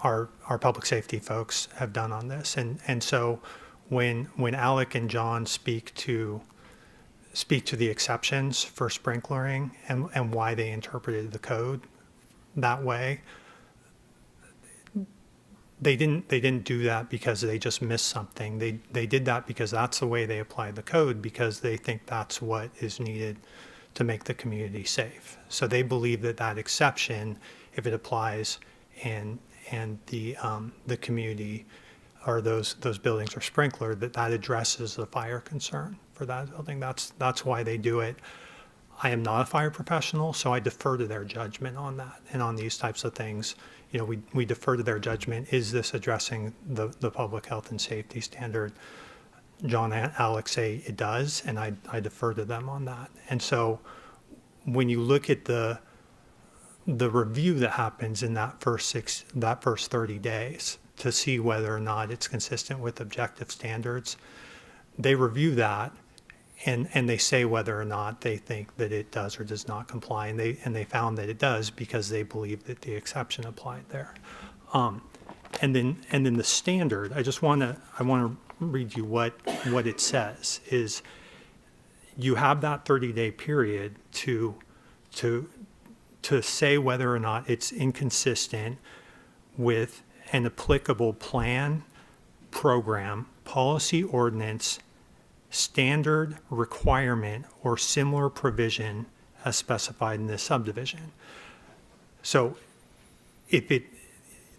our public safety folks have done on this. And so when Alec and John speak to the exceptions for sprinklering and why they interpreted the code that way, they didn't do that because they just missed something. They did that because that's the way they applied the code, because they think that's what is needed to make the community safe. So they believe that exception, if it applies and the community or those buildings are sprinklered, that addresses the fire concern for that building. That's why they do it. I am not a fire professional, so I defer to their judgment on that. And on these types of things, you know, we defer to their judgment. Is this addressing the public health and safety standard? John and Alex say it does, and I defer to them on that. And so when you look at the review that happens in that first 30 days to see whether or not it's consistent with objective standards, they review that and they say whether or not they think that it does or does not comply, and they found that it does because they believe that the exception applied there. And then the standard, I want to read you what it says is you have that 30-day period to say whether or not it's inconsistent with an applicable plan, program, policy, ordinance, standard, requirement, or similar provision as specified in this subdivision. So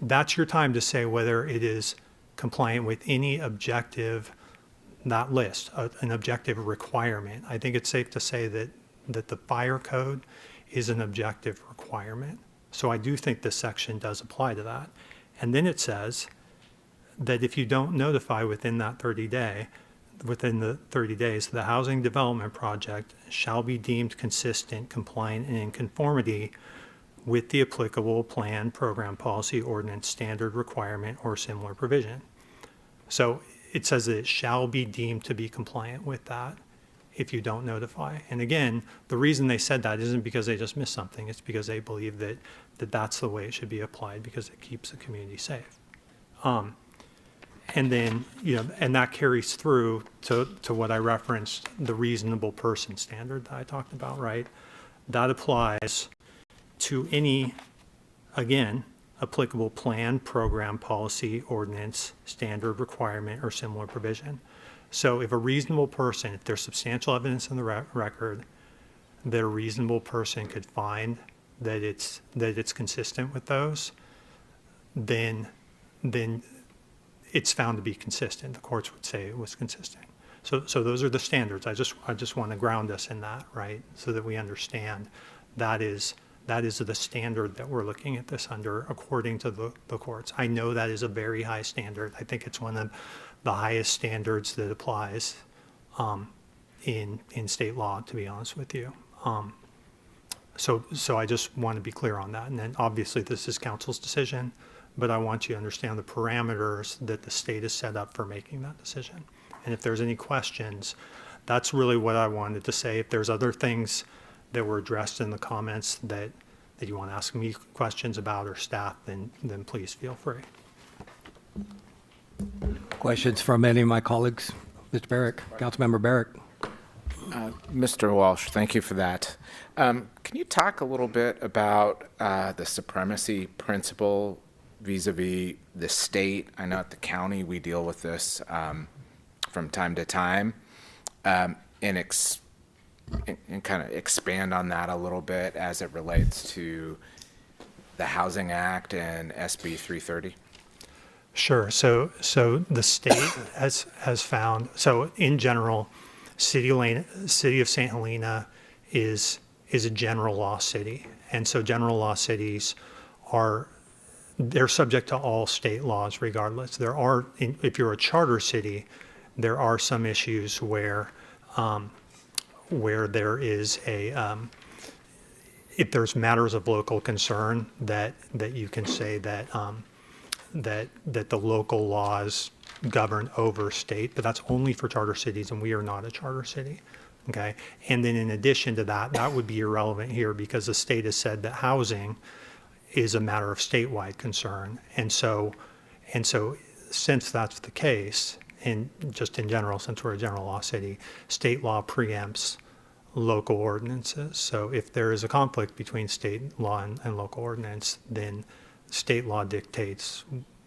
that's your time to say whether it is compliant with any objective, that list, an objective requirement. I think it's safe to say that the fire code is an objective requirement. So I do think this section does apply to that. And then it says that if you don't notify within the 30 days, the housing development project shall be deemed consistent, compliant, and in conformity with the applicable plan, program, policy, ordinance, standard, requirement, or similar provision. So it says that it shall be deemed to be compliant with that if you don't notify. And again, the reason they said that isn't because they just missed something. It's because they believe that that's the way it should be applied because it keeps the community safe. And then, you know, and that carries through to what I referenced, the reasonable person standard that I talked about, right? That applies to any, again, applicable plan, program, policy, ordinance, standard, requirement, or similar provision. So if a reasonable person, if there's substantial evidence in the record that a reasonable person could find that it's consistent with those, then it's found to be consistent. The courts would say it was consistent. So those are the standards. I just want to ground us in that, right? So that we understand that is the standard that we're looking at this under according to the courts. I know that is a very high standard. I think it's one of the highest standards that applies in state law, to be honest with you. So I just want to be clear on that. And then obviously this is council's decision, but I want you to understand the parameters that the state has set up for making that decision. And if there's any questions, that's really what I wanted to say. If there's other things that were addressed in the comments that you want to ask me questions about or staff, then please feel free. Questions from any of my colleagues? Mr. Barrick, Councilmember Barrick. Mr. Walsh, thank you for that. Can you talk a little bit about the supremacy principle vis-a-vis the state? I know at the county we deal with this from time to time, and kind of expand on that a little bit as it relates to the Housing Act and SB 330. Sure. So the state has found, so in general, City of St. Helena is a general law city. And so general law cities they're subject to all state laws regardless. If you're a charter city, there are some issues where there is if there's matters of local concern that you can say that the local laws govern over state, but that's only for charter cities, and we are not a charter city. Okay. And then in addition to that, that would be irrelevant here because the state has said that housing is a matter of statewide concern. And so since that's the case, and just in general, since we're a general law city, state law preempts local ordinances. So if there is a conflict between state law and local ordinance, then state law dictates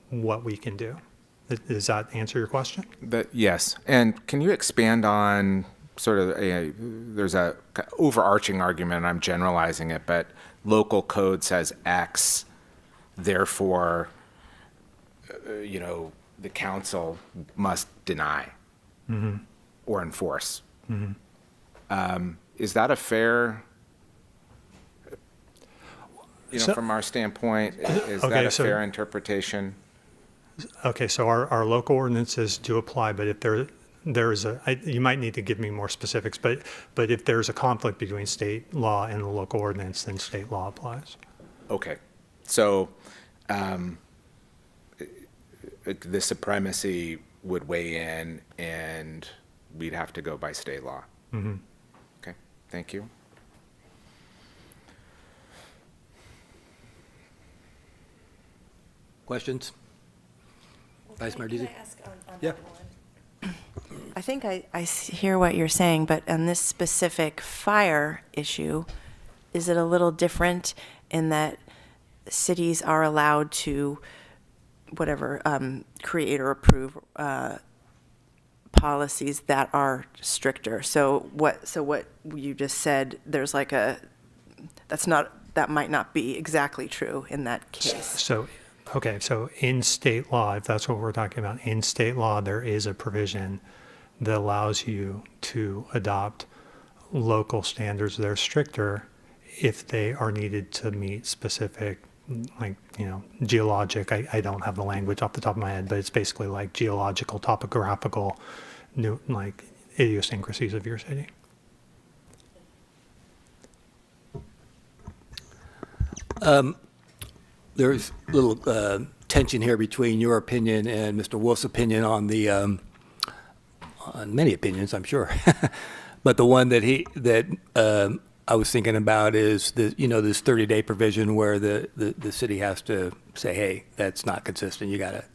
what we can do. Does that answer your question? Yes. And can you expand on sort of there's a overarching argument, I'm generalizing it, but local code says X, therefore, the council must deny or enforce. Is that a fair, from our standpoint, is that a fair interpretation? Okay, so our local ordinances do apply, but if you might need to give me more specifics, but if there's a conflict between state law and the local ordinance, then state law applies. Okay, so the supremacy would weigh in and we'd have to go by state law. Okay, thank you. Questions? Vice Mayor Can Deasy? I ask on Yeah. that one? I think I hear what you're saying, but on this specific fire issue, is it a little different in that cities are allowed to, create or approve policies that are stricter? So what you just said, there's that might not be exactly true in that case. So in state law, if that's what we're talking about, in state law, there is a provision that allows you to adopt local standards that are stricter if they are needed to meet specific, geologic, I don't have the language off the top of my head, but it's basically like geological, topographical, idiosyncrasies of your city. There's a little tension here between your opinion and Mr. Wolf's opinion on on many opinions, I'm sure. But the one that I was thinking about is this 30-day provision where the city has to say, hey, that's not consistent. You gotta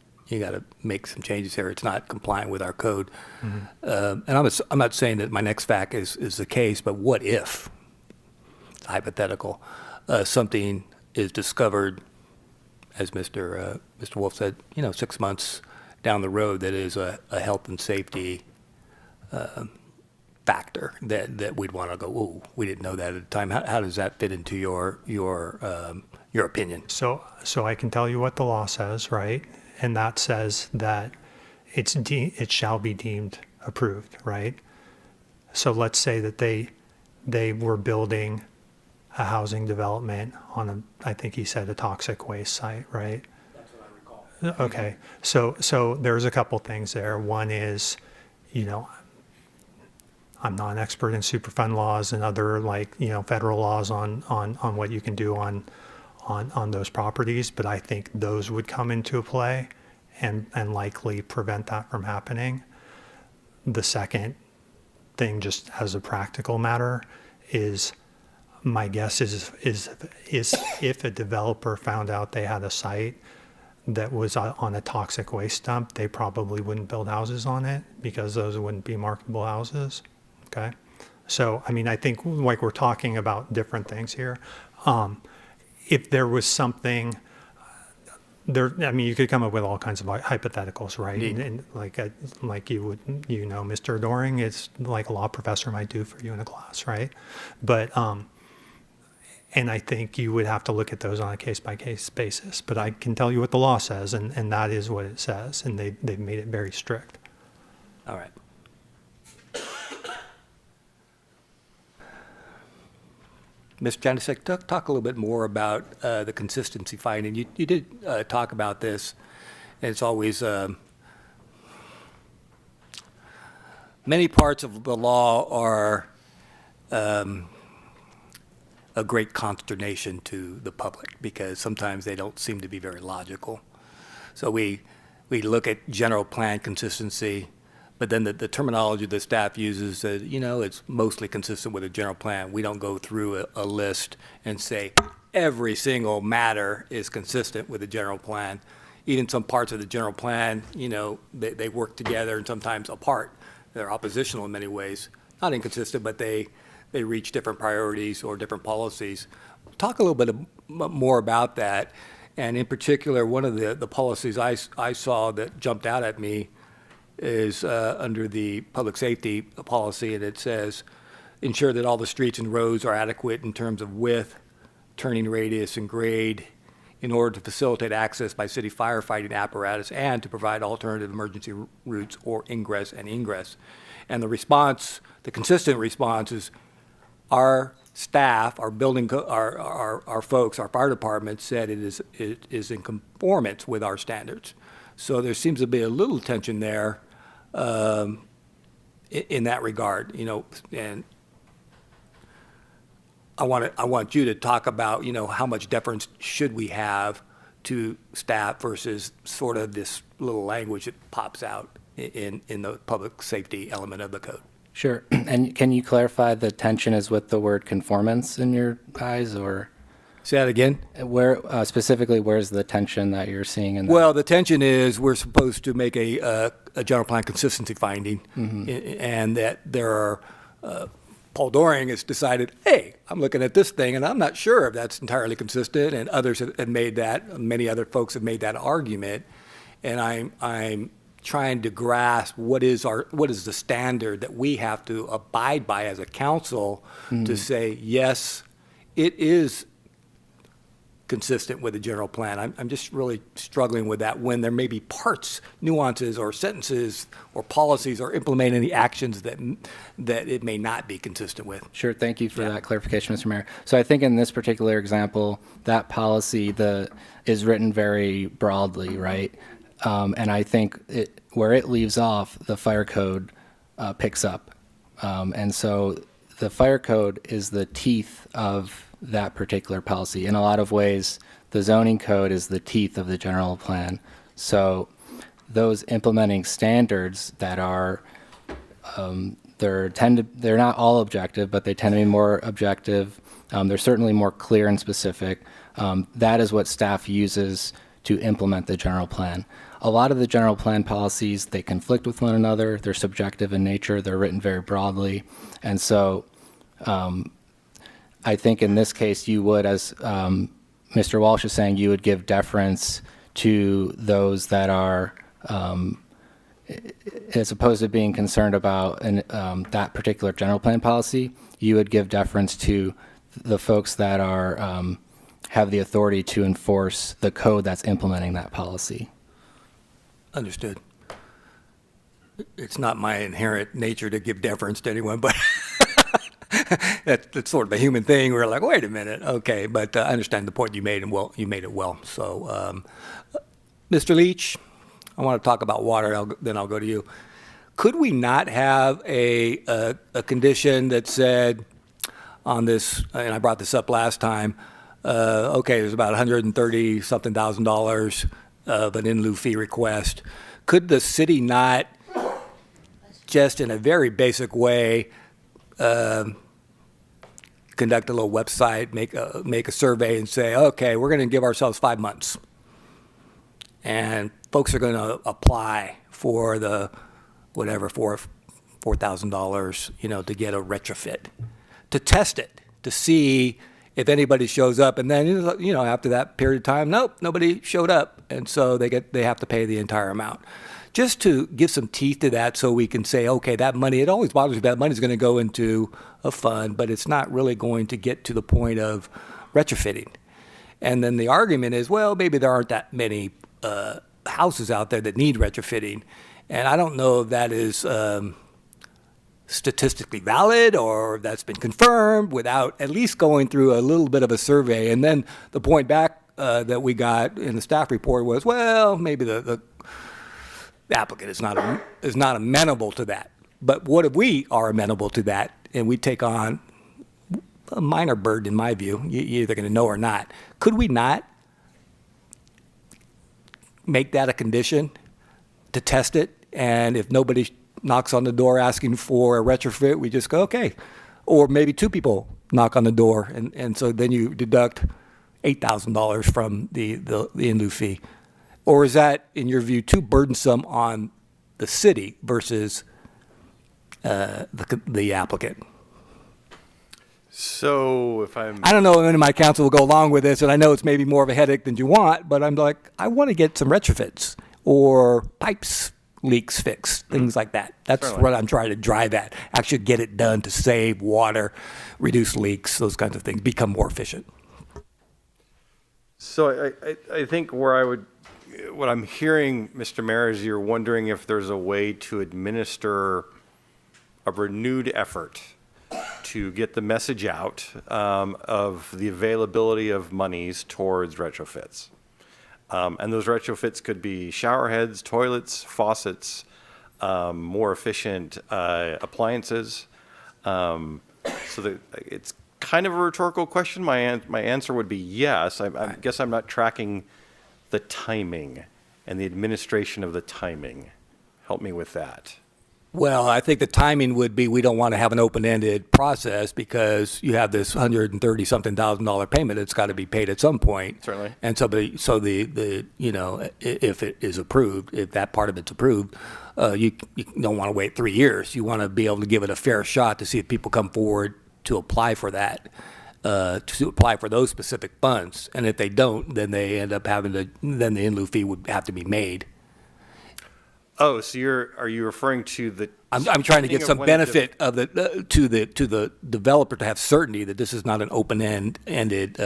make some changes here. It's not compliant with our code. And I'm not saying that my next fact is the case, but what if, it's hypothetical, something is discovered, as Mr. Wolf said, 6 months down the road that is a health and safety factor that we'd want to go, oh, we didn't know that at the time. How does that fit into your opinion? So I can tell you what the law says, right? And that says that it shall be deemed approved, right? So let's say that they were building a housing development on I think he said a toxic waste site, right? That's what I recall. Okay, so there's a couple things there. One is, I'm not an expert in Superfund laws and other federal laws on what you can do on on those properties, but I think those would come into play and likely prevent that from happening. The second thing, just as a practical matter, is my guess is if a developer found out they had a site that was on a toxic waste dump, they probably wouldn't build houses on it because those wouldn't be marketable houses. Okay. So, I mean, I think like we're talking about different things here. If there was something there, I mean, you could come up with all kinds of hypotheticals, right? And like you would, Mr. Doring, it's like a law professor might do for you in a class, right? But, and I think you would have to look at those on a case-by-case basis. But I can tell you what the law says, and that is what it says, and they've made it very strict. All right. Ms. Janicek, talk a little bit more about the consistency finding. You did talk about this, and it's always many parts of the law are a great consternation to the public because sometimes they don't seem to be very logical. So we look at general plan consistency, but then the terminology the staff uses that, it's mostly consistent with a general plan. We don't go through a list and say every single matter is consistent with the general plan. Even some parts of the general plan, they work together and sometimes apart. They're oppositional in many ways. Not inconsistent, but they reach different priorities or different policies. Talk a little bit more about that. And in particular, one of the policies I saw that jumped out at me is under the public safety policy, and it says, ensure that all the streets and roads are adequate in terms of width, turning radius, and grade in order to facilitate access by city firefighting apparatus and to provide alternative emergency routes or ingress and egress. And the response, the consistent response is our staff, our building, our folks, our fire department said it is in conformance with our standards. So there seems to be a little tension there in that regard, and I want you to talk about, how much deference should we have to staff versus sort of this little language that pops out in the public safety element of the code. Sure. And can you clarify the tension is with the word conformance in your eyes, or? Say that again? Where specifically, where's the tension that you're seeing in that? Well, the tension is we're supposed to make a general plan consistency finding, and that there are, Paul Doring has decided, hey, I'm looking at this thing, and I'm not sure if that's entirely consistent, and others have made that, many other folks have made that argument, and I'm trying to grasp what is the standard that we have to abide by as a council to say, yes, it is consistent with the general plan. I'm just really struggling with that when there may be parts, nuances, or sentences, or policies, or implementing the actions that it may not be consistent with. Sure, thank you for that clarification, Mr. Mayor. So I think in this particular example, that policy is written very broadly, right? And I think where it leaves off, the fire code picks up. And so the fire code is the teeth of that particular policy. In a lot of ways, the zoning code is the teeth of the general plan. So those implementing standards that are, they're not all objective, but they tend to be more objective. They're certainly more clear and specific. That is what staff uses to implement the general plan. A lot of the general plan policies, they conflict with one another. They're subjective in nature. They're written very broadly. And so I think in this case, you would, as Mr. Walsh is saying, you would give deference to those that are, as opposed to being concerned about that particular general plan policy, you would give deference to the folks that are have the authority to enforce the code that's implementing that policy. Understood. It's not my inherent nature to give deference to anyone, but that's sort of a human thing. We're like, wait a minute, okay. But I understand the point you made, and you made it well. So, Mr. Leach, I want to talk about water. Then I'll go to you. Could we not have a condition that said on this, and I brought this up last time, okay, there's about 130 something thousand dollars of an in lieu fee request. Could the city not, just in a very basic way, conduct a little website, make a survey and say, okay, we're going to give ourselves 5 months. And folks are going to apply for the, whatever, $4,000, to get a retrofit, to test it, to see if anybody shows up. And then, after that period of time, nope, nobody showed up. And so they have to pay the entire amount. Just to give some teeth to that so we can say, okay, that money, it always bothers me, that money is going to go into a fund, but it's not really going to get to the point of retrofitting. And then the argument is, well, maybe there aren't that many houses out there that need retrofitting. And I don't know if that is statistically valid or if that's been confirmed without at least going through a little bit of a survey. And then the point back that we got in the staff report was, well, maybe the applicant is not amenable to that. But what if we are amenable to that and we take on a minor burden, in my view, you're either going to know or not? Could we not make that a condition to test it? And if nobody knocks on the door asking for a retrofit, we just go, okay. Or maybe 2 people knock on the door, and so then you deduct $8,000 from the in lieu fee. Or is that, in your view, too burdensome on the city versus the applicant? So I don't know if any of my council will go along with this, and I know it's maybe more of a headache than you want, but I'm like, I want to get some retrofits or pipes leaks fixed, things like that. That's Certainly. what I'm trying to drive at. Actually get it done to save water, reduce leaks, those kinds of things, become more efficient. So I think what I'm hearing, Mr. Mayor, is you're wondering if there's a way to administer a renewed effort to get the message out of the availability of monies towards retrofits. And those retrofits could be shower heads, toilets, faucets, more efficient appliances. So that it's kind of a rhetorical question. My answer would be yes. I guess I'm not tracking the timing and the administration of the timing. Help me with that. Well, I think the timing would be we don't want to have an open-ended process because you have this $130-something thousand payment that's got to be paid at some point. Certainly. And so if it is approved, if that part of it's approved, you don't want to wait 3 years. You want to be able to give it a fair shot to see if people come forward to apply for that, to apply for those specific funds. And if they don't, then they end up then the in lieu fee would have to be made. Oh, so are you referring to the? I'm trying to get some benefit of to the developer to have certainty that this is not an open-ended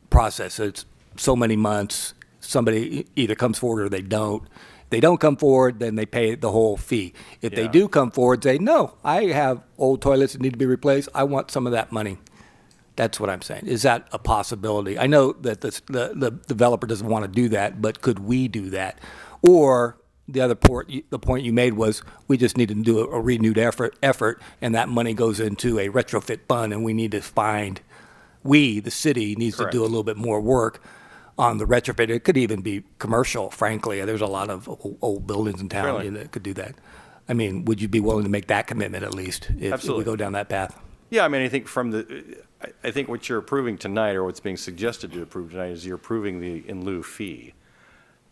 process. So it's so many months. Somebody either comes forward or they don't. If they don't come forward, then they pay the whole fee. If they do come forward, say, no, I have old toilets that need to be replaced. I want some of that money. That's what I'm saying. Is that a possibility? I know that the developer doesn't want to do that, but could we do that? Or the point you made was we just need to do a renewed effort, and that money goes into a retrofit fund, and we need to the city needs Correct. to do a little bit more work on the retrofit. It could even be commercial, frankly. There's a lot of old buildings in town Certainly. that could do that. I mean, would you be willing to make that commitment at least if we Absolutely. go down that path? Yeah, I mean, I think what you're approving tonight, or what's being suggested to approve tonight, is you're approving the in lieu fee.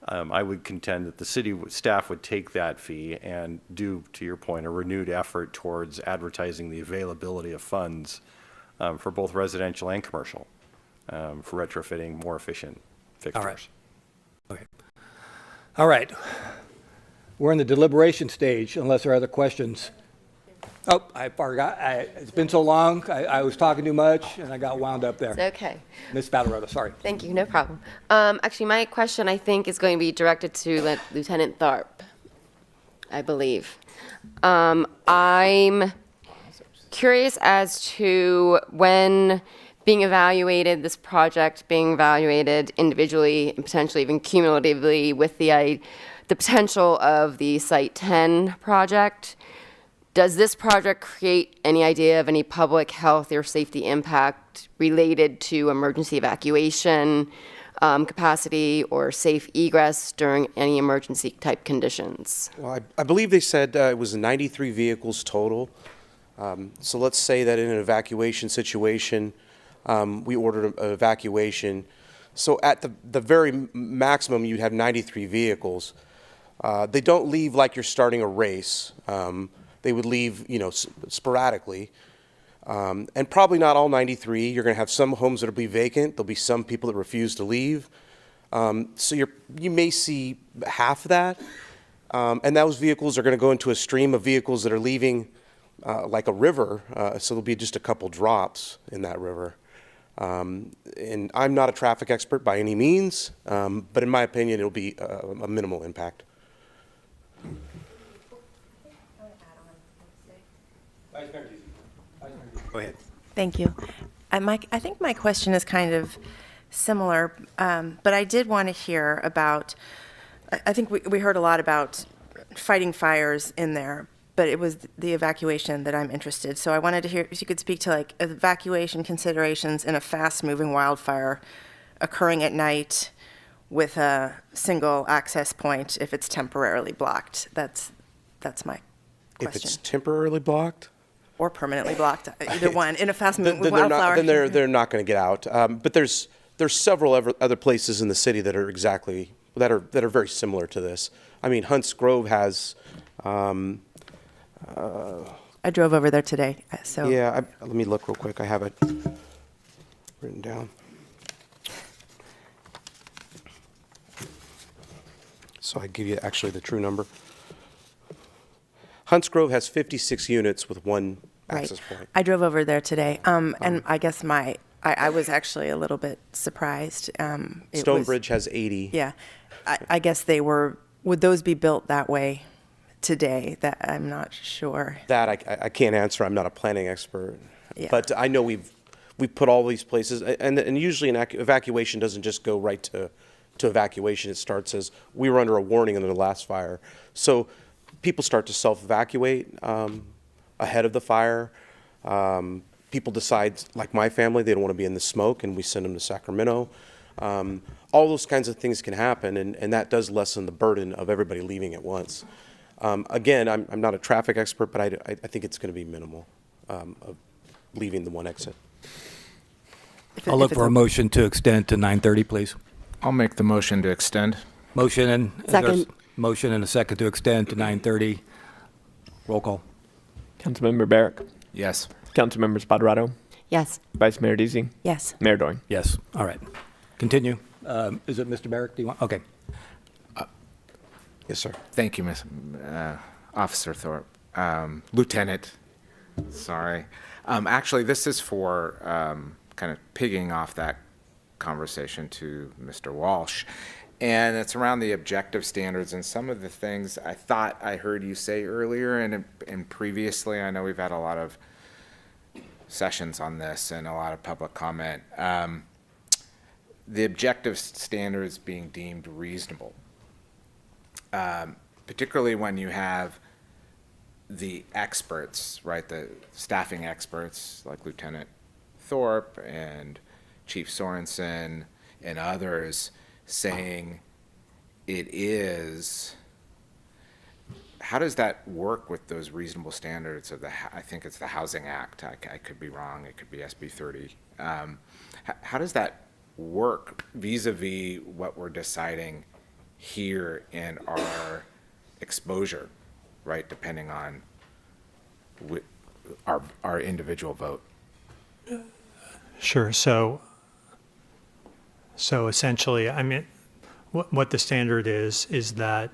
I would contend that the city staff would take that fee and do, to your point, a renewed effort towards advertising the availability of funds for both residential and commercial for retrofitting more efficient fixtures. All right. Okay. All right. We're in the deliberation stage, unless there are other questions. Oh, I forgot. It's been so long. I was talking too much, and I got wound up there. It's okay. Ms. Battlero, sorry. Thank you, no problem. Actually, my question, I think, is going to be directed to Lieutenant Tharp, I believe. I'm curious as to when this project being evaluated individually and potentially even cumulatively with the potential of the Site 10 project, Does this project create any idea of any public health or safety impact related to emergency evacuation capacity or safe egress during any emergency type conditions? Well, I believe they said it was 93 vehicles total. So let's say that in an evacuation situation, we ordered an evacuation. So at the very maximum, you'd have 93 vehicles. They don't leave like you're starting a race. They would leave, sporadically. And probably not all 93. You're going to have some homes that will be vacant. There'll be some people that refuse to leave. So you may see half of that. And those vehicles are going to go into a stream of vehicles that are leaving like a river. So there'll be just a couple drops in that river. And I'm not a traffic expert by any means, but in my opinion, it'll be a minimal impact. Go ahead. Thank you. I think my question is kind of similar, but I did want to hear about, I think we heard a lot about fighting fires in there, but it was the evacuation that I'm interested. So I wanted to hear if you could speak to like evacuation considerations in a fast-moving wildfire occurring at night with a single access point if it's temporarily blocked. That's my question. If it's temporarily blocked? Or permanently blocked, either one, in a fast-moving Then wildfire. they're not going to get out. But there's several other places in the city that are that are very similar to this. I mean, Hunts Grove has. I drove over there today, so. Yeah, let me look real quick. I have it written down. So I give you actually the true number. Hunts Grove has 56 units with one access point. I drove over there today, and I guess I was actually a little bit surprised. Stonebridge has 80. Yeah, I guess would those be built that way today? That I'm not sure. That I can't answer. I'm not a planning expert. Yeah. But I know we've put all these places, and usually an evacuation doesn't just go right to evacuation. It starts as we were under a warning under the last fire. So people start to self-evacuate ahead of the fire. People decide, like my family, they don't want to be in the smoke, and we send them to Sacramento. All those kinds of things can happen, and that does lessen the burden of everybody leaving at once. Again, I'm not a traffic expert, but I think it's going to be minimal of leaving the one exit. I'll look for a motion to extend to 9:30, please. I'll make the motion to extend. Motion and Second. Motion and a second to extend to 9:30. Roll call. Councilmember Barrick. Yes. Councilmember Spadrato. Yes. Vice Mayor Deasy. Yes. Mayor Doing. Yes. All right. Continue. Is it Mr. Barrick? Do you want? Okay. Yes, sir. Thank you, Officer Thorpe. Lieutenant, sorry. Actually, this is for kind of pigging off that conversation to Mr. Walsh. And it's around the objective standards and some of the things I thought I heard you say earlier and previously. I know we've had a lot of sessions on this and a lot of public comment. The objective standards being deemed reasonable, particularly when you have the experts, right, the staffing experts like Lieutenant Thorpe and Chief Sorensen and others saying it is. How does that work with those reasonable standards of I think it's the Housing Act. I could be wrong. It could be SB 30. How does that work vis-a-vis what we're deciding here in our exposure, right, depending on our individual vote? Sure. So essentially, I mean, what the standard is that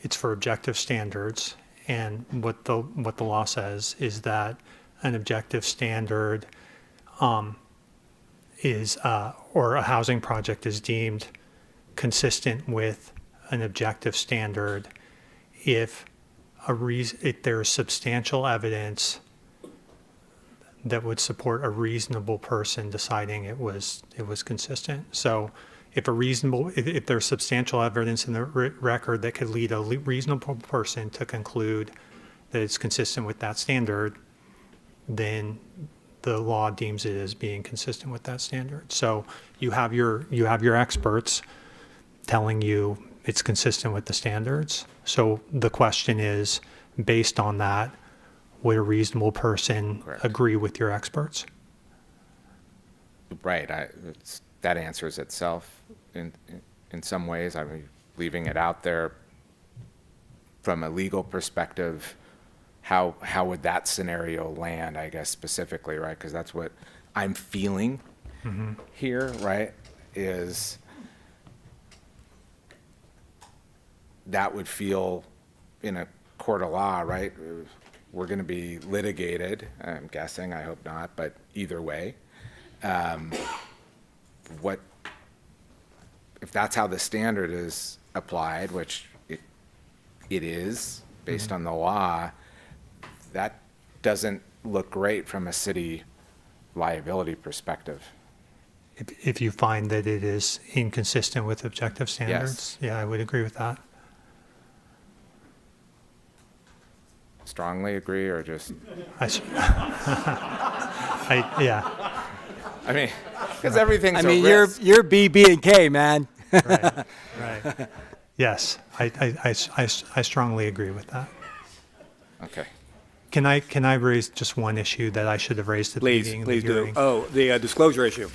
it's for objective standards, and what the law says is that an objective standard is or a housing project is deemed consistent with an objective standard if there's substantial evidence that would support a reasonable person deciding it was consistent. So if there's substantial evidence in the record that could lead a reasonable person to conclude that it's consistent with that standard, then the law deems it as being consistent with that standard. So you have your experts telling you it's consistent with the standards. So the question is, based on that, would a reasonable person Correct. agree with your experts? Right. That answers itself in some ways. I mean, leaving it out there from a legal perspective, how would that scenario land, I guess, specifically, right? Because that's what I'm feeling here, right, is that would feel in a court of law, right? We're going to be litigated, I'm guessing, I hope not, but either way. What if that's how the standard is applied, which it is based on the law, that doesn't look great from a city liability perspective. If you find that it is inconsistent with objective standards, yeah, I would agree with that. Strongly agree, or just, Yeah, I mean, because everything's I mean, a risk. you're B, B, and K, man. right. Yes, I strongly agree with that. Okay. Can I raise just one issue that I should have raised at the beginning of the Please do. hearing? Oh, the disclosure issue.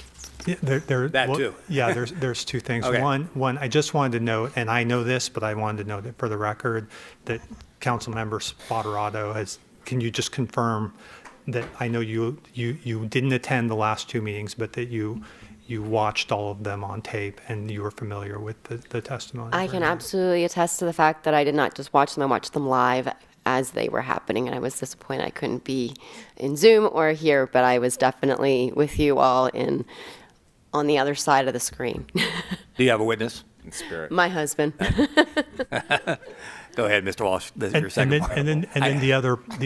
Yeah, That too. Yeah, there's two things. Okay. One, I just wanted to note, and I know this, but I wanted to note it for the record, that Councilmember Spoterato can you just confirm that I know you didn't attend the last two meetings, but that you watched all of them on tape and you were familiar with the testimony? I can absolutely attest to the fact that I did not just watch them, I watched them live as they were happening, and I was disappointed I couldn't be in Zoom or here, but I was definitely with you all on the other side of the screen. Do you have a witness? In spirit. My husband. Go ahead, Mr. Walsh. This is your And second then, part. and then the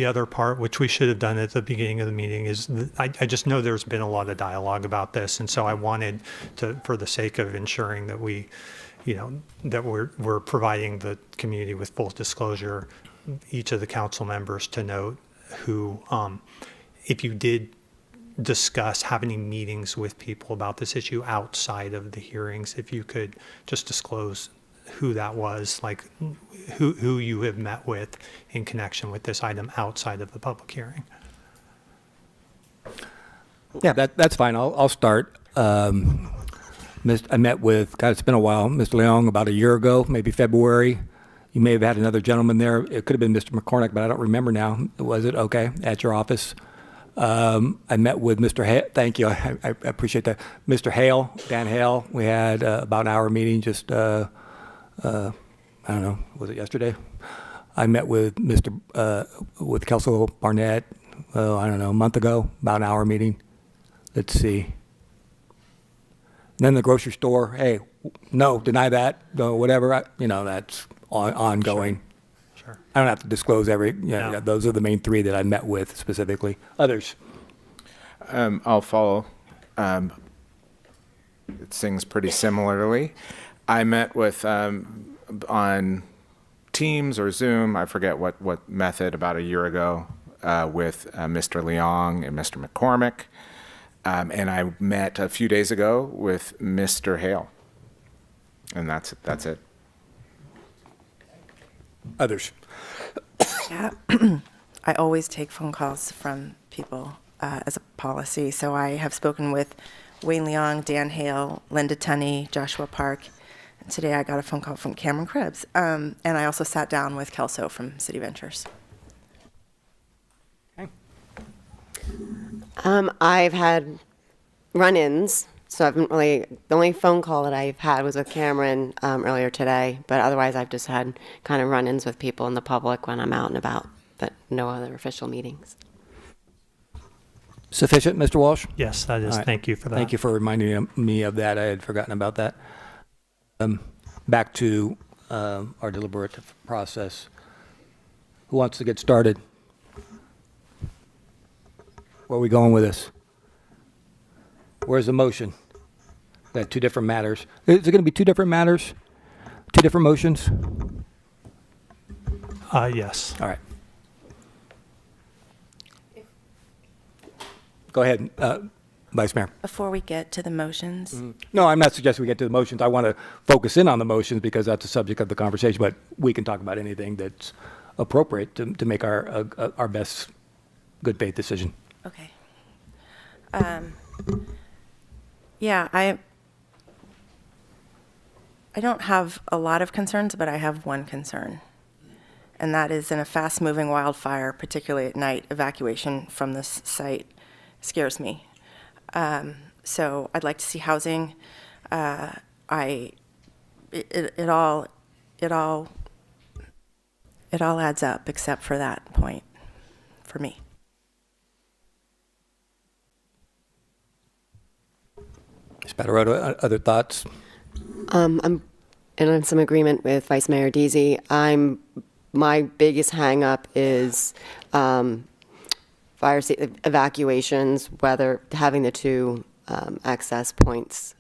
other part, which we should have done at the beginning of the meeting, is I just know there's been a lot of dialogue about this, and so I wanted to, for the sake of ensuring that that we're providing the community with full disclosure, each of the council members to note who, if you did discuss having meetings with people about this issue outside of the hearings, if you could just disclose who that was, like who you have met with in connection with this item outside of the public hearing. Yeah, that's fine. I'll start. I met with, God, it's been a while, Mr. Leong about a year ago, maybe February. You may have had another gentleman there. It could have been Mr. McCormick, but I don't remember now. Was it? Okay, at your office. I met with Mr. Hale. Thank you. I appreciate that. Mr. Hale, Dan Hale. We had about an hour meeting just, I don't know, was it yesterday? I met with with Kelso Barnett, I don't know, a month ago, about an hour meeting. Let's see. And then the grocery store, hey, no, deny that, no, whatever. That's ongoing. Sure. I don't have to disclose every, No. those are the main three that I met with specifically. Others? I'll follow. It sings pretty similarly. I met with, on Teams or Zoom, I forget what method, about a year ago, with Mr. Leong and Mr. McCormick. And I met a few days ago with Mr. Hale. And that's it. Others? Yeah. I always take phone calls from people as a policy. So I have spoken with Wayne Leong, Dan Hale, Linda Tunney, Joshua Park. And today I got a phone call from Cameron Krebs. And I also sat down with Kelso from City Ventures. I've had run-ins, so I haven't really, the only phone call that I've had was with Cameron earlier today, but otherwise I've just had kind of run-ins with people in the public when I'm out and about, but no other official meetings. Sufficient, Mr. Walsh? Yes, that is. All right. Thank you for that. Thank you for reminding me of that. I had forgotten about that. Back to our deliberative process. Who wants to get started? Where are we going with this? Where's the motion? Got two different matters. Is it going to be two different matters? Two different motions? Yes. All right. Go ahead, Vice Mayor. Before we get to the motions, No, I'm not suggesting we get to the motions. I want to focus in on the motions because that's the subject of the conversation, but we can talk about anything that's appropriate to make our best good faith decision. okay. Yeah, I don't have a lot of concerns, but I have one concern. And that is in a fast-moving wildfire, particularly at night, evacuation from this site scares me. So I'd like to see housing. It all adds up except for that point for me. Ms. Patarotto, other thoughts? I'm in some agreement with Vice Mayor Deasy. My biggest hang-up is fire evacuations, whether having the two access points.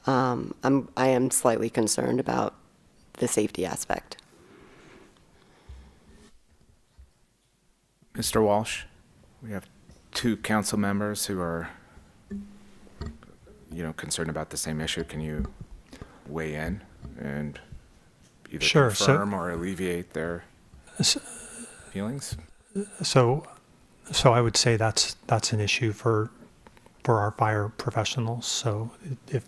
I am slightly concerned about the safety aspect. Mr. Walsh, we have two council members who are, concerned about the same issue. Can you weigh in and either Sure, confirm or alleviate their feelings? So I would say that's an issue for our fire professionals. So if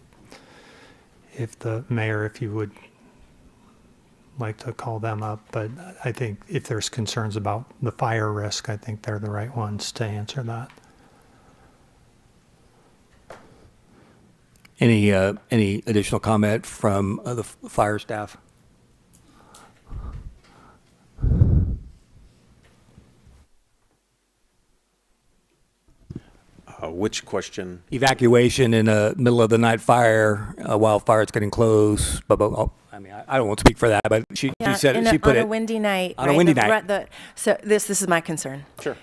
the mayor, if you would like to call them up, but I think if there's concerns about the fire risk, I think they're the right ones to answer that. Any additional comment from the fire staff? Which question? Evacuation in a middle of the night fire, wildfire, it's getting close. But I mean, I don't want to speak for that, but she said she put it on a windy night. on a windy night. So this is my concern. Sure.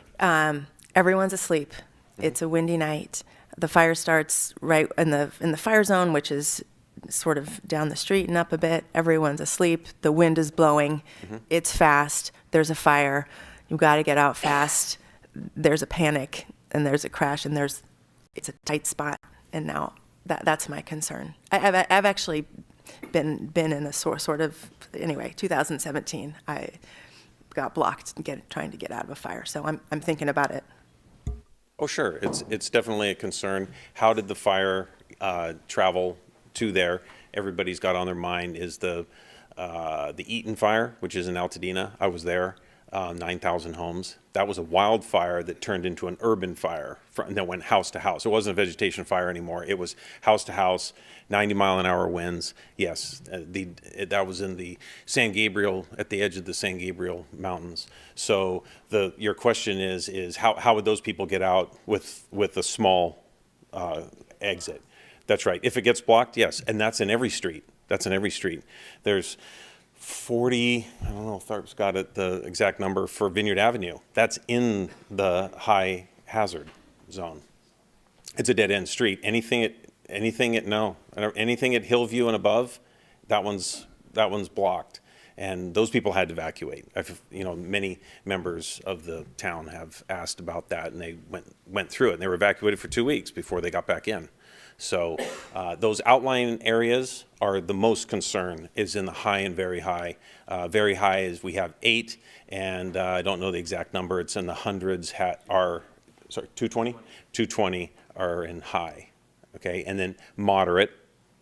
Everyone's asleep. It's a windy night. The fire starts right in the fire zone, which is sort of down the street and up a bit. Everyone's asleep. The wind is blowing. It's fast. There's a fire. You've got to get out fast. There's a panic and there's a crash and it's a tight spot. And now that's my concern. I've actually been in a sort of, anyway, 2017, I got blocked trying to get out of a fire. So I'm thinking about it. Oh, sure. It's definitely a concern. How did the fire travel to there? Everybody's got on their mind is the Eaton fire, which is in Altadena. I was there. 9,000 homes. That was a wildfire that turned into an urban fire and that went house to house. It wasn't a vegetation fire anymore. It was house to house, 90-mile-an-hour winds. Yes, that was in the San Gabriel, at the edge of the San Gabriel Mountains. So your question is how would those people get out with a small exit? That's right. If it gets blocked, yes, and that's in every street. That's in every street. There's 40, I don't know if Tharp's got it, the exact number for Vineyard Avenue. That's in the high hazard zone. It's a dead end street. Anything at Hillview and above, that one's blocked. And those people had to evacuate. Many members of the town have asked about that, and they went through it. And they were evacuated for 2 weeks before they got back in. So those outlying areas are the most concern is in the high and very high. Very high is we have 8, and I don't know the exact number. It's in the hundreds. 220? 220 are in high, okay? And then moderate,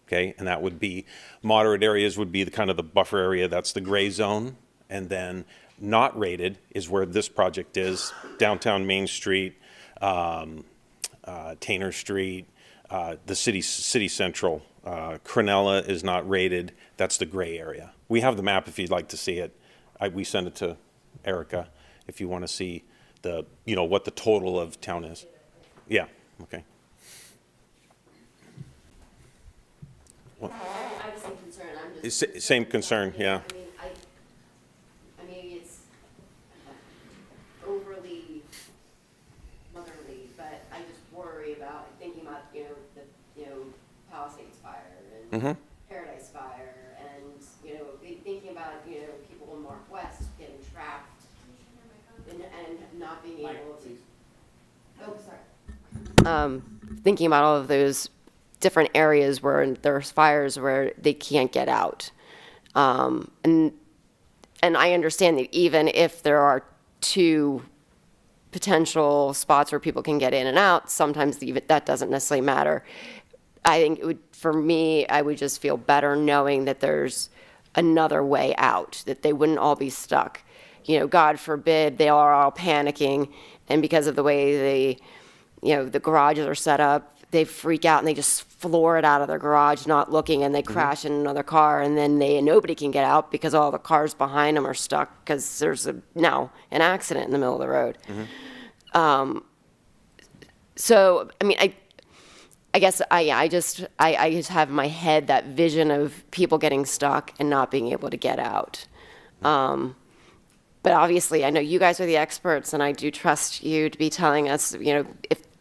okay? And that would be, moderate areas would be the kind of the buffer area. That's the gray zone. And then not rated is where this project is, downtown Main Street, Tainer Street, the city central. Crenella is not rated. That's the gray area. We have the map if you'd like to see it. We send it to Erica if you want to see what the total of town is. Yeah, okay. Well, I have the same concern. I'm just, same concern, yeah. I mean, it's overly motherly, but I just worry about thinking about, the Palisades fire and Paradise fire and, thinking about, people in Northwest getting trapped and not being able to. Oh, sorry. thinking about all of those different areas where there's fires where they can't get out. And I understand that even if there are 2 potential spots where people can get in and out, sometimes that doesn't necessarily matter. I think it would, for me, I would just feel better knowing that there's another way out, that they wouldn't all be stuck. You know, God forbid they are all panicking, and because of the way the garages are set up, they freak out and they just floor it out of their garage, not looking, and they crash in another car, and then nobody can get out because all the cars behind them are stuck because there's now an accident in the middle of the road. So, I mean, I guess I just have in my head that vision of people getting stuck and not being able to get out. But obviously, I know you guys are the experts, and I do trust you to be telling us, you know,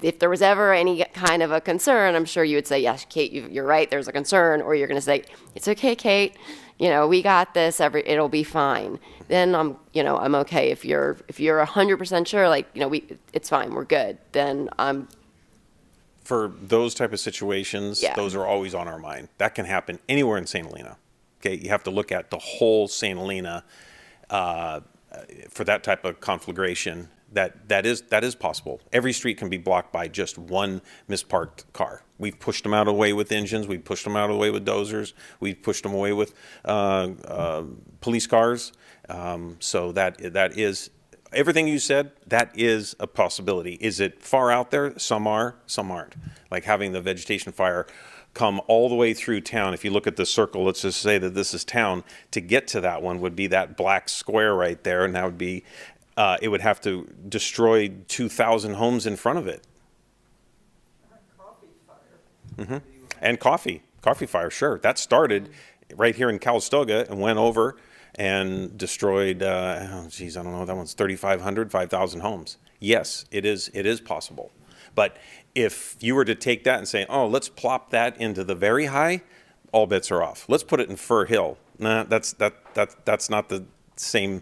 if there was ever any kind of a concern, I'm sure you would say, yes, Kate, you're right, there's a concern, or you're going to say, it's okay, Kate, you know, we got this, it'll be fine. Then I'm okay. If you're 100% sure, like, you know, it's fine, we're good, then I'm. For those type of situations, those are always on our mind. That can happen anywhere in St. Helena. Okay, you have to look at the whole St. Helena for that type of conflagration. That is possible. Every street can be blocked by just one misparked car. We've pushed them out of the way with engines. We've pushed them out of the way with dozers. We've pushed them away with police cars. So that is everything you said. That is a possibility. Is it far out there? Some are, some aren't. Like having the vegetation fire come all the way through town. If you look at the circle, let's just say that this is town. To get to that one would be that black square right there, and that would be. It would have to destroy 2,000 homes in front of it. And coffee fire, sure. That started right here in Calistoga and went over and destroyed, I don't know, that one's 3,500, 5,000 homes. Yes, it is possible. But if you were to take that and say, oh, let's plop that into the very high, all bets are off. Let's put it in Fir Hill. Nah, that's not the same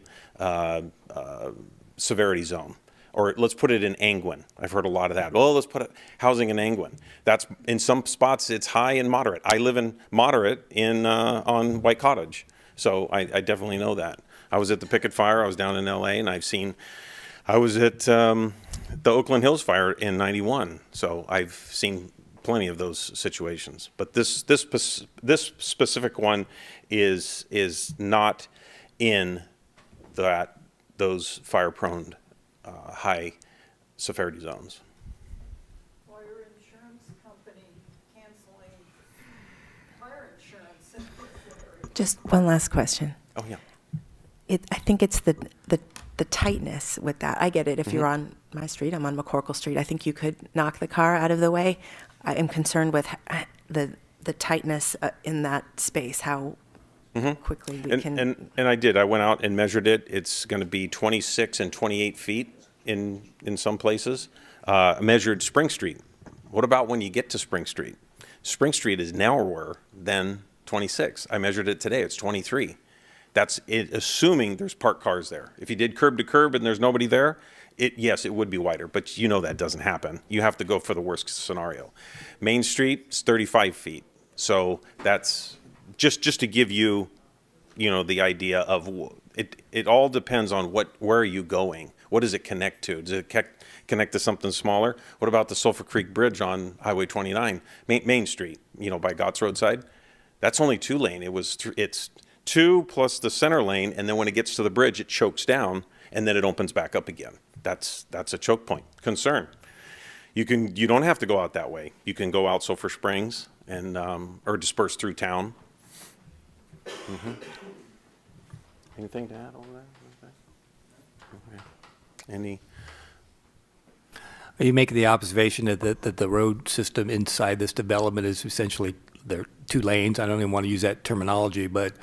severity zone. Or let's put it in Angwin. I've heard a lot of that. Oh, let's put housing in Angwin. That's in some spots it's high and moderate. I live in moderate on White Cottage, so I definitely know that. I was at the Picket Fire. I was down in L.A. and I was at the Oakland Hills Fire in '91. So I've seen plenty of those situations. But this specific one is not in those fire-prone high severity zones. Or your insurance company canceling fire insurance. Just one last question. Oh, yeah. I think it's the tightness with that. I get it. If you're on my street, I'm on McCorkle Street, I think you could knock the car out of the way. I am concerned with the tightness in that space, how quickly we can. And I did. I went out and measured it. It's going to be 26 and 28 feet in some places. Measured Spring Street. What about when you get to Spring Street? Spring Street is narrower than 26. I measured it today. It's 23. That's it, assuming there's parked cars there. If you did curb to curb and there's nobody there, yes, it would be wider, but you know that doesn't happen. You have to go for the worst scenario. Main Street is 35 feet. So that's just to give you, the idea of it. It all depends on where are you going? What does it connect to? Does it connect to something smaller? What about the Sulphur Creek Bridge on Highway 29, Main Street, by Gotts Roadside? That's only 2 lane. It's 2 plus the center lane, and then when it gets to the bridge, it chokes down, and then it opens back up again. That's a choke point concern. You don't have to go out that way. You can go out Sulphur Springs and or disperse through town. Anything to add over there? Okay. Any? You make the observation that the road system inside this development is essentially there are 2 lanes. I don't even want to use that terminology, but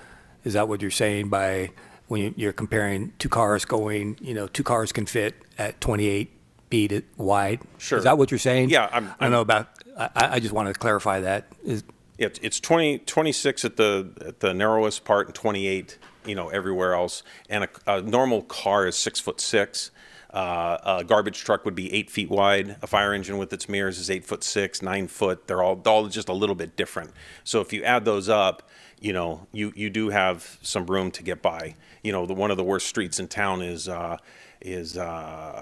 is that what you're saying by when you're comparing 2 cars going, 2 cars can fit at 28 feet wide? Sure. Is that what you're saying? Yeah. I know about, I just want to clarify that. It's 26 at the narrowest part and 28, everywhere else. And a normal car is 6'6". A garbage truck would be 8 feet wide. A fire engine with its mirrors is 8'6", 9 foot. They're all just a little bit different. So if you add those up, you know, you do have some room to get by. You know, one of the worst streets in town is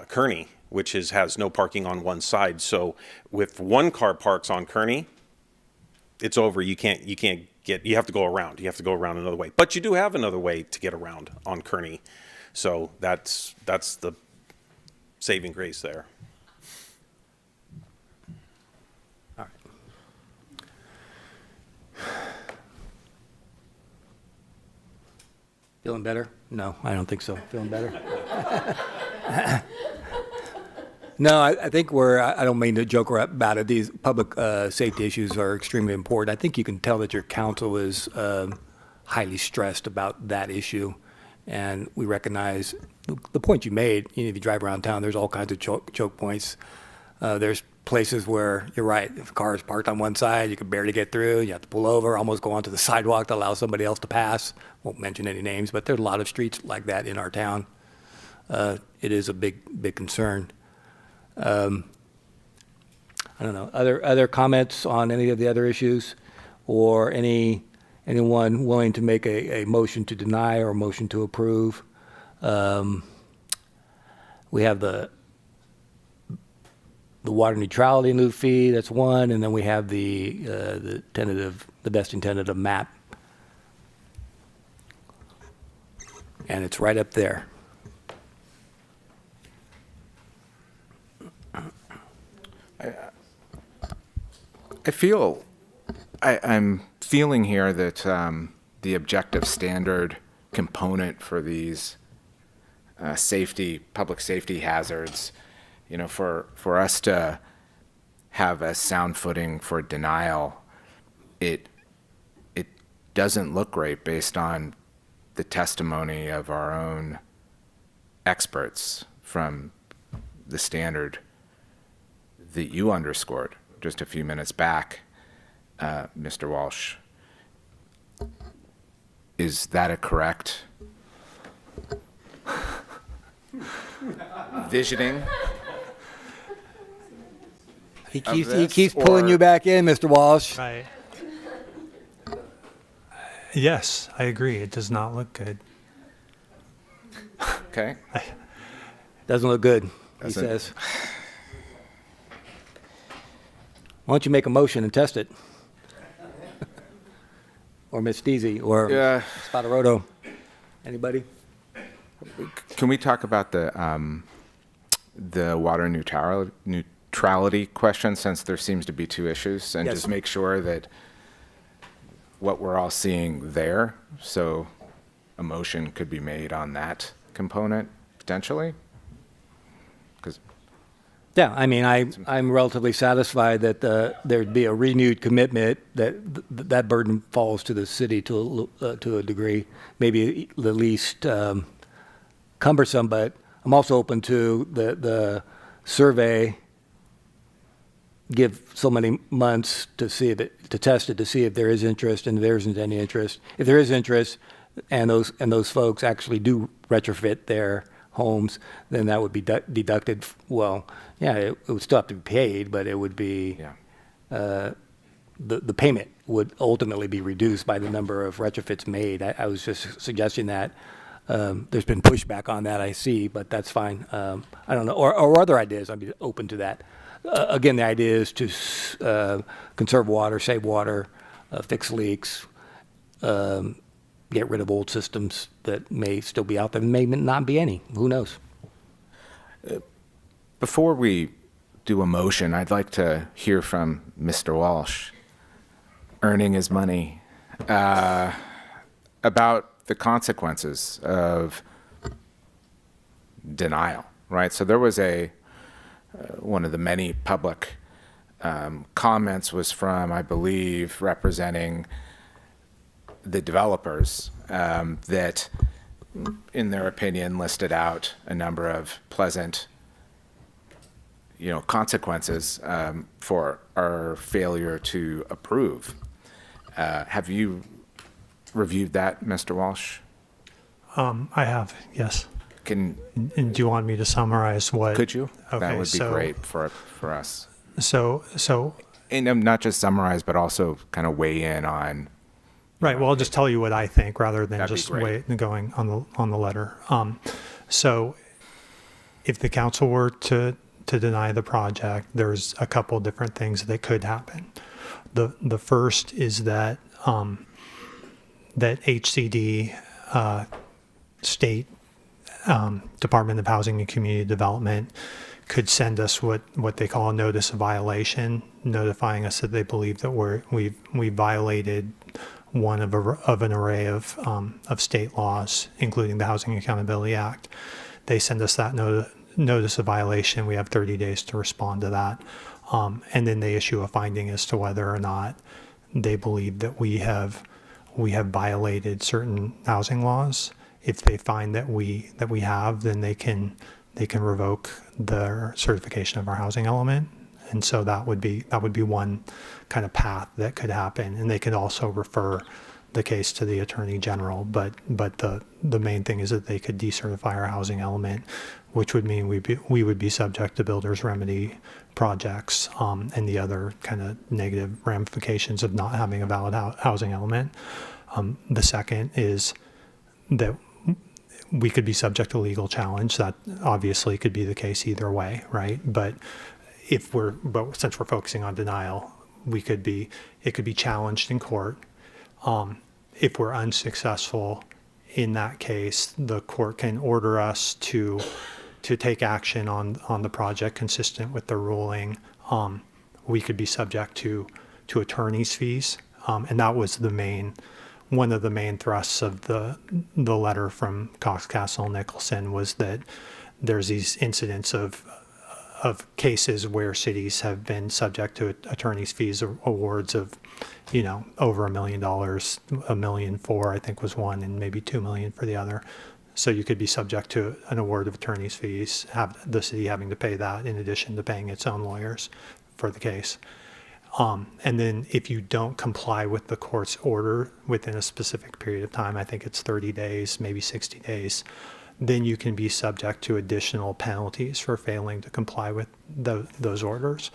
Kearney, which has no parking on one side. So if one car parks on Kearney, it's over. You have to go around. You have to go around another way. But you do have another way to get around on Kearney. So that's the saving grace there. All right. Feeling better? No, I don't think so. Feeling better? No, I think I don't mean to joke about it. These public safety issues are extremely important. I think you can tell that your council is highly stressed about that issue. And we recognize the point you made. You know, if you drive around town, there's all kinds of choke points. There's places where you're right. If a car is parked on one side, you can barely get through. You have to pull over, almost go onto the sidewalk to allow somebody else to pass. Won't mention any names, but there's a lot of streets like that in our town. It is a big concern. I don't know. Other comments on any of the other issues, or anyone willing to make a motion to deny or a motion to approve? We have the water neutrality new fee. That's one, and then we have the vesting tentative map, and it's right up there. I'm feeling here that the objective standard component for these public safety hazards, you know, for us to have a sound footing for denial, it doesn't look great based on the testimony of our own experts from the standard that you underscored just a few minutes back, Mr. Walsh. Is that a correct visioning? He keeps pulling you back in, Mr. Walsh. Right. Yes, I agree. It does not look good. Okay. Doesn't look good, he Doesn't. says. Why don't you make a motion and test it? Or Ms. Steezy, or Spataroto. Anybody? Can we talk about the water neutrality question, since there seems to be two issues, and Yes. just make sure that what we're all seeing there, so a motion could be made on that component potentially? Yeah, I mean, I'm relatively satisfied that there'd be a renewed commitment that burden falls to the city to a degree, maybe the least cumbersome, but I'm also open to the survey, give so many months to test it, to see if there is interest, and if there isn't any interest. If there is interest, and those folks actually do retrofit their homes, then that would be deducted. Well, yeah, it would still have to be paid, but it would be, the payment would ultimately be reduced by the number of retrofits made. I was just suggesting that. There's been pushback on that, I see, but that's fine. I don't know, or other ideas, I'd be open to that. Again, the idea is to conserve water, save water, fix leaks, get rid of old systems that may still be out there, may not be any. Who knows? Before we do a motion, I'd like to hear from Mr. Walsh, earning his money, about the consequences of denial, right? So there was one of the many public comments was from, I believe, representing the developers that, in their opinion, listed out a number of pleasant, consequences for our failure to approve. Have you reviewed that, Mr. Walsh? I have, yes. Can And do you want me to summarize what? could you? Okay, That would be so- great for us. So And not just summarize, but also kind of weigh in on. right. Well, I'll just tell you what I think rather than That'd be just great. going on the letter. So, if the council were to deny the project, there's a couple different things that could happen. The first is that that HCD state Department of Housing and Community Development could send us what they call a notice of violation, notifying us that they believe that we violated one of an array of state laws, including the Housing Accountability Act. They send us that notice of violation. We have 30 days to respond to that, and then they issue a finding as to whether or not they believe that we have violated certain housing laws. If they find that we have, then they can revoke the certification of our housing element. And so that would be one kind of path that could happen. And they could also refer the case to the Attorney General. But the main thing is that they could decertify our housing element, which would mean we would be subject to builder's remedy projects and the other kind of negative ramifications of not having a valid housing element. The second is that we could be subject to legal challenge. That obviously could be the case either way, right? But since we're focusing on denial, it could be challenged in court. If we're unsuccessful in that case, the court can order us to take action on the project consistent with the ruling. We could be subject to attorney's fees, and that was one of the main thrusts of the letter from Cox, Castle, and Nicholson, was that there's these incidents of cases where cities have been subject to attorney's fees awards of, over $1 million, $1.4 million, I think was one, and maybe $2 million for the other. So you could be subject to an award of attorney's fees, have the city having to pay that in addition to paying its own lawyers for the case. And then if you don't comply with the court's order within a specific period of time, I think it's 30 days, maybe 60 days, then you can be subject to additional penalties for failing to comply with those orders.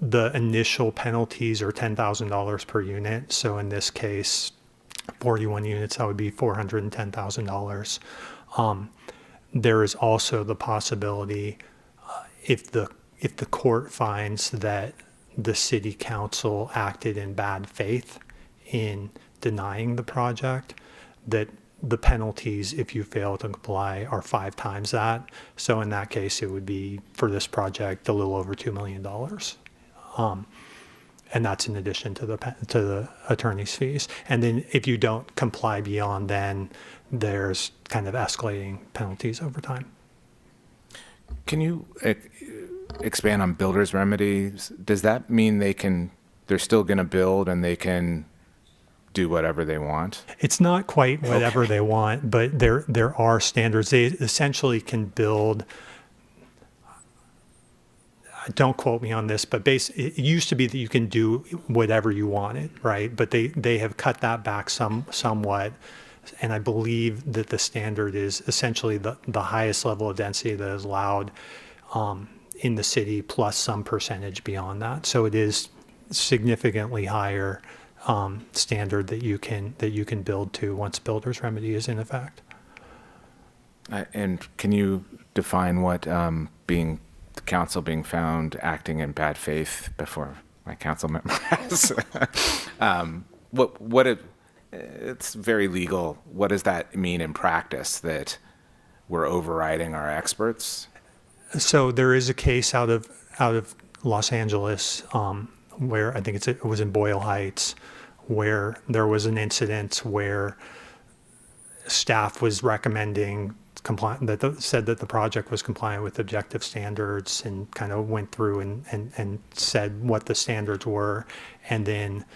The initial penalties are $10,000 per unit. So in this case, 41 units, that would be $410,000. There is also the possibility, if the court finds that the city council acted in bad faith in denying the project, that the penalties, if you fail to comply, are 5 times that. So in that case, it would be, for this project, a little over $2 million. And that's in addition to the attorney's fees. And then if you don't comply beyond then, there's kind of escalating penalties over time. Can you expand on builder's remedies? Does that mean they're still going to build and they can do whatever they want? It's not quite whatever they want, but there are standards. They essentially can build. Don't quote me on this, but it used to be that you can do whatever you wanted, right? But they have cut that back somewhat. And I believe that the standard is essentially the highest level of density that is allowed in the city, plus some percentage beyond that. So it is significantly higher standard that you can build to once builder's remedy is in effect. And can you define what the council being found acting in bad faith before my council member has? It's very legal. What does that mean in practice, that we're overriding our experts? So there is a case out of Los Angeles where I think it was in Boyle Heights, where there was an incident where staff was recommending said that the project was compliant with objective standards, and kind of went through and said what the standards were, and then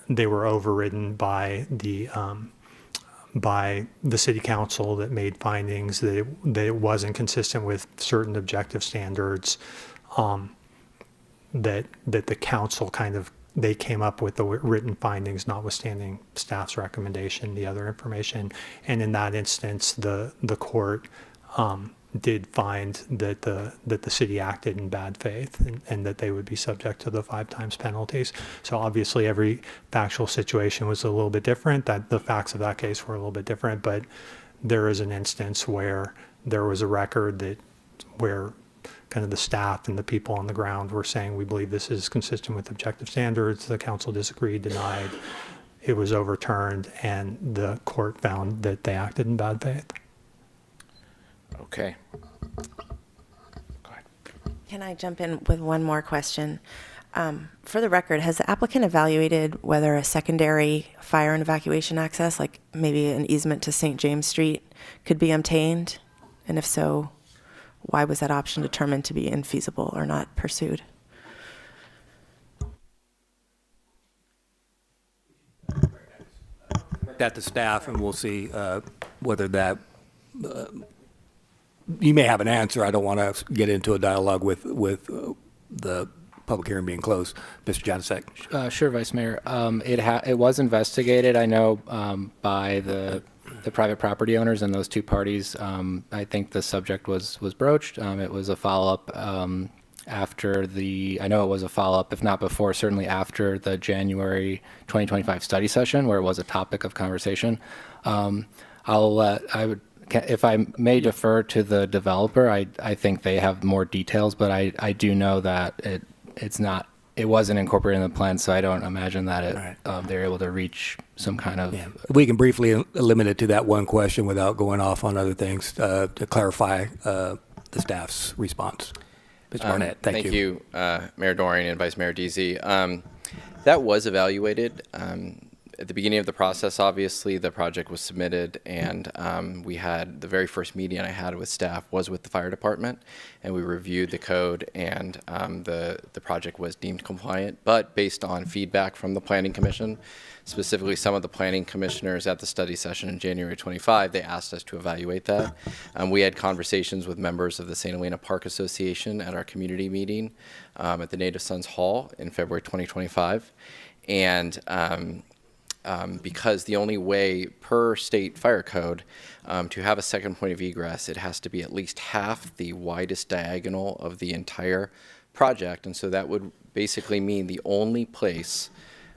they were overridden by the city council that made findings that it wasn't consistent with certain objective standards, that the council kind of they came up with the written findings, notwithstanding staff's recommendation, the other information. And in that instance, the court did find that the city acted in bad faith and that they would be subject to the 5 times penalties. So obviously every factual situation was a little bit different, that the facts of that case were a little bit different, but there is an instance where there was a record where kind of the staff and the people on the ground were saying, we believe this is consistent with objective standards. The council disagreed, denied. It was overturned, and the court found that they acted in bad faith. Okay. Go ahead. Can I jump in with one more question? For the record, has the applicant evaluated whether a secondary fire and evacuation access, like maybe an easement to St. James Street, could be obtained? And if so, why was that option determined to be infeasible or not pursued? That to staff, and we'll see whether that, you may have an answer. I don't want to get into a dialogue with the public hearing being closed. Mr. Janasek. Sure, Vice Mayor. It was investigated, I know, by the private property owners and those 2 parties. I think the subject was broached. It was a follow-up after I know it was a follow-up, if not before, certainly after the January 2025 study session, where it was a topic of conversation. If I may defer to the developer, I think they have more details, but I do know that it wasn't incorporated in the plan, so I don't imagine that they're able to reach some kind of. Yeah. We can briefly limit it to that one question without going off on other things to clarify the staff's response. Mr. Barnett, thank you. Thank you, Mayor Dorian and Vice Mayor Deasy. That was evaluated. At the beginning of the process, obviously, the project was submitted, and we had the very first meeting I had with staff was with the fire department, and we reviewed the code, and the project was deemed compliant. But based on feedback from the Planning Commission, specifically some of the planning commissioners at the study session in January 25, they asked us to evaluate that. We had conversations with members of the St. Helena Park Association at our community meeting at the Native Sons Hall in February 2025, and because the only way per state fire code to have a second point of egress, it has to be at least half the widest diagonal of the entire project. And so that would basically mean the only place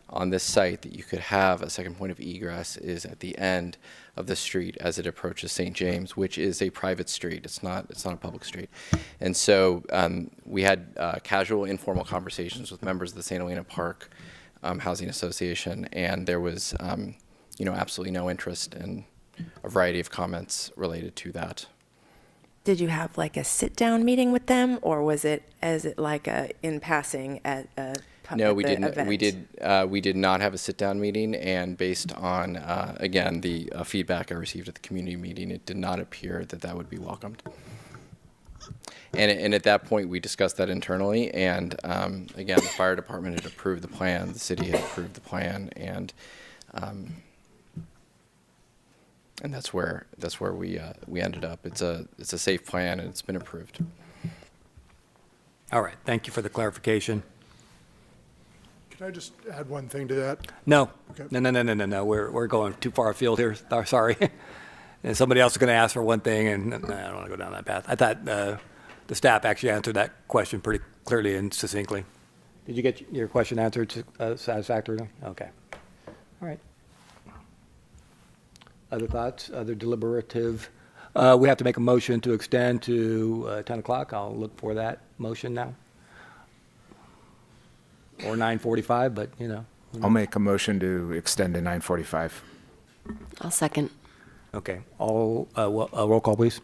on this site that you could have a second point of egress is at the end of the street as it approaches St. James, which is a private street. It's not a public street. And so we had casual, informal conversations with members of the St. Helena Park Housing Association, and there was, absolutely no interest in a variety of comments related to that. Did you have like a sit-down meeting with them, or was it like a in passing at a No, we didn't. Event? We did not have a sit-down meeting, and based on again the feedback I received at the community meeting, it did not appear that would be welcomed. And at that point, we discussed that internally, and again, the fire department had approved the plan, the city had approved the plan, and that's where we ended up. It's a safe plan, and it's been approved. All right, thank you for the clarification. Can I just add one thing to that? No. Okay. No. We're going too far afield here. Sorry. And somebody else is going to ask for one thing, and I don't want to go down that path. I thought the staff actually answered that question pretty clearly and succinctly. Did you get your question answered satisfactorily? Okay. All right. Other thoughts, other deliberative? We have to make a motion to extend to 10 o'clock. I'll look for that motion now. Or 9:45, but, I'll make a motion to extend to 9:45. I'll second. Okay. Roll call, please.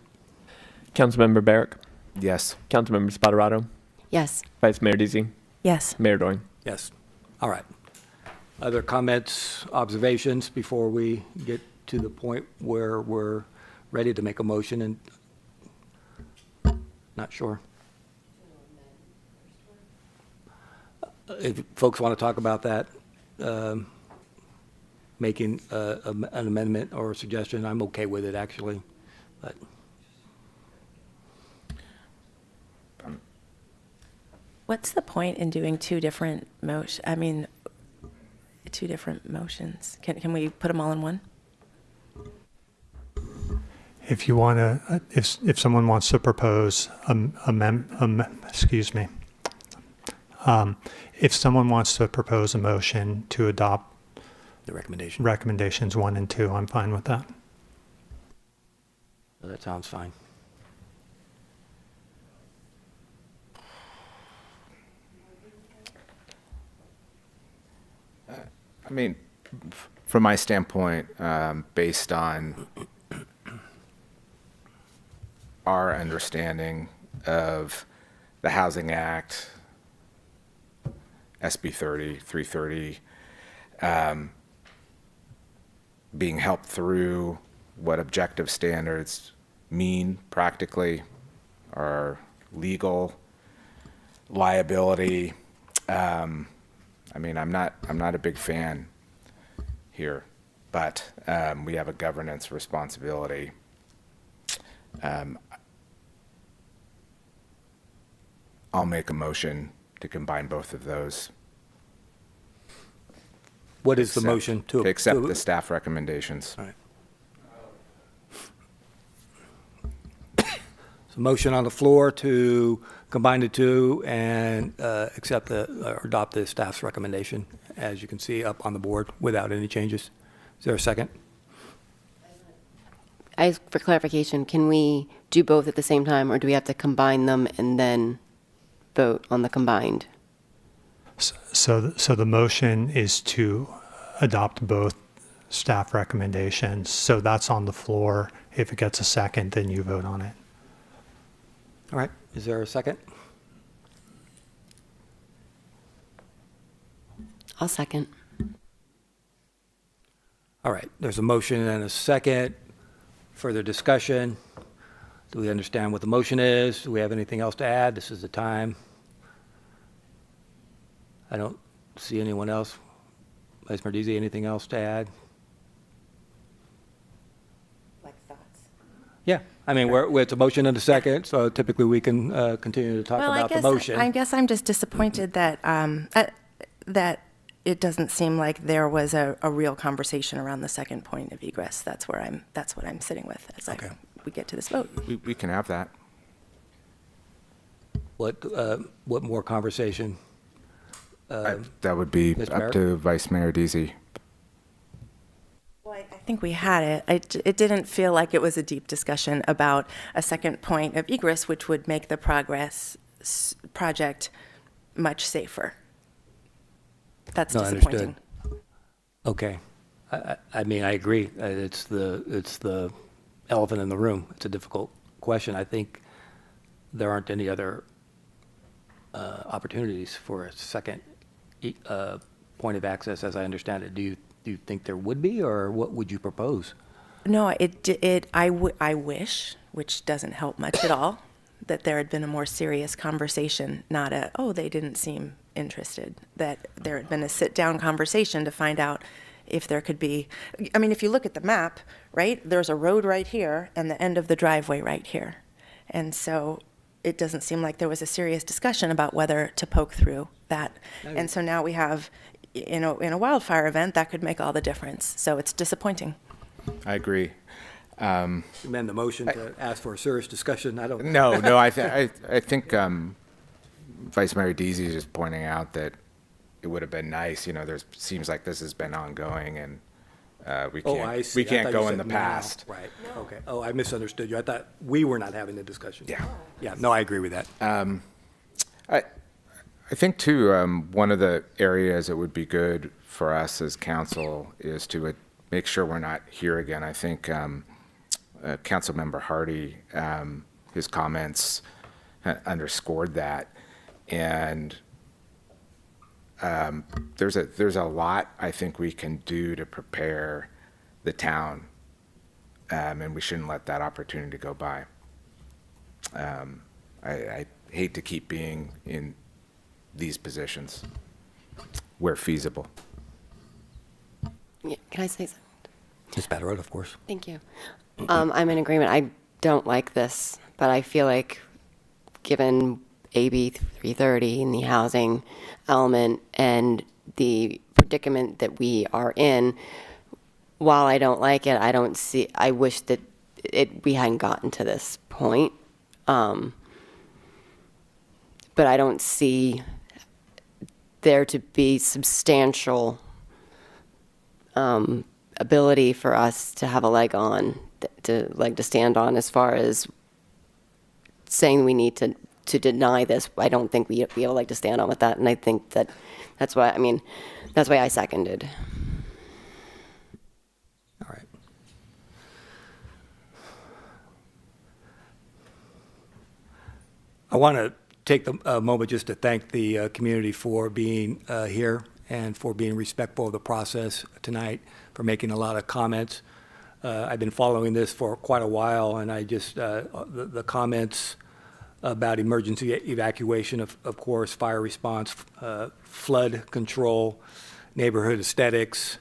Councilmember Barrick, Yes. Councilmember Spoterato, Yes. Vice Mayor Deasy, Yes. Mayor Doring. Yes. All right. Other comments, observations before we get to the point where we're ready to make a motion and not sure. If folks want to talk about that, making an amendment or a suggestion, I'm okay with it, actually. But What's the point in doing two different motions? I mean, two different motions. Can we put them all in one? If you want to, if someone wants to propose excuse me, if someone wants to propose a motion to adopt The recommendation. recommendations 1 and 2, I'm fine with that. That sounds fine. I mean, from my standpoint, based on our understanding of the Housing Act, SB 330, being helped through what objective standards mean practically, our legal liability. I mean, I'm not a big fan here, but we have a governance responsibility. I'll make a motion to combine both of those. What is the motion To accept the staff recommendations. All right. So motion on the floor to combine the two and accept or adopt the staff's recommendation, as you can see up on the board, without any changes. Is there a second? For clarification, can we do both at the same time, or do we have to combine them and then vote on the combined? So the motion is to adopt both staff recommendations. So that's on the floor. If it gets a second, then you vote on it. All right, is there a second? I'll second. All right, there's a motion and a second. Further discussion? Do we understand what the motion is? Do we have anything else to add? This is the time. I don't see anyone else. Vice Mayor Deasy, anything else to add? Like thoughts? Yeah, I mean, it's a motion and a second, so typically we can continue to talk about the motion. I guess I'm just disappointed that that it doesn't seem like there was a real conversation around the second point of egress. That's what I'm sitting with as we get to this vote. We can have that. What more conversation? That would be Mr. up Mayor? to Vice Mayor Deasy. Well, I think we had it. It didn't feel like it was a deep discussion about a second point of egress, which would make the progress project much safer. That's No, disappointing. understood. Okay. I mean, I agree. It's the elephant in the room. It's a difficult question. I think there aren't any other opportunities for a second point of access, as I understand it. Do you think there would be, or what would you propose? No, I wish, which doesn't help much at all, that there had been a more serious conversation, not they didn't seem interested, that there had been a sit-down conversation to find out if there could be, I mean, if you look at the map, right, there's a road right here and the end of the driveway right here. And so it doesn't seem like there was a serious discussion about whether to poke through that. And so now we have, in a wildfire event, that could make all the difference. So it's disappointing. I agree. Amend the motion to ask for a serious discussion? I don't. No, I think Vice Mayor Deasy is just pointing out that it would have been nice. There seems like this has been ongoing, and we Oh, I can't see. we I can't thought go you in said the now. past. Right. Okay. Oh, I misunderstood you. I thought we were not having the discussion. Yeah. Yeah. No, I agree with that. I think too, one of the areas that would be good for us as council is to make sure we're not here again. I think Councilmember Hardy, his comments underscored that, and there's a lot I think we can do to prepare the town, and we shouldn't let that opportunity go by. I hate to keep being in these positions where feasible. Yeah, can I say something? Ms. Batterot, of course. Thank you. I'm in agreement. I don't like this, but I feel like given AB 330 and the housing element and the predicament that we are in, while I don't like it, I wish that we hadn't gotten to this point. But I don't see there to be substantial ability for us to have a leg to stand on as far as saying we need to deny this. I don't think we have a leg to stand on with that, and I think that's why I seconded. All right. I want to take a moment just to thank the community for being here and for being respectful of the process tonight, for making a lot of comments. I've been following this for quite a while, and I just, the comments about emergency evacuation, of course, fire response, flood control, neighborhood aesthetics,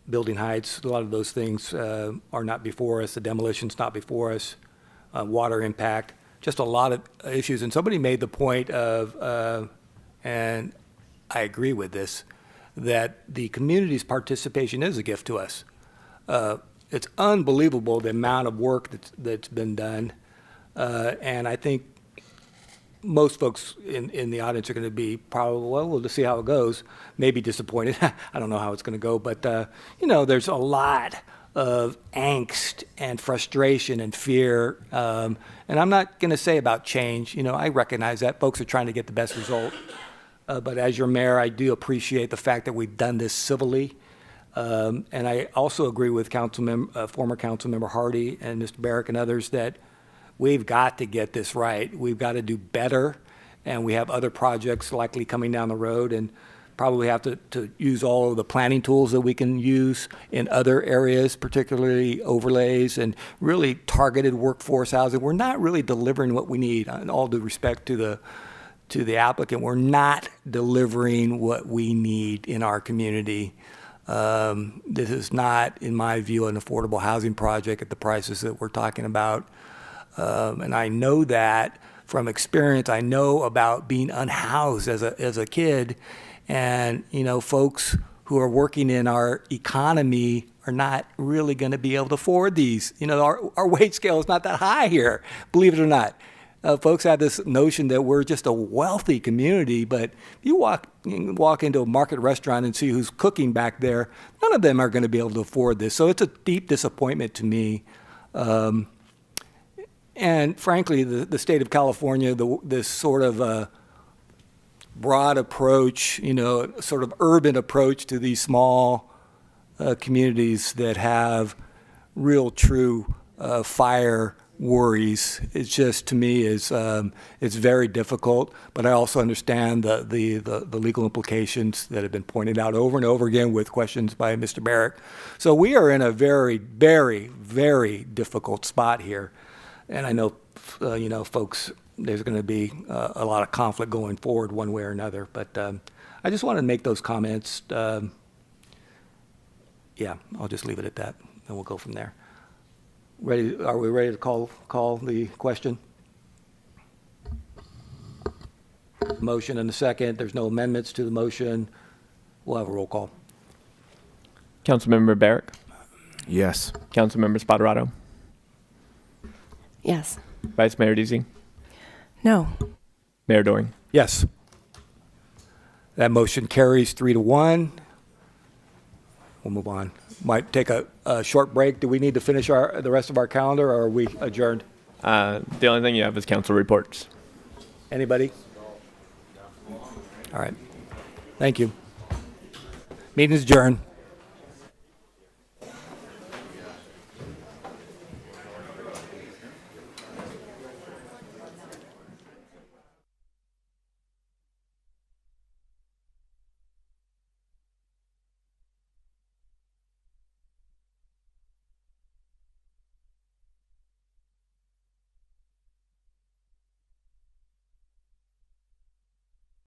building heights, a lot of those things are not before us. The demolition's not before us. Water impact, just a lot of issues. And somebody made the point of, and I agree with this, that the community's participation is a gift to us. It's unbelievable the amount of work that's been done. And I think most folks in the audience are going to be probably, well, we'll just see how it goes, maybe disappointed. I don't know how it's going to go, but, there's a lot of angst and frustration and fear. And I'm not going to say about change. I recognize that. Folks are trying to get the best result. But as your mayor, I do appreciate the fact that we've done this civilly. And I also agree with former Councilmember Hardy and Mr. Barrick and others that we've got to get this right. We've got to do better, and we have other projects likely coming down the road, and probably have to use all of the planning tools that we can use in other areas, particularly overlays and really targeted workforce housing. We're not really delivering what we need. In all due respect to the applicant, we're not delivering what we need in our community. This is not, in my view, an affordable housing project at the prices that we're talking about. And I know that from experience. I know about being unhoused as a kid, and folks who are working in our economy are not really going to be able to afford these. Our wage scale is not that high here, believe it or not. Folks have this notion that we're just a wealthy community, but if you walk into a market restaurant and see who's cooking back there, none of them are going to be able to afford this. So it's a deep disappointment to me. And frankly, the state of California, this sort of broad approach, sort of urban approach to these small communities that have real, true fire worries, it's just, to me, it's very difficult. But I also understand the legal implications that have been pointed out over and over again with questions by Mr. Barrick. So we are in a very, very, very difficult spot here. And I know, folks, there's going to be a lot of conflict going forward one way or another. But I just wanted to make those comments. Yeah, I'll just leave it at that, and we'll go from there. Are we ready to call the question? Motion and a second. There's no amendments to the motion. We'll have a roll call. Councilmember Barrick, Yes. Councilmember Spadarato, Yes. Vice Mayor Deasy, No. Mayor Doring. Yes. That motion carries 3-1. We'll move on. Might take a short break. Do we need to finish the rest of our calendar, or are we adjourned? The only thing you have is council reports. Anybody? All right. Thank you. Meeting is adjourned.